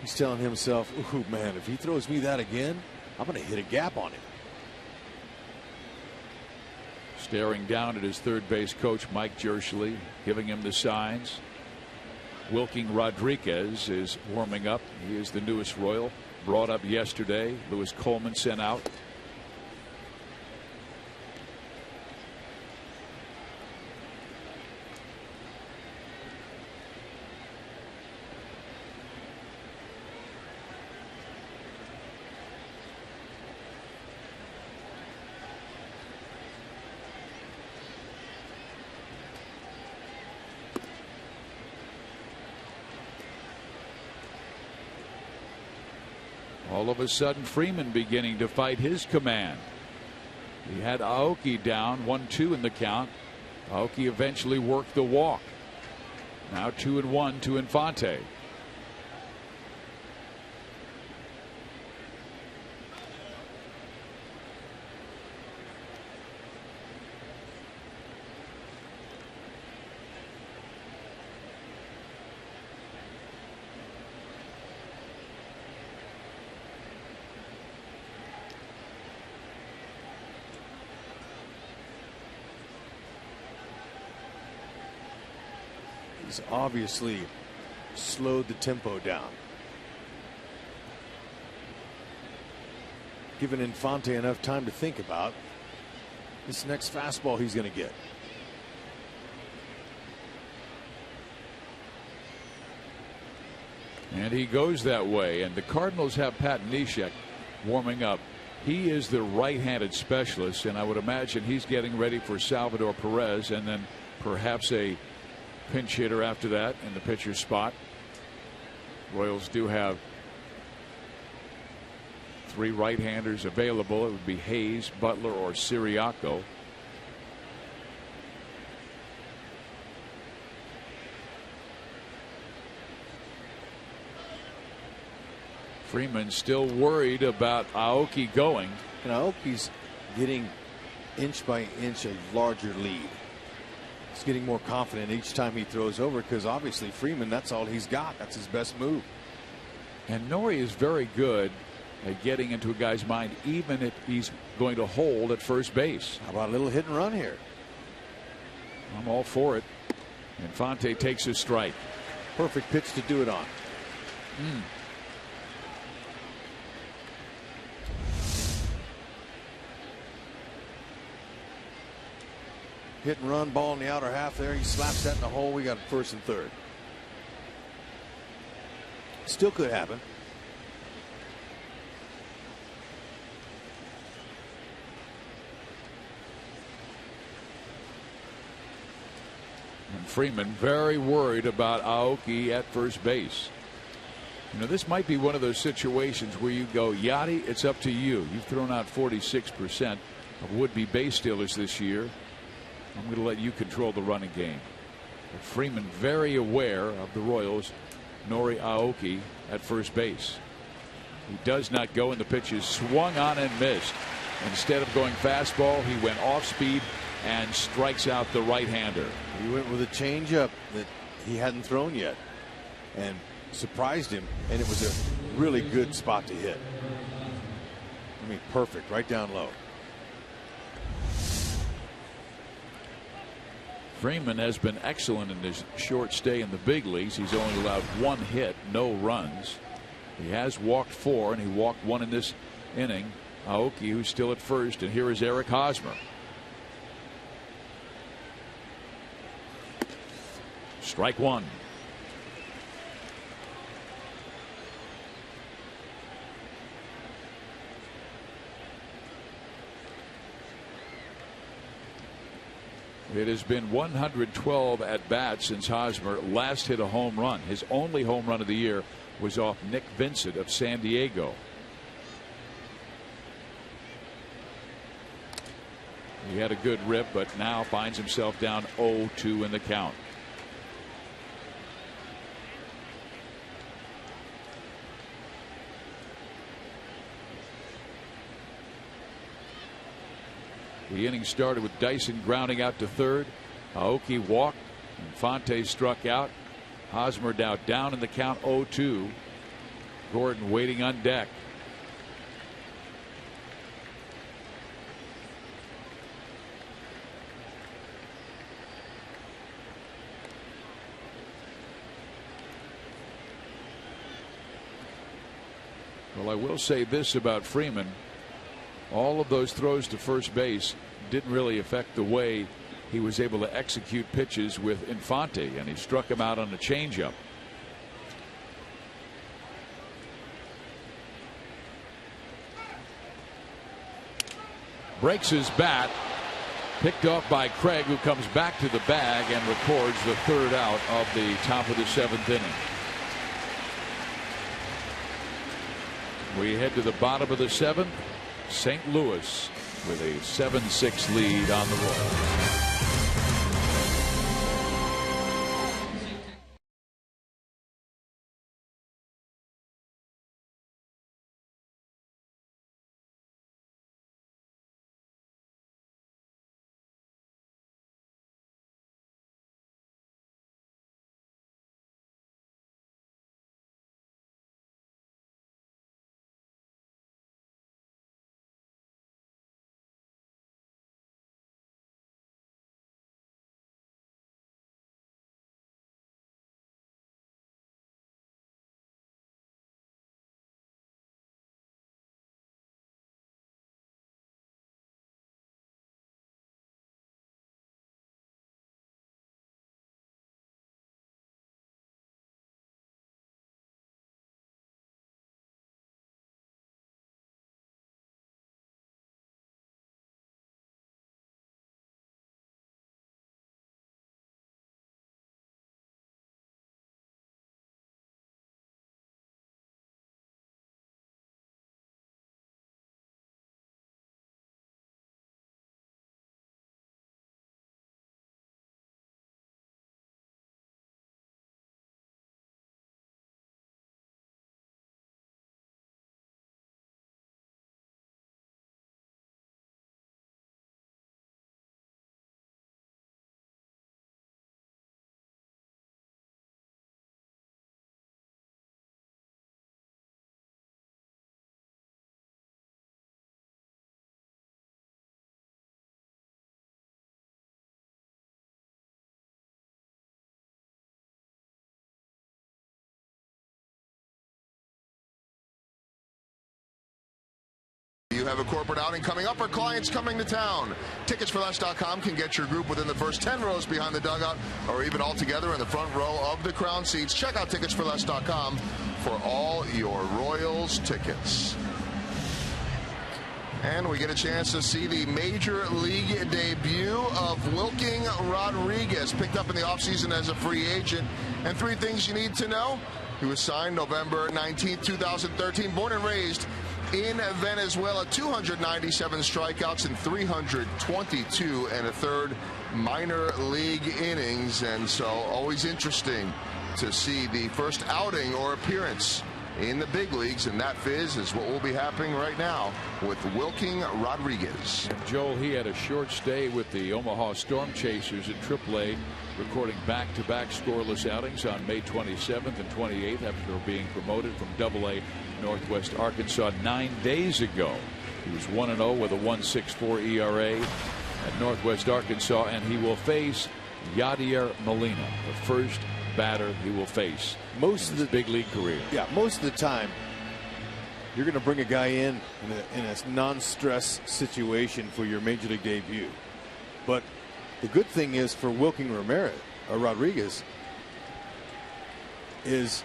F: He's telling himself, ooh, man, if he throws me that again, I'm going to hit a gap on him.
A: Staring down at his third base coach, Mike Jerschley, giving him the signs. Wilking Rodriguez is warming up. He is the newest Royal, brought up yesterday. Lewis Coleman sent out. All of a sudden, Freeman beginning to fight his command. He had Aoki down 1-2 in the count. Aoki eventually worked the walk. Now 2-1 to Infante.
F: He's obviously slowed the tempo down. Given Infante enough time to think about this next fastball he's going to get.
A: And he goes that way. And the Cardinals have Pat Neshek warming up. He is the right-handed specialist, and I would imagine he's getting ready for Salvador Perez, and then perhaps a pinch hitter after that in the pitcher's spot. Royals do have 3 right-handers available. It would be Hayes, Butler, or Siriaco. Freeman still worried about Aoki going.
F: And Aoki's getting inch by inch a larger lead. He's getting more confident each time he throws over, because obviously Freeman, that's all he's got. That's his best move.
A: And Nori is very good at getting into a guy's mind, even if he's going to hold at first base.
F: How about a little hit and run here?
A: I'm all for it. Infante takes a strike.
F: Perfect pitch to do it on. Hit and run ball in the outer half there. He slaps that in the hole. We got first and third. Still could happen.
A: And Freeman very worried about Aoki at first base. You know, this might be one of those situations where you go, Yachty, it's up to you. You've thrown out 46% of would-be base stealers this year. I'm going to let you control the running game. But Freeman very aware of the Royals. Nori Aoki at first base. He does not go, and the pitch is swung on and missed. Instead of going fastball, he went off speed and strikes out the right-hander.
F: He went with a changeup that he hadn't thrown yet and surprised him, and it was a really good spot to hit. I mean, perfect, right down low.
A: Freeman has been excellent in his short stay in the big leagues. He's only allowed 1 hit, no runs. He has walked 4, and he walked 1 in this inning. Aoki, who's still at first, and here is Eric Hosmer. Strike 1. It has been 112 at bats since Hosmer last hit a home run. His only home run of the year was off Nick Vincent of San Diego. He had a good rip, but now finds himself down 0-2 in the count. The inning started with Dyson grounding out to third. Aoki walked. Infante struck out. Hosmer now down in the count 0-2. Gordon waiting on deck. Well, I will say this about Freeman. All of those throws to first base didn't really affect the way he was able to execute pitches with Infante, and he struck him out on a changeup. Breaks his bat. Picked off by Craig, who comes back to the bag and records the third out of the top of the 7th inning. We head to the bottom of the 7th. St. Louis with a 7-6 lead on the Royals.
C: You have a corporate outing coming up or clients coming to town. Ticketsforless.com can get your group within the first 10 rows behind the dugout or even all together in the front row of the crown seats. Check out Ticketsforless.com for all your Royals tickets. And we get a chance to see the Major League debut of Wilking Rodriguez, picked up in the offseason as a free agent. And 3 things you need to know. He was signed November 19, 2013, born and raised in Venezuela, 297 strikeouts and 322 and a third minor league innings. And so always interesting to see the first outing or appearance in the big leagues, and that fizz is what will be happening right now with Wilking Rodriguez.
A: And Joel, he had a short stay with the Omaha Storm Chasers at AAA, recording back-to-back scoreless outings on May 27th and 28th after being promoted from AA Northwest Arkansas 9 days ago. He was 1-0 with a 1.64 ERA at Northwest Arkansas, and he will face Yadier Molina, the first batter he will face most of the big league career.
F: Yeah, most of the time you're going to bring a guy in a non-stress situation for your major league debut. But the good thing is for Wilking Rodriguez is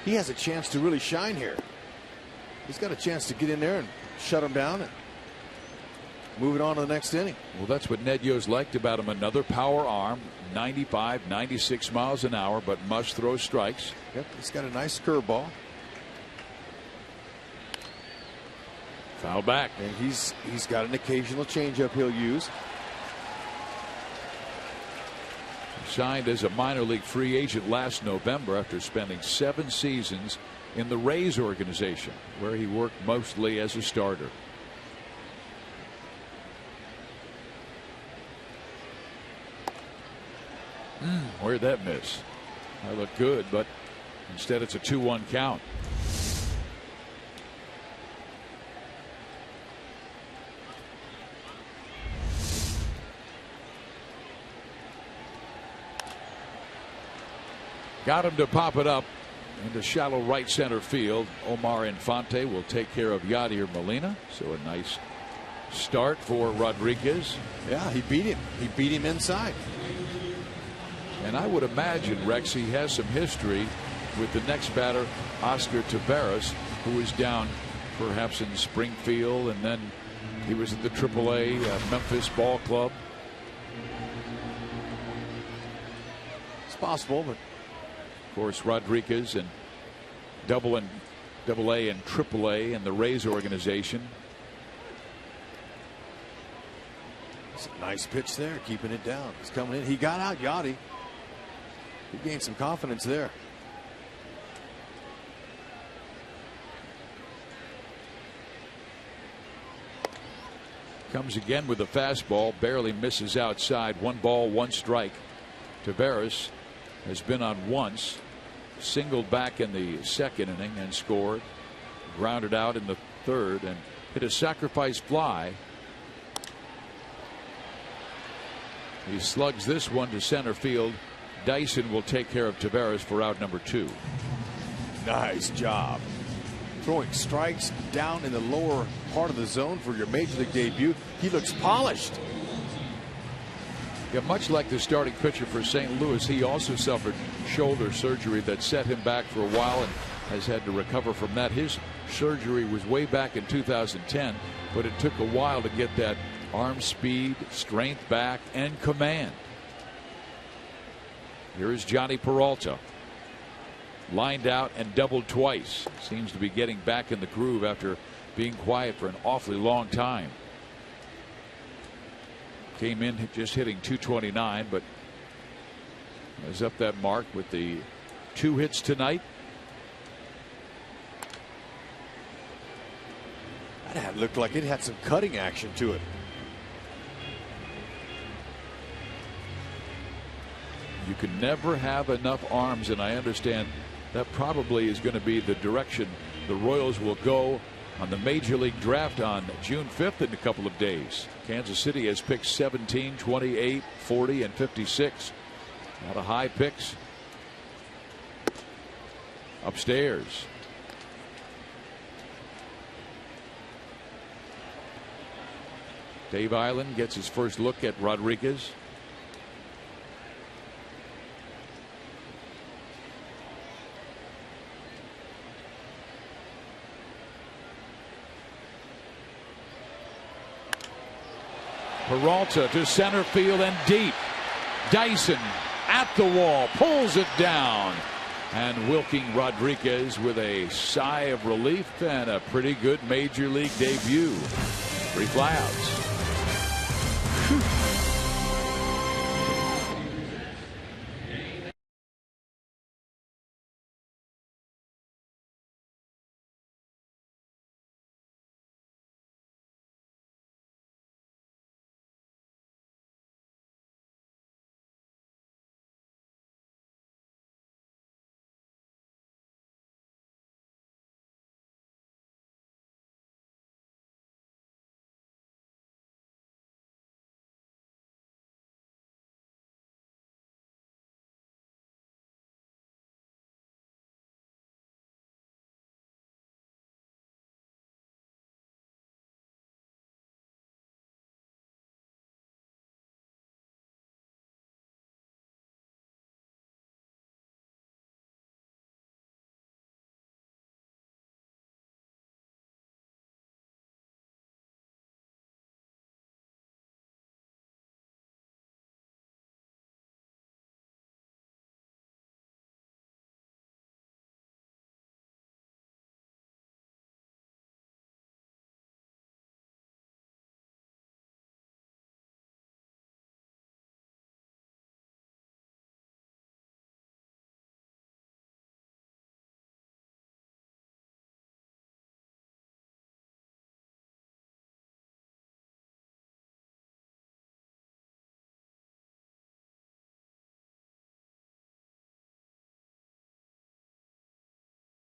F: he has a chance to really shine here. He's got a chance to get in there and shut him down and move it on to the next inning.
A: Well, that's what Ned Yost liked about him. Another power arm, 95, 96 miles an hour, but must throw strikes.
F: Yep, he's got a nice curveball.
A: Foul back.
F: And he's got an occasional changeup he'll use.
A: Signed as a minor league free agent last November after spending 7 seasons in the Rays organization, where he worked mostly as a starter. Where'd that miss? I look good, but instead it's a 2-1 count. Got him to pop it up into shallow right center field. Omar Infante will take care of Yadier Molina. So a nice start for Rodriguez.
F: Yeah, he beat him. He beat him inside.
A: And I would imagine, Rex, he has some history with the next batter, Oscar Taveras, who was down perhaps in Springfield, and then he was at the AAA Memphis Ball Club.
F: It's possible, but
A: of course Rodriguez and AA and AAA and the Rays organization.
F: It's a nice pitch there, keeping it down. He's coming in. He got out Yachty. He gained some confidence there.
A: Comes again with a fastball, barely misses outside. 1 ball, 1 strike. Taveras has been on once, singled back in the second inning and scored, grounded out in the third and hit a sacrifice fly. He slugs this one to center field. Dyson will take care of Taveras for out number 2.
F: Nice job. Throwing strikes down in the lower part of the zone for your major league debut. He looks polished.
A: Yeah, much like the starting pitcher for St. Louis, he also suffered shoulder surgery that set him back for a while and has had to recover from that. His surgery was way back in 2010, but it took a while to get that arm speed, strength back, and command. Here is Johnny Peralta. Lined out and doubled twice. Seems to be getting back in the groove after being quiet for an awfully long time. Came in just hitting .229, but is up that mark with the 2 hits tonight.
F: That looked like it had some cutting action to it.
A: You can never have enough arms, and I understand that probably is going to be the direction the Royals will go on the Major League Draft on June 5th in a couple of days. Kansas City has picked 17, 28, 40, and 56. A lot of high picks. Upstairs. Dave Island gets his first look at Rodriguez. Peralta to center field and deep. Dyson at the wall, pulls it down, and Wilking Rodriguez with a sigh of relief and a pretty good major league debut. 3 flyouts.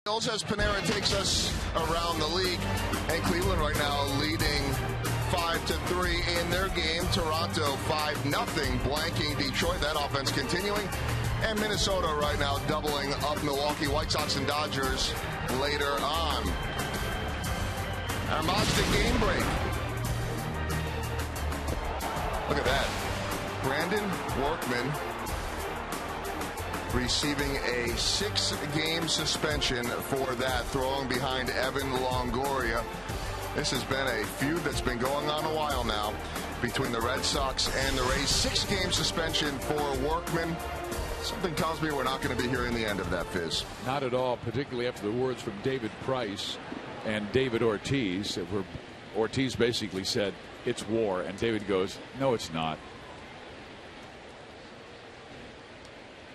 C: As Panera takes us around the league, and Cleveland right now leading 5-3 in their game. Toronto 5-0 blanking Detroit. That offense continuing. And Minnesota right now doubling up Milwaukee. White Sox and Dodgers later on. Our Mazda game break. Look at that. Brandon Workman receiving a 6-game suspension for that, throwing behind Evan Longoria. This has been a feud that's been going on a while now between the Red Sox and the Rays. 6-game suspension for Workman. Something tells me we're not going to be hearing the end of that, Fizz.
A: Not at all, particularly after the words from David Price and David Ortiz, where Ortiz basically said, "It's war," and David goes, "No, it's not."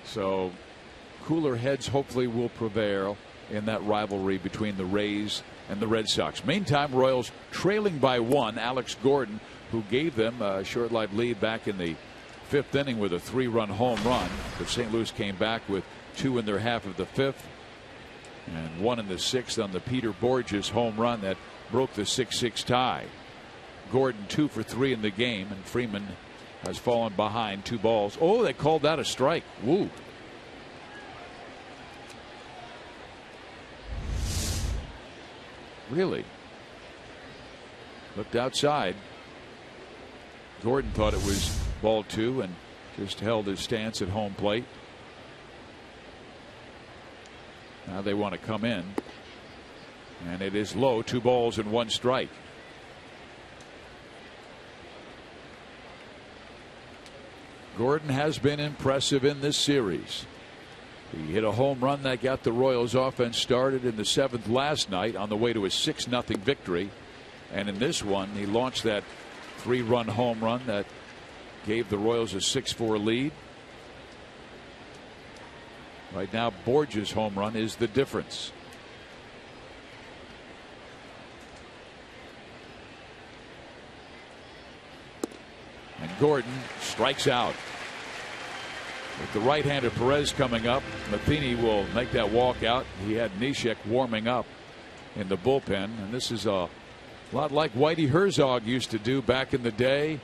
A: So cooler heads hopefully will prevail in that rivalry between the Rays and the Red Sox. Meantime, Royals trailing by 1. Alex Gordon, who gave them a short-lived lead back in the 5th inning with a 3-run home run, but St. Louis came back with 2 in their half of the 5th and 1 in the 6th on the Peter Borges home run that broke the 6-6 tie. Gordon 2 for 3 in the game, and Freeman has fallen behind 2 balls. Oh, they called that a strike. Woo. Really? Looked outside. Gordon thought it was ball 2 and just held his stance at home plate. Now they want to come in, and it is low. 2 balls and 1 strike. Gordon has been impressive in this series. He hit a home run that got the Royals offense started in the 7th last night on the way to a 6-0 victory. And in this one, he launched that 3-run home run that gave the Royals a 6-4 lead. Right now, Borges' home run is the difference. And Gordon strikes out. With the right-hander Perez coming up, Matheny will make that walk out. He had Neshek warming up in the bullpen, and this is a lot like Whitey Herzog used to do back in the day.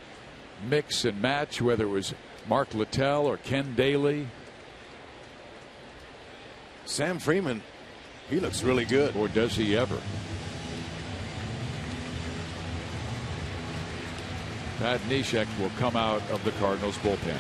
A: Mix and match, whether it was Mark Littell or Ken Daly.
F: Sam Freeman, he looks really good.
A: Or does he ever? Pat Neshek will come out of the Cardinals bullpen.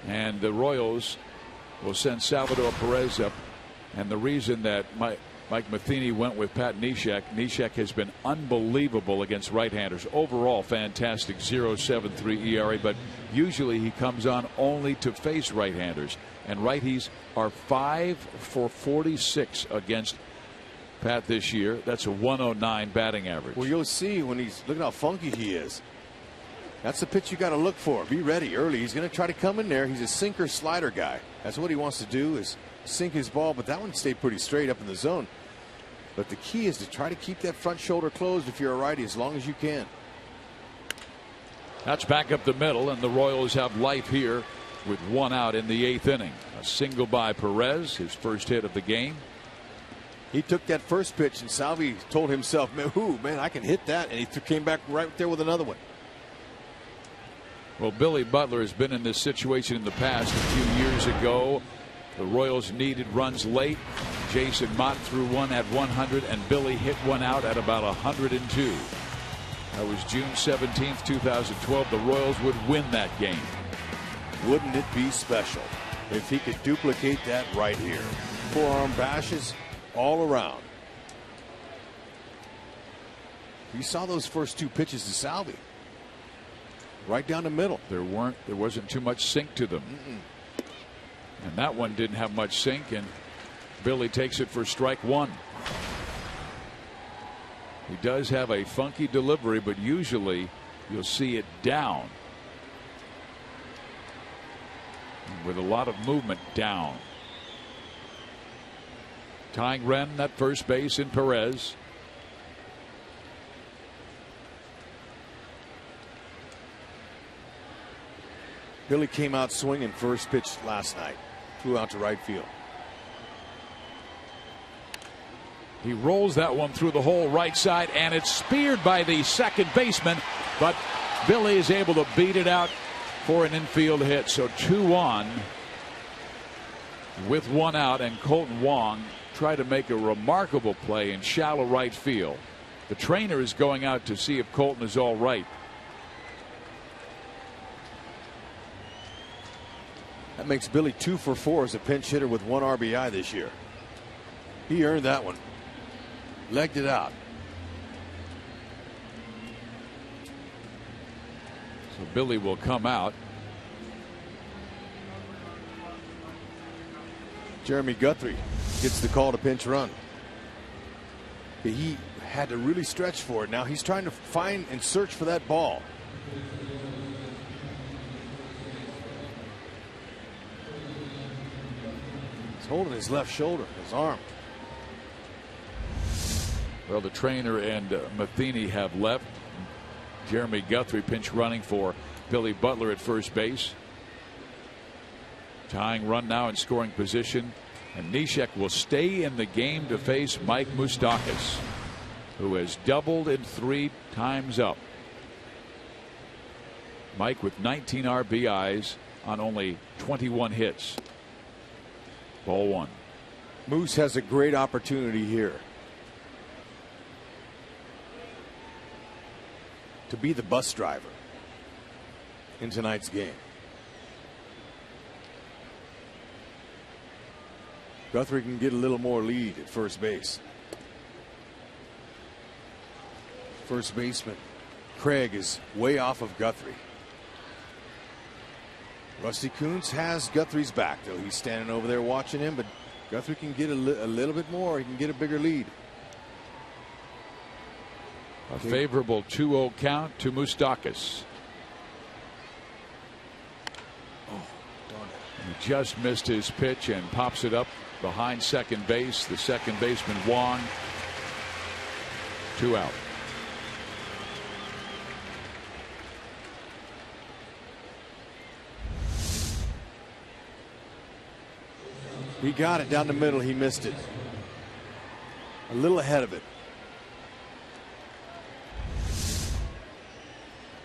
A: And the Royals will send Salvador Perez up. And the reason that Mike Matheny went with Pat Neshek. Neshek has been unbelievable against right-handers. Overall, fantastic 0.73 ERA, but usually he comes on only to face right-handers. And righties are 5 for 46 against Pat, this year. That's a 109 batting average.
F: Well, you'll see when look at how funky he is. That's the pitch you got to look for. Be ready early. He's going to try to come in there. He's a sinker slider guy. That's what he wants to do, is sink his ball, but that one stayed pretty straight up in the zone. But the key is to try to keep that front shoulder closed if you're a righty as long as you can.
A: That's back up the middle, and the Royals have life here with 1 out in the 8th inning. A single by Perez, his first hit of the game.
F: He took that first pitch, and Salvi told himself, man, I can hit that, and he came back right there with another one.
A: Well, Billy Butler has been in this situation in the past. A few years ago, the Royals needed runs late. Jason Mott threw one at 100, and Billy hit one out at about 102. That was June 17th, 2012. The Royals would win that game.
F: Wouldn't it be special if he could duplicate that right here? Forearm bashes all around. You saw those first 2 pitches to Salvi. Right down the middle.
A: There wasn't too much sink to them. And that one didn't have much sink, and Billy takes it for strike 1. He does have a funky delivery, but usually you'll see it down. With a lot of movement down. Tying Ren at first base in Perez.
F: Billy came out swinging first pitch last night. Flew out to right field.
A: He rolls that one through the hole right side, and it's speared by the second baseman, but Billy is able to beat it out for an infield hit. So 2 on with 1 out, and Kolten Wong tried to make a remarkable play in shallow right field. The trainer is going out to see if Kolten is all right.
F: That makes Billy 2 for 4 as a pinch hitter with 1 RBI this year. He earned that one. Legged it out.
A: So Billy will come out.
F: Jeremy Guthrie gets the call to pinch run. He had to really stretch for it. Now he's trying to find and search for that ball. He's holding his left shoulder, his arm.
A: Well, the trainer and Matheny have left. Jeremy Guthrie pinch running for Billy Butler at first base. Tying run now in scoring position. And Neshek will stay in the game to face Mike Moustakas, who has doubled in 3 times up. Mike with 19 RBIs on only 21 hits. Ball 1.
F: Moose has a great opportunity here to be the bus driver in tonight's game. Guthrie can get a little more lead at first base. First baseman Craig is way off of Guthrie. Rusty Kuntz has Guthrie's back, though. He's standing over there watching him, but Guthrie can get a little bit more. He can get a bigger lead.
A: A favorable 2-0 count to Moustakas.
F: Oh, darn it.
A: He just missed his pitch and pops it up behind second base. The second baseman Wong. 2 out.
F: He got it down the middle. He missed it. A little ahead of it.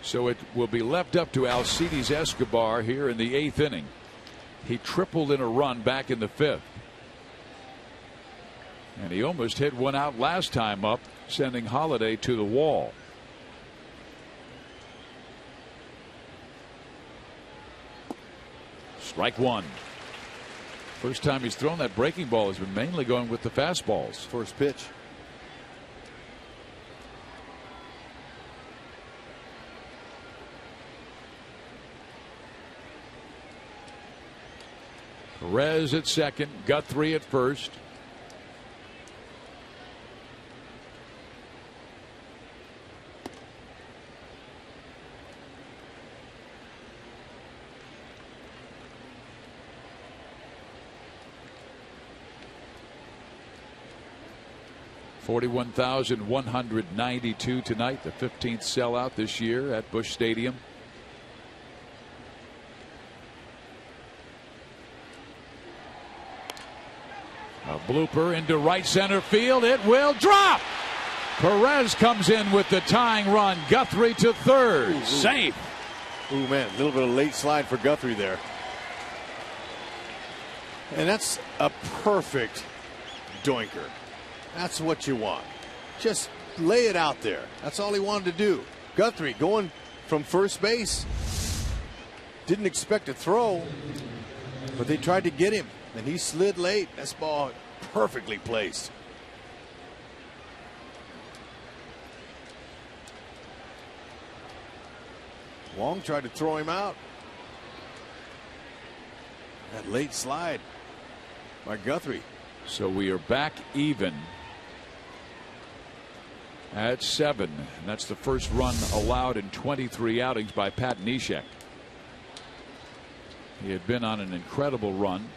A: So it will be left up to Alcides Escobar here in the 8th inning. He tripled in a run back in the 5th. And he almost hit one out last time up, sending Holliday to the wall. Strike 1. First time he's thrown that breaking ball has been mainly going with the fastballs.
F: First pitch.
A: Perez at second, Guthrie at first. 41,192 tonight, the 15th sellout this year at Busch Stadium. A blooper into right center field. It will drop. Perez comes in with the tying run. Guthrie to third.
F: Ooh.
A: Safe.
F: Ooh, man, a little bit of late slide for Guthrie there. And that's a perfect doinker. That's what you want. Just lay it out there. That's all he wanted to do. Guthrie going from first base. Didn't expect a throw, but they tried to get him, and he slid late. That's ball perfectly placed. Wong tried to throw him out. That late slide by Guthrie.
A: So we are back even at 7. And that's the first run allowed in 23 outings by Pat Neshek. He had been on an incredible run.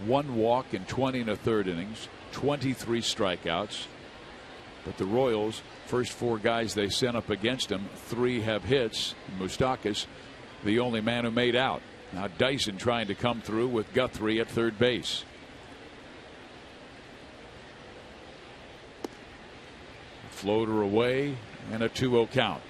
A: 1 walk in 20 1/3 innings, 23 strikeouts. But the Royals, first 4 guys they sent up against him, 3 have hits. Moustakas, the only man who made out. Now Dyson trying to come through with Guthrie at third base. Floater away and a 2-0 count.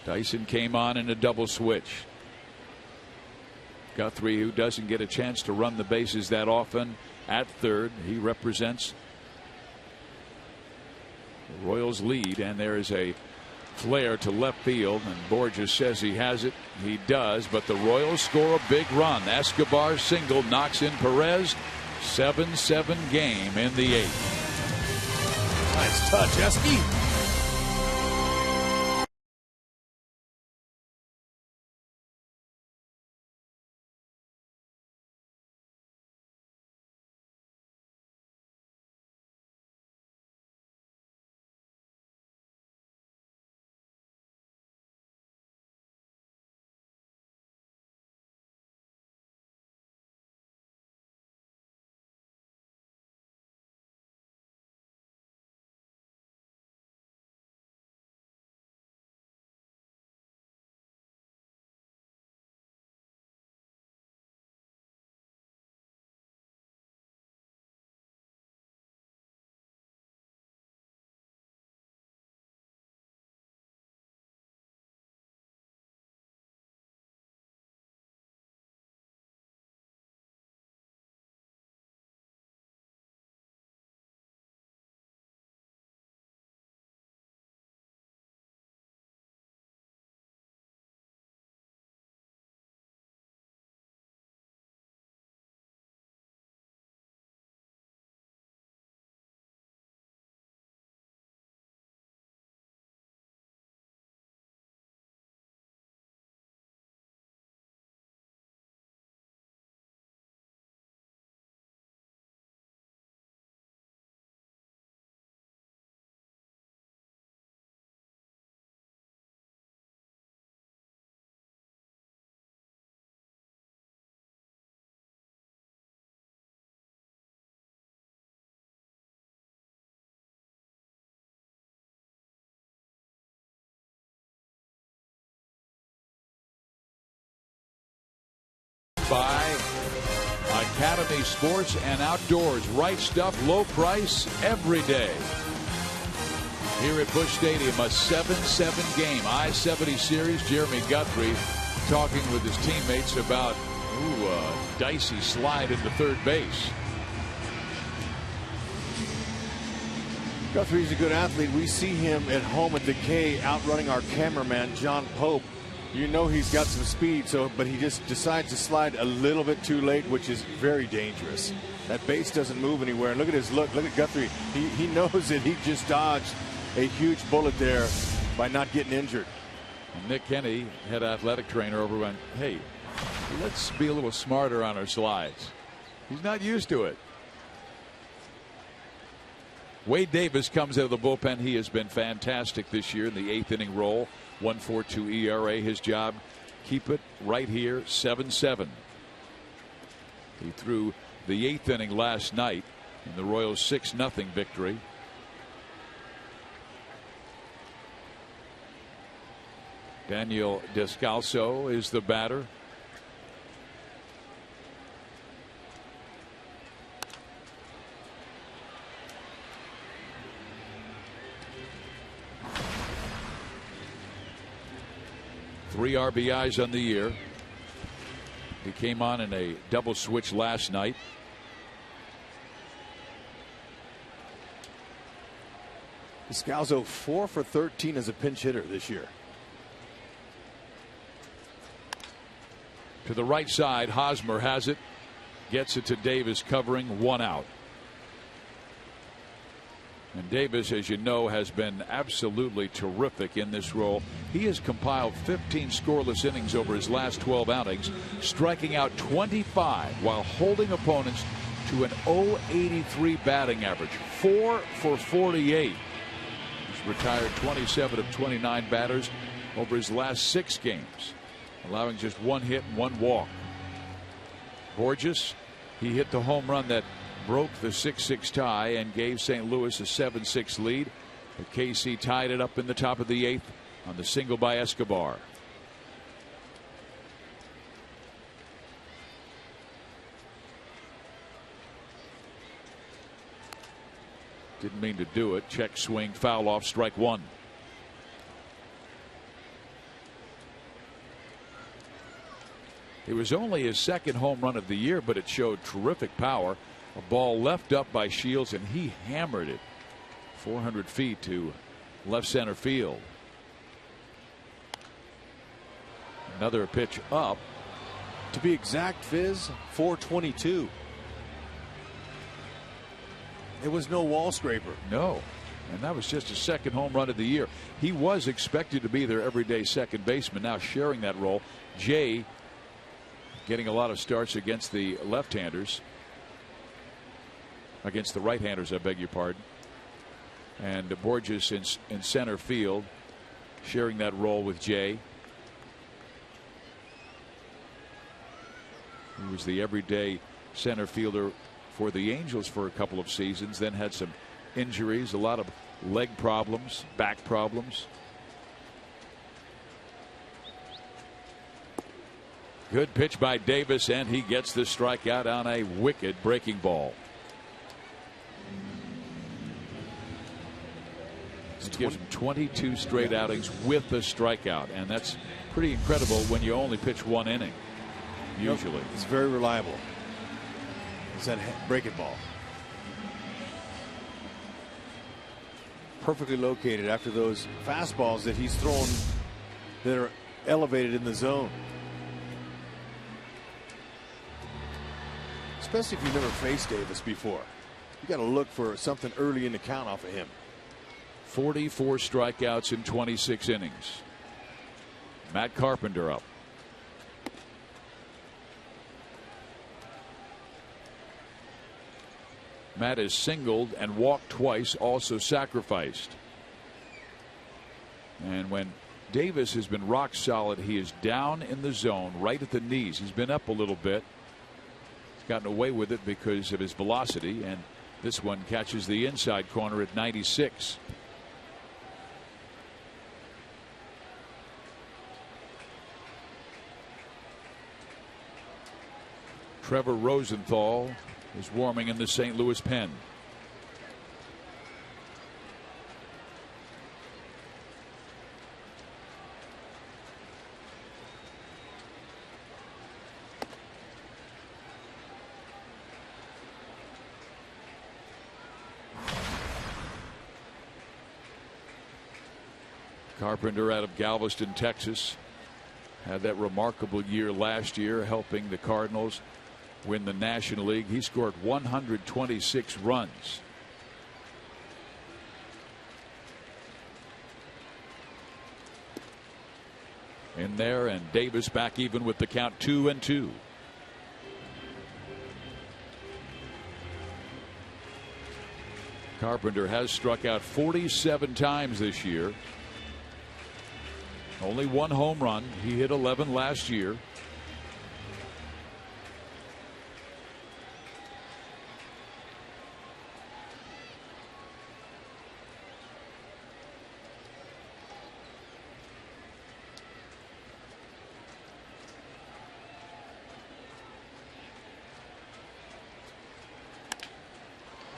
A: Dyson came on in a double switch. Guthrie, who doesn't get a chance to run the bases that often, at third. He represents the Royals' lead, and there is a flare to left field, and Borges says he has it. He does, but the Royals score a big run. Escobar's single knocks in Perez. 7-7 game in the 8th.
F: Nice touch, Esky.
A: By Academy Sports and Outdoors. Right stuff, low price every day. Here at Busch Stadium, a 7-7 game. I-70 series. Jeremy Guthrie talking with his teammates about a dicey slide into third base.
F: Guthrie's a good athlete. We see him at home at the K outrunning our cameraman, John Pope. You know he's got some speed, but he just decides to slide a little bit too late, which is very dangerous. That base doesn't move anywhere. And look at his look. Look at Guthrie. He knows that he just dodged a huge bullet there by not getting injured.
A: And Nick Kenny, head athletic trainer, over went, hey, let's be a little smarter on our slides. He's not used to it. Wade Davis comes out of the bullpen. He has been fantastic this year in the 8th inning role. 1.42 ERA. His job, keep it right here, 7-7. He threw the 8th inning last night in the Royals' 6-0 victory. Daniel Descalso is the batter. Three RBIs on the year. He came on in a double switch last night.
F: Descalso 4 for 13 as a pinch hitter this year.
A: To the right side, Hosmer has it. Gets it to Davis, covering, 1 out. And Davis, as you know, has been absolutely terrific in this role. He has compiled 15 scoreless innings over his last 12 outings, striking out 25 while holding opponents to an .083 batting average. 4 for 48. He's retired 27 of 29 batters over his last 6 games, allowing just 1 hit and 1 walk. Borges, he hit the home run that broke the 6-6 tie and gave St. Louis a 7-6 lead. But KC tied it up in the top of the 8th on the single by Escobar. Didn't mean to do it. Check swing, foul off, strike 1. It was only his 2nd home run of the year, but it showed terrific power. A ball left up by Shields, and he hammered it 400 feet to left center field. Another pitch up.
F: To be exact, Fizz, 422. It was no wall scraper.
A: No. And that was just his 2nd home run of the year. He was expected to be their everyday second baseman, now sharing that role. Jay getting a lot of starts against the left-handers. Against the right-handers, I beg your pardon. And Borges in center field, sharing that role with Jay. He was the everyday center fielder for the Angels for a couple of seasons, then had some injuries, a lot of leg problems, back problems. Good pitch by Davis, and he gets the strikeout on a wicked breaking ball. It gives him 22 straight outings with a strikeout, and that's pretty incredible when you only pitch 1 inning. Usually,
F: it's very reliable. It's that breaking ball. Perfectly located after those fastballs that he's thrown that are elevated in the zone. Especially if you've never faced Davis before. You got to look for something early in the count off of him.
A: 44 strikeouts in 26 innings. Matt Carpenter up. Matt is singled and walked twice, also sacrificed. And when Davis has been rock solid, he is down in the zone right at the knees. He's been up a little bit. He's gotten away with it because of his velocity, and this one catches the inside corner at 96. Trevor Rosenthal is warming in the St. Louis pen. Carpenter out of Galveston, Texas, had that remarkable year last year, helping the Cardinals win the National League. He scored 126 runs. In there, and Davis back even with the count, 2-2. Carpenter has struck out 47 times this year. Only one home run. He hit 11 last year.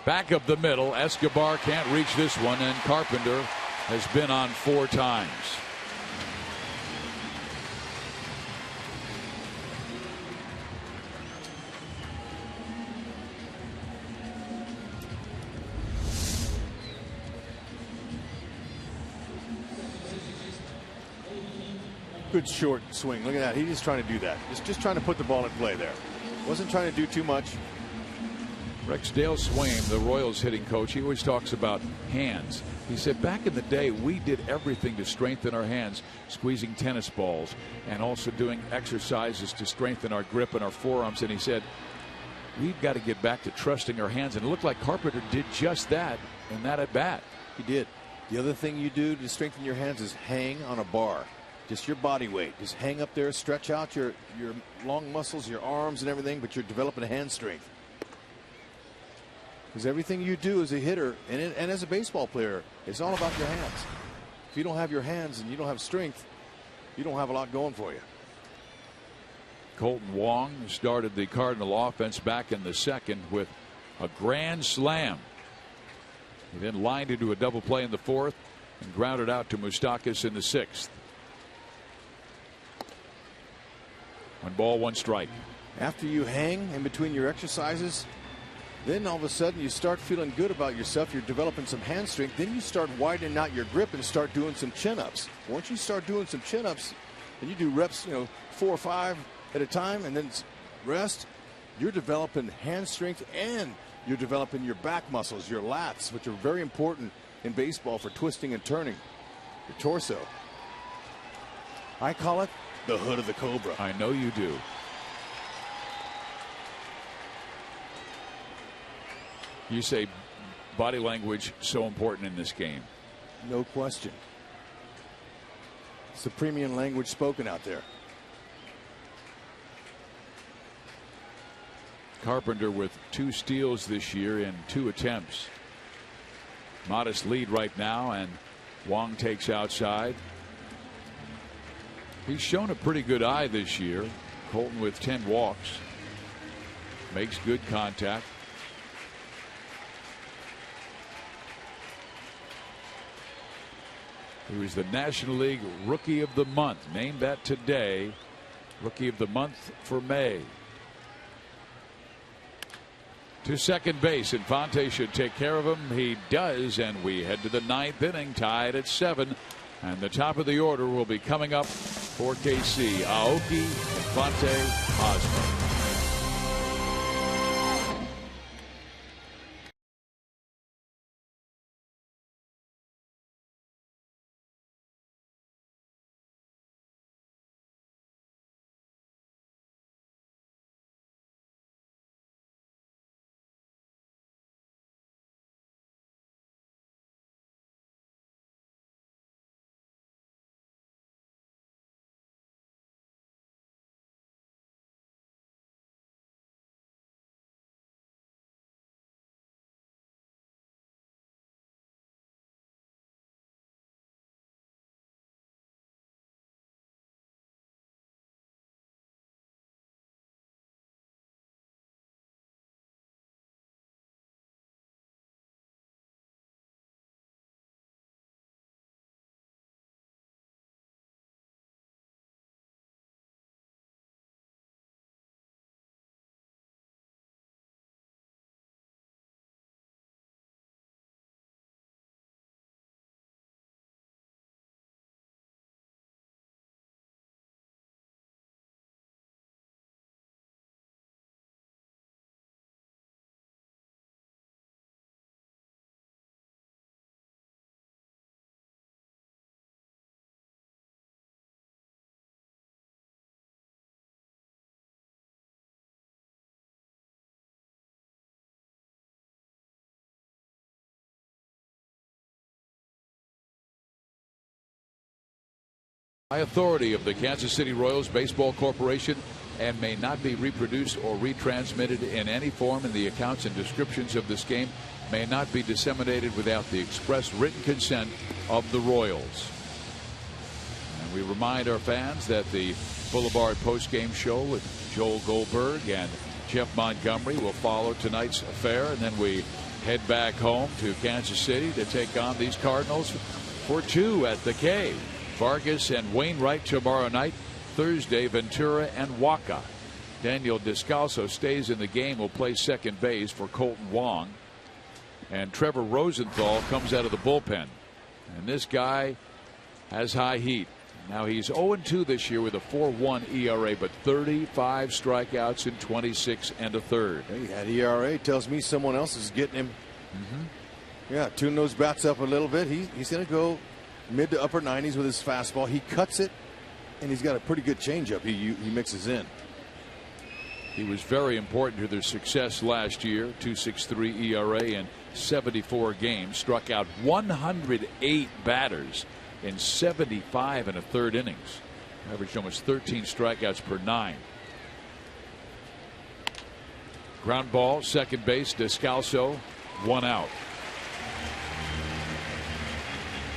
A: Back up the middle. Escobar can't reach this one, and Carpenter has been on 4 times.
F: Good short swing. Look at that. He's just trying to do that. Just trying to put the ball in play there. Wasn't trying to do too much.
A: Rex Dale Swaim, the Royals hitting coach, he always talks about hands. He said back in the day we did everything to strengthen our hands, squeezing tennis balls and also doing exercises to strengthen our grip and our forearms. And he said we've got to get back to trusting our hands. And it looked like Carpenter did just that in that at bat.
F: He did. The other thing you do to strengthen your hands is hang on a bar. Just your body weight. Just hang up there, stretch out your long muscles, your arms and everything, but you're developing hand strength. Because everything you do as a hitter and as a baseball player, it's all about your hands. If you don't have your hands and you don't have strength, you don't have a lot going for you.
A: Kolten Wong started the Cardinal offense back in the second with a grand slam. He then lined into a double play in the fourth and grounded out to Moustakas in the sixth. 1 ball, 1 strike.
F: After you hang in between your exercises, then all of a sudden you start feeling good about yourself. You're developing some hand strength. Then you start widening out your grip and start doing some chin-ups. Once you start doing some chin-ups and you do reps, 4 or 5 at a time and then rest, you're developing hand strength and you're developing your back muscles, your lats, which are very important in baseball for twisting and turning your torso. I call it the hood of the cobra.
A: I know you do. You say body language so important in this game.
F: No question. It's the premium language spoken out there.
A: Carpenter with 2 steals this year in 2 attempts. Modest lead right now, and Wong takes outside. He's shown a pretty good eye this year. Kolten with 10 walks. Makes good contact. He was the National League Rookie of the Month, named that today. Rookie of the Month for May. To second base. Infante should take care of him. He does, and we head to the 9th inning, tied at 7. And the top of the order will be coming up for KC. Aoki, Infante, HOSMER. By authority of the Kansas City Royals Baseball Corporation, and may not be reproduced or retransmitted in any form, and the accounts and descriptions of this game may not be disseminated without the express written consent of the Royals. And we remind our fans that the Boulevard postgame show with Joel Goldberg and Jeff Montgomery will follow tonight's affair, and then we head back home to Kansas City to take on these Cardinals for 2 at the K. Vargas and Wainwright tomorrow night. Thursday, Ventura and Waka. Daniel Descalso stays in the game, will play second base for Kolten Wong. And Trevor Rosenthal comes out of the bullpen. And this guy has high heat. Now he's 0-2 this year with a 4.1 ERA, but 35 strikeouts in 26 1/3.
F: Hey, that ERA tells me someone else is getting him. Yeah, tune those bats up a little bit. He's going to go mid to upper 90s with his fastball. He cuts it, and he's got a pretty good changeup he mixes in.
A: He was very important to their success last year. 2.63 ERA in 74 games. Struck out 108 batters in 75 1/3 innings. Averaged almost 13 strikeouts per 9. Ground ball, second base, Descalso, 1 out.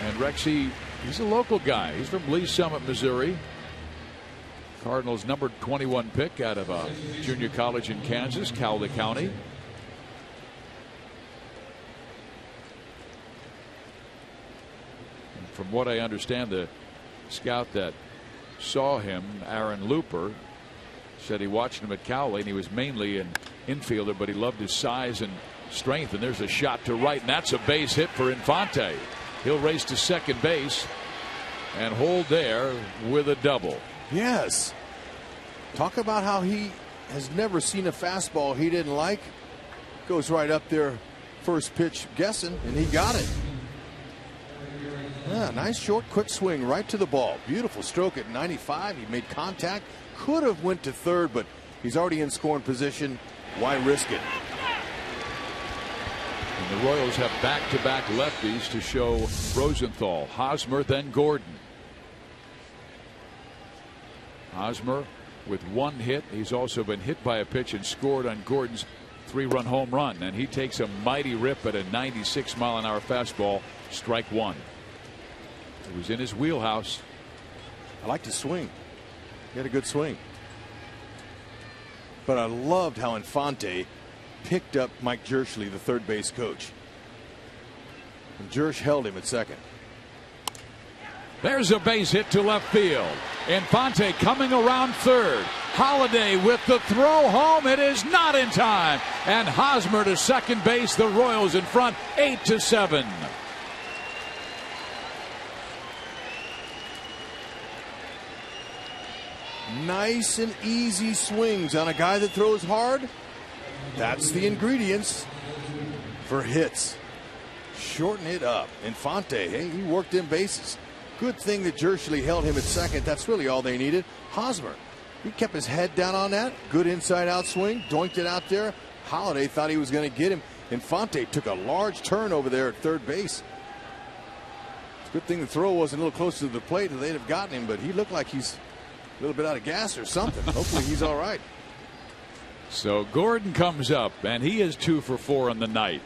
A: And Rexy, he's a local guy. He's from Lee Summit, Missouri. Cardinals number 21 pick out of a junior college in Kansas, Cowley County. And from what I understand, the scout that saw him, Aaron Looper, said he watched him at Cowley, and he was mainly an infielder, but he loved his size and strength. And there's a shot to right, and that's a base hit for Infante. He'll race to second base and hold there with a double.
F: Yes. Talk about how he has never seen a fastball he didn't like. Goes right up there, first pitch guessing, and he got it. Yeah, nice short, quick swing right to the ball. Beautiful stroke at 95. He made contact. Could have went to third, but he's already in scoring position. Why risk it?
A: And the Royals have back-to-back lefties to show Rosenthal, Hosmer, then Gordon. Hosmer with 1 hit. He's also been hit by a pitch and scored on Gordon's 3-run home run. And he takes a mighty rip at a 96-mile-an-hour fastball, strike 1. It was in his wheelhouse.
F: I liked his swing. He had a good swing. But I loved how Infante picked up Mike Jerschley, the third base coach. And Jersch held him at second.
A: There's a base hit to left field. Infante coming around third. Holliday with the throw home. It is not in time. And Hosmer to second base. The Royals in front, 8-7.
F: Nice and easy swings on a guy that throws hard. That's the ingredients for hits. Shorten it up. Infante, hey, he worked in bases. Good thing that Jerschley held him at second. That's really all they needed. Hosmer, he kept his head down on that. Good inside out swing. Doinked it out there. Holliday thought he was going to get him. Infante took a large turn over there at third base. It's a good thing the throw wasn't a little closer to the plate, and they'd have gotten him, but he looked like he's a little bit out of gas or something. Hopefully he's all right.
A: So Gordon comes up, and he is 2 for 4 on the night.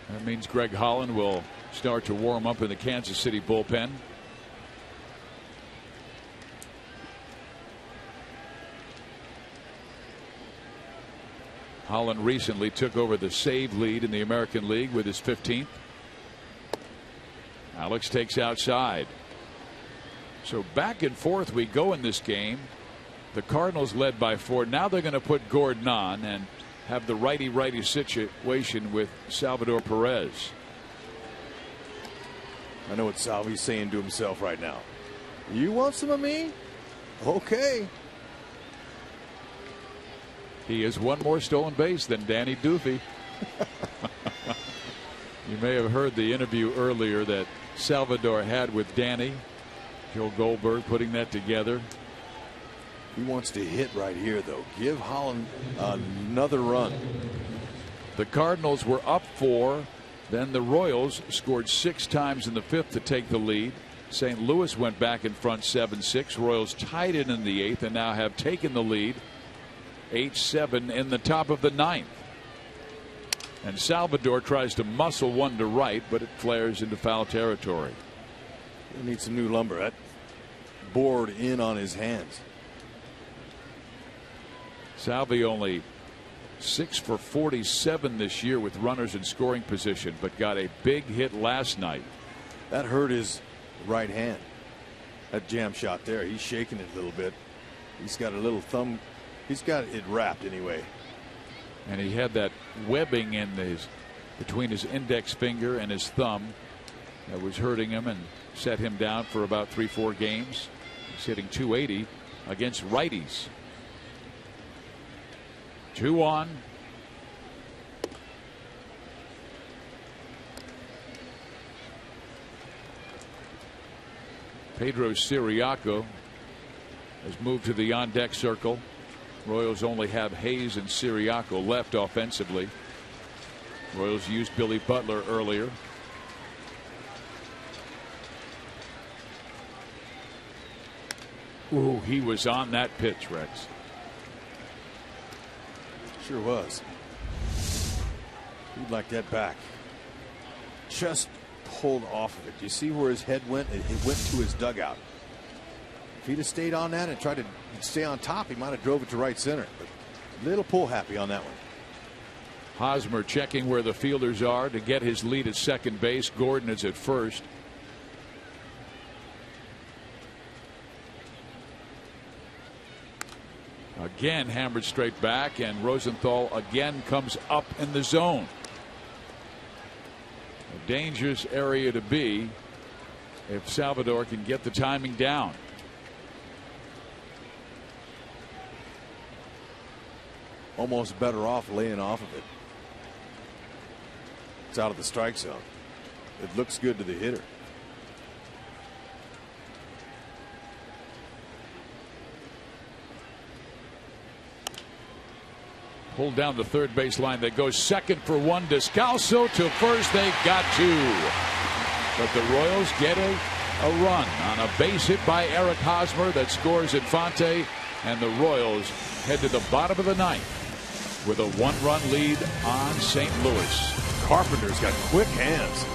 A: That means Greg Holland will start to warm up in the Kansas City bullpen. Holland recently took over the save lead in the American League with his 15th. Alex takes outside. So back and forth we go in this game. The Cardinals led by 4. Now they're going to put Gordon on and have the righty-righty situation with Salvador Perez.
F: I know what Salvi's saying to himself right now. You want some of me? Okay.
A: He has 1 more stolen base than Danny Duffy. You may have heard the interview earlier that Salvador had with Danny. Joe Goldberg putting that together.
F: He wants to hit right here, though. Give Holland another run.
A: The Cardinals were up 4. Then the Royals scored 6 times in the 5th to take the lead. St. Louis went back in front 7-6. Royals tied it in the 8th and now have taken the lead 8-7 in the top of the 9th. And Salvador tries to muscle one to right, but it flares into foul territory.
F: He needs some new lumber. That board in on his hands.
A: Salvi only 6 for 47 this year with runners in scoring position, but got a big hit last night.
F: That hurt his right hand. That jam shot there. He's shaking it a little bit. He's got a little thumb. He's got it wrapped anyway.
A: And he had that webbing in between his index finger and his thumb that was hurting him and set him down for about 3-4 games. He's hitting .280 against righties. 2 on. Pedro Siriaco has moved to the on-deck circle. Royals only have Hayes and Siriaco left offensively. Royals used Billy Butler earlier. Ooh, he was on that pitch, Rex.
F: Sure was. He'd like that back. Just pulled off of it. Do you see where his head went? It went to his dugout. If he'd have stayed on that and tried to stay on top, he might have drove it to right center. But little pull happy on that one.
A: Hosmer checking where the fielders are to get his lead at second base. Gordon is at first. Again hammered straight back, and Rosenthal again comes up in the zone. A dangerous area to be if Salvador can get the timing down.
F: Almost better off laying off of it. It's out of the strike zone. It looks good to the hitter.
A: Pulled down the third base line. They go second for one. Descalso to first. They got 2. But the Royals get a run on a base hit by Eric Hosmer that scores Infante. And the Royals head to the bottom of the 9th with a 1-run lead on St. Louis.
F: Carpenter's got quick hands.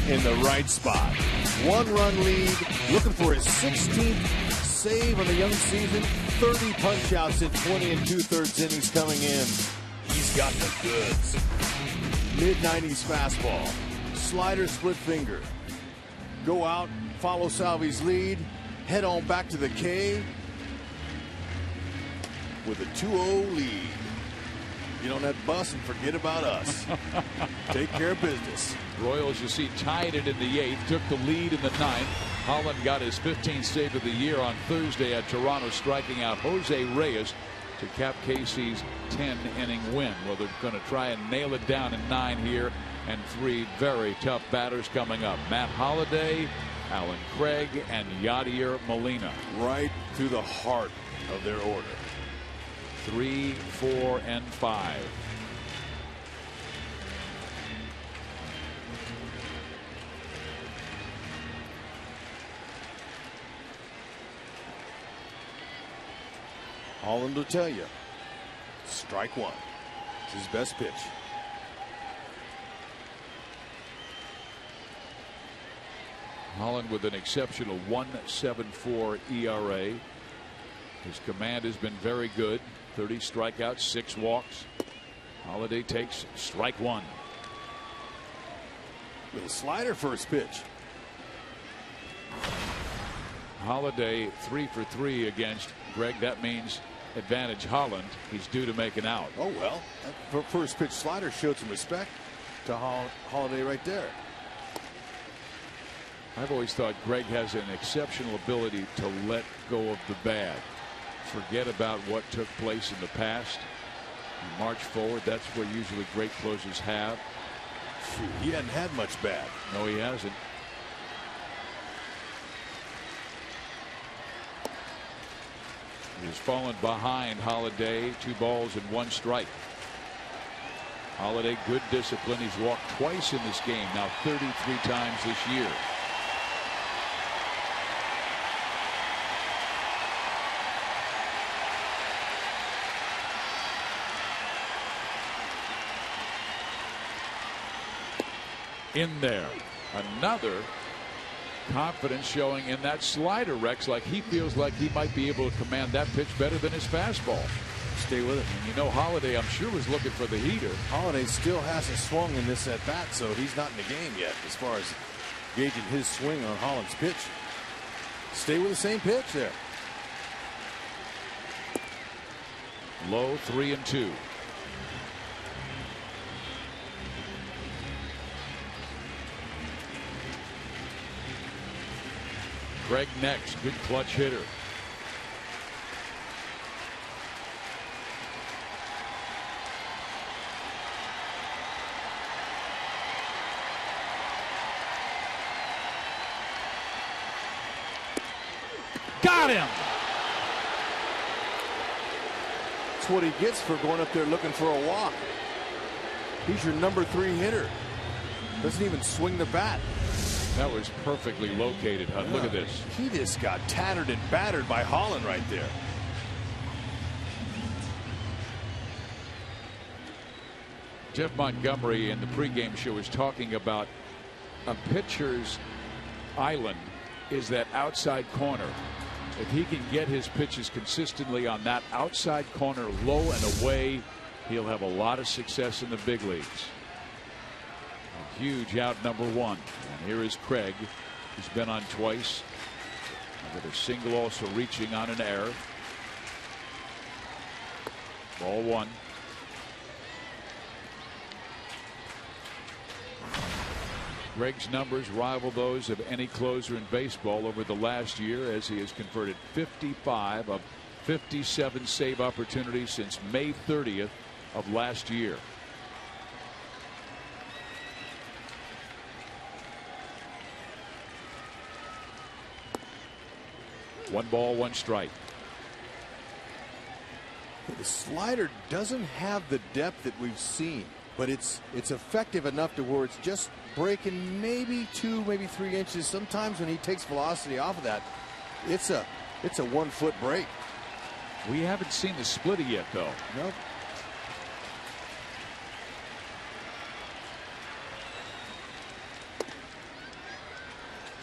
F: In the right spot. 1-run lead, looking for his 16th save on the young season. 30 punch outs in 20 2/3 innings coming in. He's got the goods. Mid-90s fastball, slider, split finger. Go out, follow Salvi's lead, head on back to the K with a 2-0 lead. Get on that bus and forget about us. Take care of business.
A: Royals, you see, tied it in the 8th, took the lead in the 9th. Holland got his 15th save of the year on Thursday at Toronto, striking out Jose Reyes to cap KC's 10-inning win. Well, they're going to try and nail it down in 9 here, and 3 very tough batters coming up. Matt Holliday, Alan Craig, and Yadier Molina.
F: Right to the heart of their order.
A: 3, 4, and 5.
F: Holland will tell you, strike one. It's his best pitch.
A: Holland with an exceptional 1.74 ERA. His command has been very good. 30 strikeouts, 6 walks. Holliday takes strike one.
F: With a slider first pitch.
A: Holliday 3 for 3 against Greg. That means advantage Holland. He's due to make an out.
F: Oh, well, that first pitch slider showed some respect to Holliday right there.
A: I've always thought Greg has an exceptional ability to let go of the bad. Forget about what took place in the past and march forward. That's what usually great closers have.
F: He hadn't had much bad.
A: No, he hasn't. He's fallen behind Holliday. 2 balls and 1 strike. Holliday, good discipline. He's walked twice in this game, now 33 times this year. In there. Another confidence showing in that slider, Rex, like he feels like he might be able to command that pitch better than his fastball.
F: Stay with it.
A: And you know, Holliday, I'm sure, was looking for the heater.
F: Holliday still hasn't swung in this at bat, so he's not in the game yet as far as gauging his swing on Holland's pitch. Stay with the same pitch there.
A: Low 3-2. Greg next, good clutch hitter. Got him.
F: That's what he gets for going up there looking for a walk. He's your number 3 hitter. Doesn't even swing the bat.
A: That was perfectly located, Hunt. Look at this.
F: He just got tattered and battered by Holland right there.
A: Jeff Montgomery in the pregame show was talking about a pitcher's island is that outside corner. If he can get his pitches consistently on that outside corner, low and away, he'll have a lot of success in the big leagues. A huge out, number 1. And here is Craig. He's been on twice. With a single, also reaching on an error. Ball 1. Greg's numbers rival those of any closer in baseball over the last year, as he has converted 55 of 57 save opportunities since May 30th of last year. One ball, 1 strike.
F: The slider doesn't have the depth that we've seen, but it's effective enough to where it's just breaking maybe 2, maybe 3 inches. Sometimes when he takes velocity off of that, it's a 1-foot break.
A: We haven't seen the splitter yet, though.
F: Nope.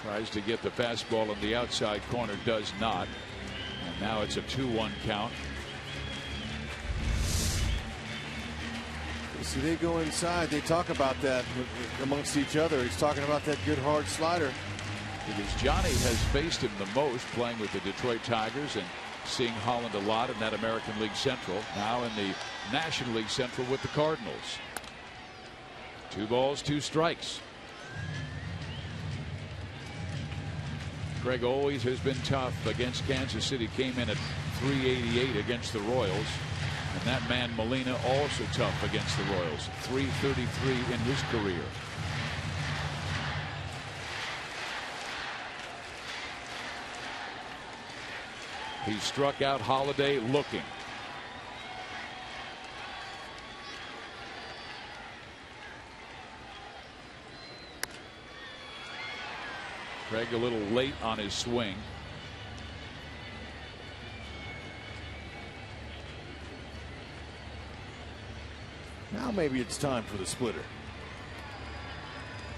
A: Tries to get the fastball in the outside corner, does not. And now it's a 2-1 count.
F: See, they go inside. They talk about that amongst each other. He's talking about that good hard slider.
A: Because Johnny has faced him the most, playing with the Detroit Tigers, and seeing Holland a lot in that American League Central. Now in the National League Central with the Cardinals. 2 balls, 2 strikes. Craig always has been tough against Kansas City. Came in at .388 against the Royals. And that man Molina also tough against the Royals. .333 in his career. He struck out Holliday looking. Craig a little late on his swing.
F: Now maybe it's time for the splitter.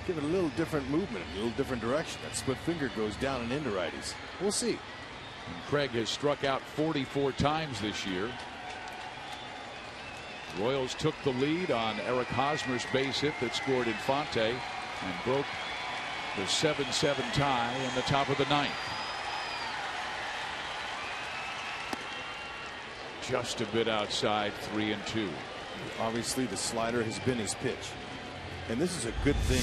F: Give it a little different movement, a little different direction. That split finger goes down and into righties. We'll see.
A: And Craig has struck out 44 times this year. Royals took the lead on Eric Hosmer's base hit that scored Infante and broke the 7-7 tie in the top of the 9th. Just a bit outside, 3-2.
F: Obviously the slider has been his pitch, and this is a good thing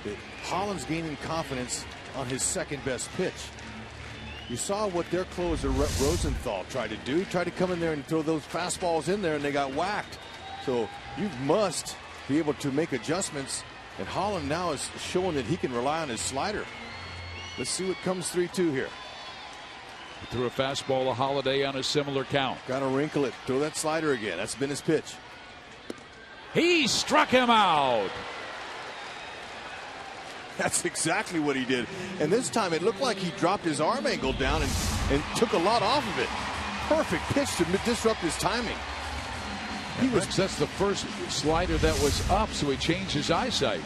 F: that Holland's gaining confidence on his second best pitch. You saw what their closer Rosenthal tried to do. He tried to come in there and throw those fastballs in there, and they got whacked. So you must be able to make adjustments, and Holland now is showing that he can rely on his slider. Let's see what comes 3-2 here.
A: Threw a fastball to Holliday on a similar count.
F: Got to wrinkle it. Throw that slider again. That's been his pitch.
A: He struck him out.
F: That's exactly what he did. And this time it looked like he dropped his arm angle down and took a lot off of it. Perfect pitch to disrupt his timing.
A: That's the first slider that was up, so he changed his eyesight.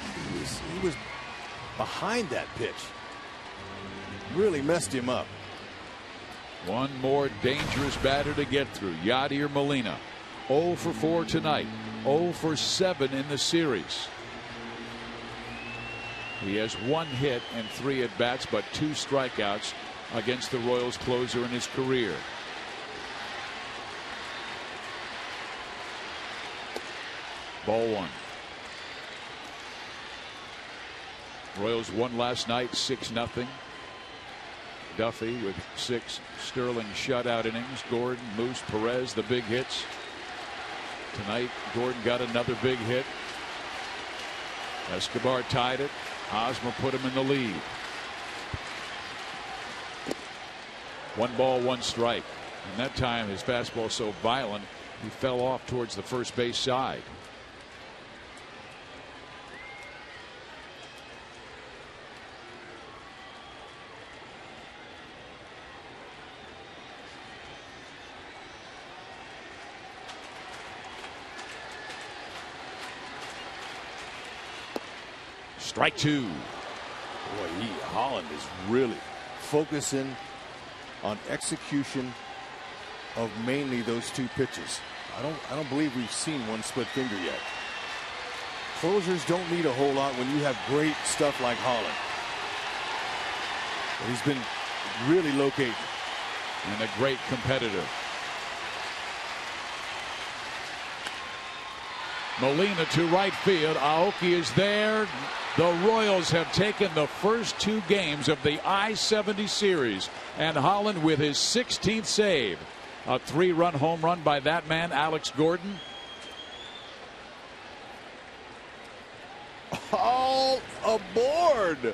F: He was behind that pitch. Really messed him up.
A: One more dangerous batter to get through. Yadier Molina. 0 for 4 tonight. 0 for 7 in the series. He has 1 hit and 3 at bats, but 2 strikeouts against the Royals closer in his career. Ball 1. Royals won last night 6-0. Duffy with 6 Sterling shutout innings. Gordon, Moose, Perez, the big hits. Tonight, Gordon got another big hit. Escobar tied it. Hosmer put him in the lead. 1 ball, 1 strike. And that time his fastball so violent he fell off towards the first base side. Strike 2.
F: Boy, Holland is really focusing on execution of mainly those 2 pitches. I don't believe we've seen 1 split finger yet. Closers don't need a whole lot when you have great stuff like Holland. But he's been really located.
A: And a great competitor. Molina to right field. Aoki is there. The Royals have taken the first 2 games of the I-70 series, and Holland with his 16th save. A 3-run home run by that man, Alex Gordon.
F: All aboard.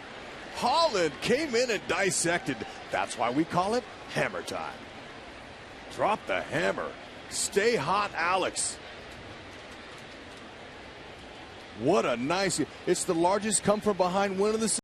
F: Holland came in and dissected. That's why we call it hammer time. Drop the hammer. Stay hot, Alex. What a nice, it's the largest come from behind win of the season.